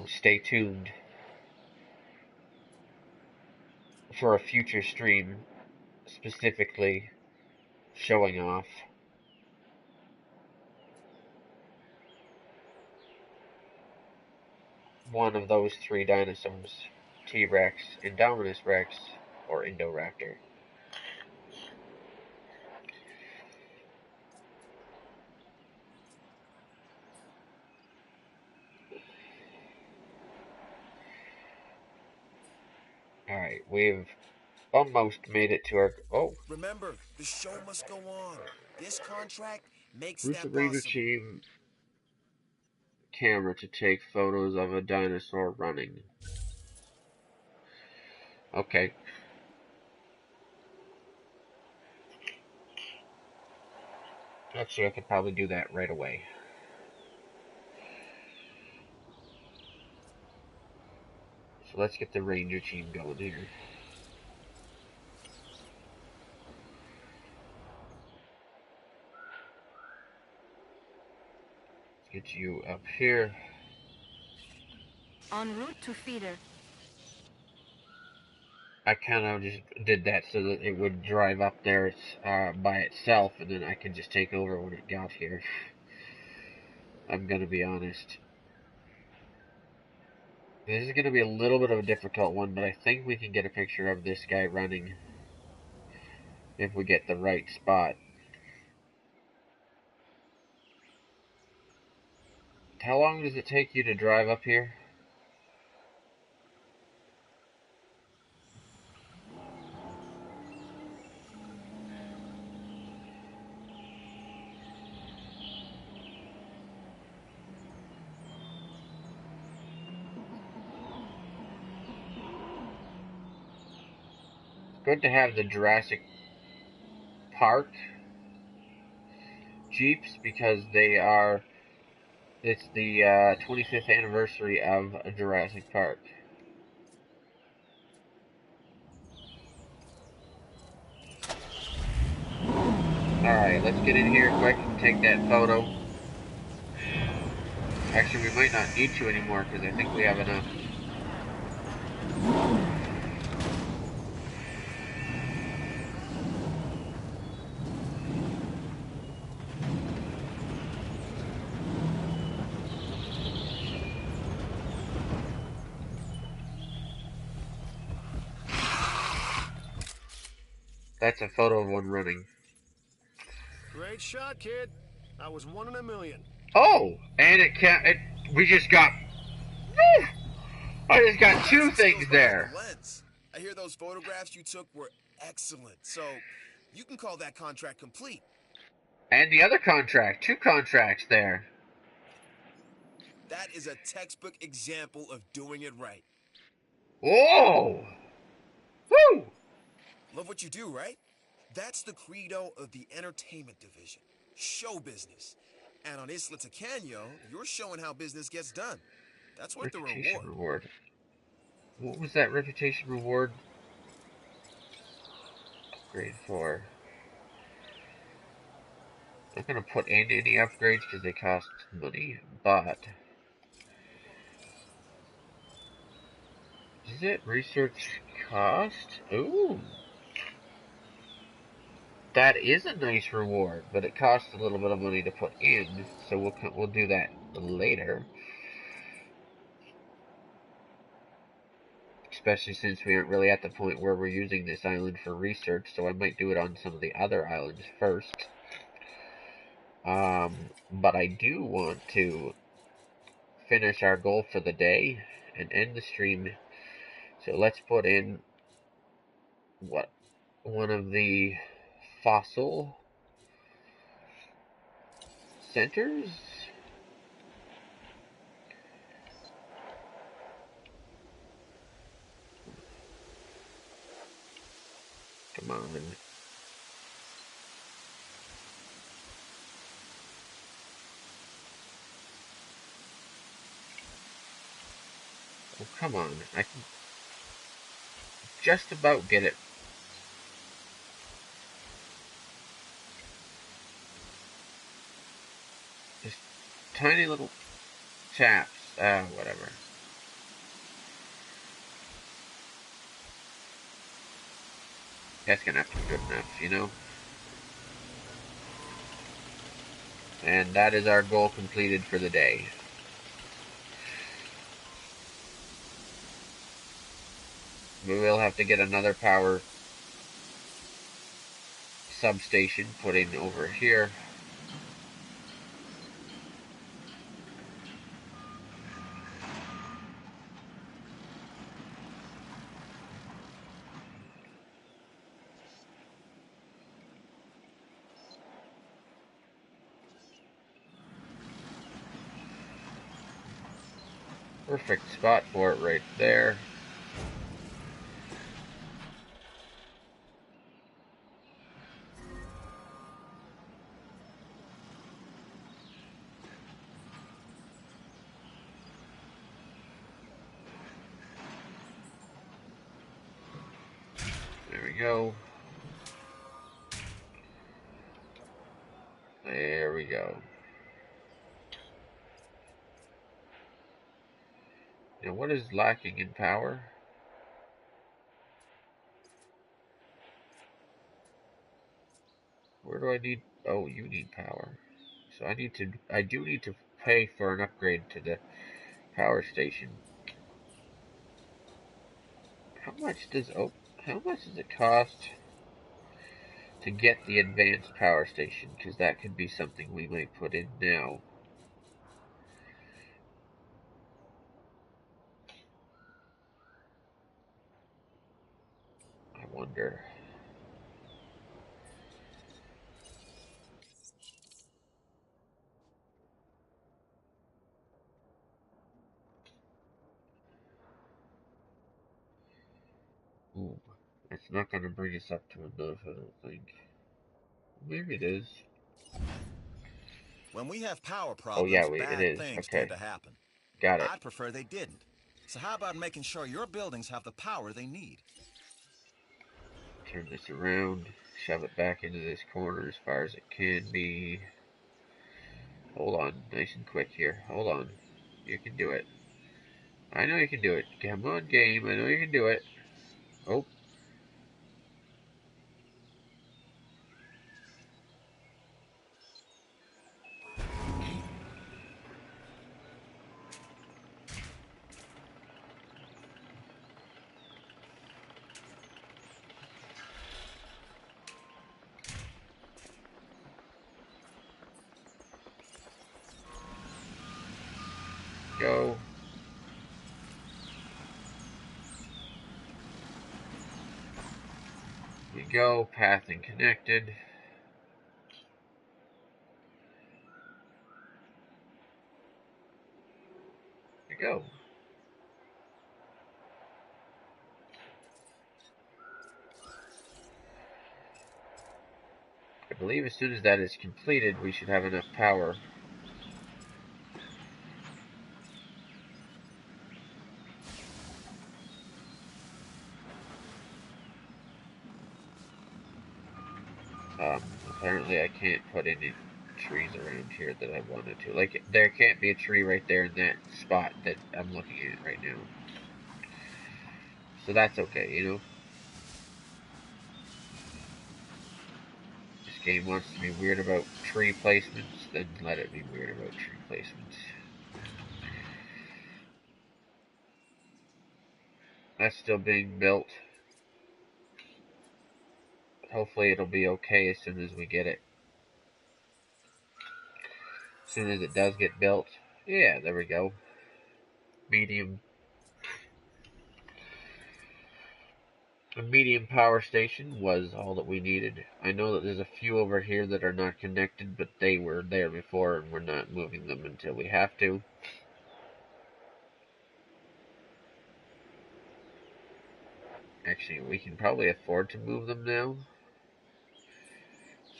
stay tuned for a future stream specifically showing off one of those three dinosaurs, T-Rex, Indominus Rex, or Indoraptor. Alright, we've almost made it to our... Oh! Remember, the show must go on. This contract makes that Recently possible. achieved camera to take photos of a dinosaur running. Okay. Actually, I could probably do that right away. So let's get the ranger team going here. Let's get you up here. En route to feeder. I kind of just did that so that it would drive up there by itself, and then I could just take over when it got here. I'm gonna be honest. This is gonna be a little bit of a difficult one, but I think we can get a picture of this guy running if we get the right spot. How long does it take you to drive up here? It's good to have the Jurassic Park Jeeps because it's the 25th anniversary of Jurassic Park. Alright, let's get in here quick and take that photo. Actually, we might not need to anymore because I think we have enough. That's a photo of one running. Great shot, kid. I was 1 in a million. Oh, and we just got... Woo! I just got two things there. The lens. I hear those photographs you took were excellent, so you can call that contract complete. And the other contract, 2 contracts there. That is a textbook example of doing it right. Whoa! Woo! Love what you do, right? That's the credo of the entertainment division. Show business. And on Isla Tacaño, you're showing how business gets done. That's worth the reward. What was that reputation reward? Grade 4. I'm not going to put in any upgrades because they cost money, but... Is it research cost? Ooh! That is a nice reward, but it costs a little bit of money to put in, so we'll do that later. Especially since we aren't really at the point where we're using this island for research, so I might do it on some of the other islands first. But I do want to finish our goal for the day and end the stream. So let's put in one of the fossil centers. Come on. Oh, come on. I can just about get it Just tiny little chaps. Whatever. That's gonna have to be good enough, you know? And that is our goal completed for the day. We will have to get another power substation put in over here. Perfect spot for it right there. There we go. There we go. Now what is lacking in power? Where do I need? Oh, you need power. So I do need to pay for an upgrade to the power station. How much does it cost to get the advanced power station? Because that could be something we might put in now. I wonder. Ooh, it's not going to bring us up to enough, I don't think. Maybe it is. When we have power Oh yeah, problems, it bad is. things Okay, tend to happen. got it. I'd prefer they didn't. So how about making sure your buildings have the power they need? Turn this around, shove it back into this corner as far as it can be. Hold on, nice and quick here. Hold on. You can do it. I know you can do it. Come on, game. I know you can do it. Oh. Go. We go. Path and connected. There we go. I believe as soon as that is completed, we should have enough power. Apparently I can't put any trees around here that I wanted to. Like, there can't be a tree right there in that spot that I'm looking at right now. So that's okay, you know? This game wants to be weird about tree placements, then let it be weird about tree placements. That's still being built. Hopefully it'll be okay as soon as we get it. As soon as it does get built. Yeah, there we go. Medium. A medium power station was all that we needed. I know that there's a few over here that are not connected, but they were there before and we're not moving them until we have to. Actually, we can probably afford to move them now.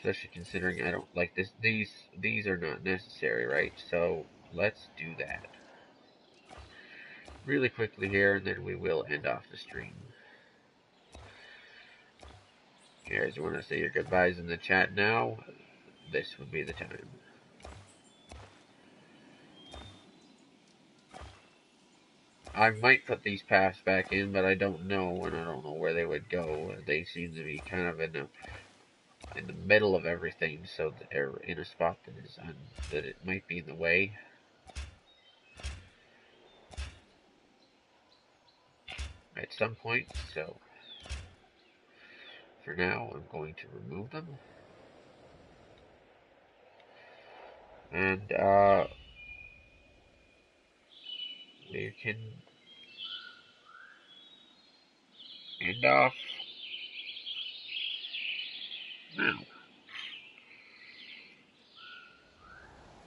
Especially considering I don't like this. These are not necessary, right? So let's do that really quickly here, and then we will end off the stream. You guys want to say your goodbyes in the chat now? This would be the time. I might put these paths back in, but I don't know, and I don't know where they would go. They seem to be kind of in the middle of everything, so they're in a spot that it might be in the way. At some point, so for now I'm going to remove them. And we can end off now.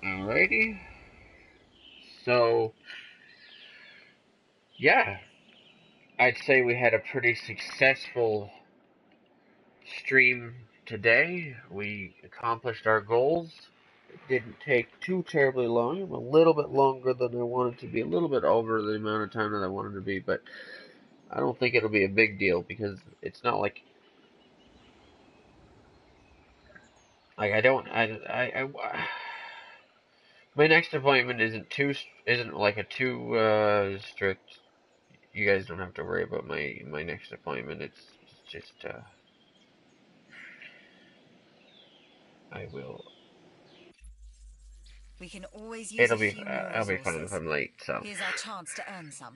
Alrighty. So yeah, I'd say we had a pretty successful stream today. We accomplished our goals. It didn't take too terribly long. A little bit longer than I wanted to be. A little bit over the amount of time that I wanted to be, but I don't think it'll be a big deal because it's not like I don't my next appointment isn't like a too strict. You guys don't have to worry about my next appointment. It's just I will. We can always use a few more I'll be fine if resources. I'm late. So. Here's our chance to earn some.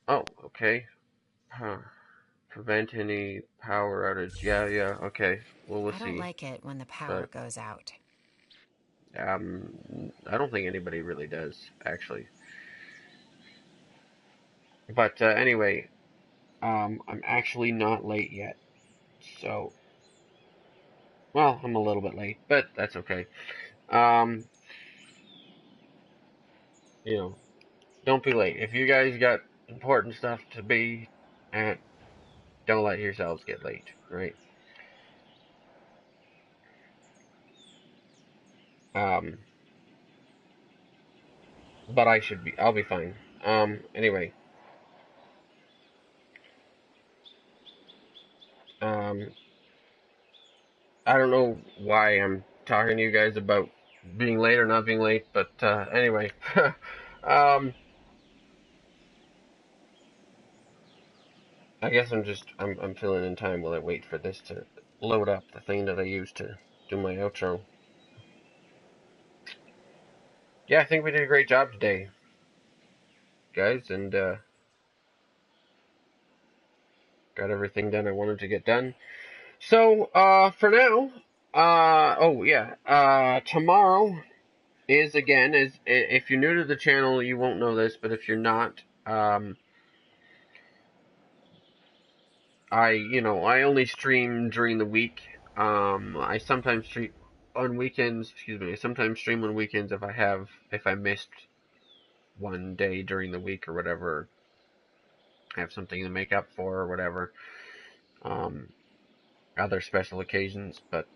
Oh, okay. Huh. Prevent any power outage. Yeah, okay. Well, we'll I see. don't like it when the power goes out. I don't think anybody really does, actually. But anyway, I'm actually not late yet. So, well, I'm a little bit late, but that's okay. You know, don't be late. If you guys got important stuff to be at, don't let yourselves get late, right? But I'll be fine. Anyway. I don't know why I'm talking to you guys about being late or not being late, but anyway. I guess I'm filling in time while I wait for this to load up, the thing that I use to do my outro. Yeah, I think we did a great job today, guys, and got everything done I wanted to get done. So, for now, tomorrow is again, if you're new to the channel, you won't know this, but if you're not, I only stream during the week. I sometimes stream on weekends. Excuse me. I sometimes stream on weekends if I missed one day during the week or whatever. I have something to make up for or whatever. Other special occasions, but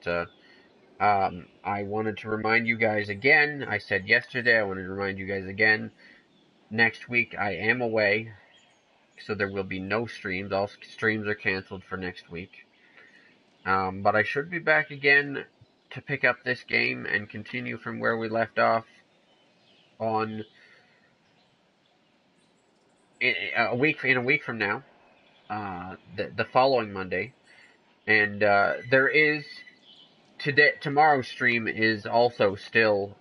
I wanted to remind you guys again. I said yesterday. I wanted to remind you guys again. Next week I am away, so there will be no streams. All streams are canceled for next week. But I should be back again to pick up this game and continue from where we left off on a week from now, the following Monday, and there is tomorrow's stream is also still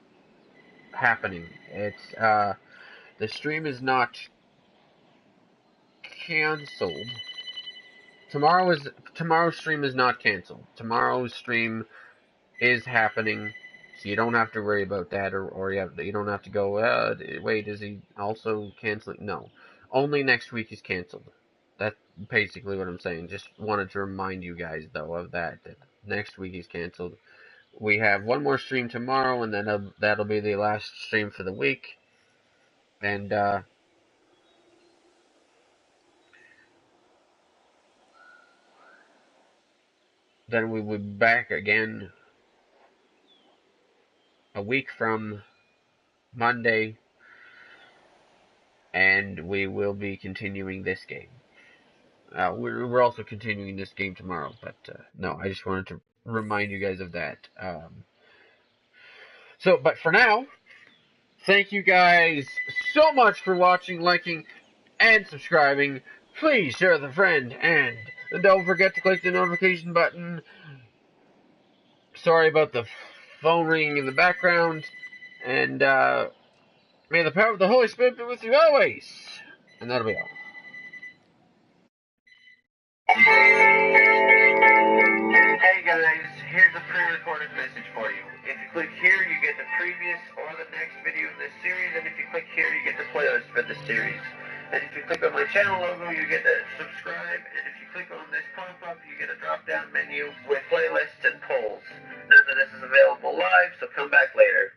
happening. It's the stream is not canceled. Tomorrow's stream is not canceled. Tomorrow's stream is happening, so you don't have to worry about that, or you don't have to go, wait, is he also canceling? No. Only next week is canceled. That's basically what I'm saying. Just wanted to remind you guys, though, of that next week is canceled. We have one more stream tomorrow, and then that'll be the last stream for the week. And, then we will be back again a week from Monday, and we will be continuing this game. We're also continuing this game tomorrow, but no, I just wanted to remind you guys of that. But for now, thank you guys so much for watching, liking, and subscribing. Please share with a friend, and don't forget to click the notification button. Sorry about the phone ringing in the background, and may the power of the Holy Spirit be with you always. And that'll be all. Hey guys, here's a pre-recorded message for you. If you click here, you get the previous or the next video in this series, and if you click here, you get the playlist for the series. And if you click on my channel logo, you get to subscribe, and if you click on this pop-up, you get a drop-down menu with playlists and polls. None of this is available live, so come back later.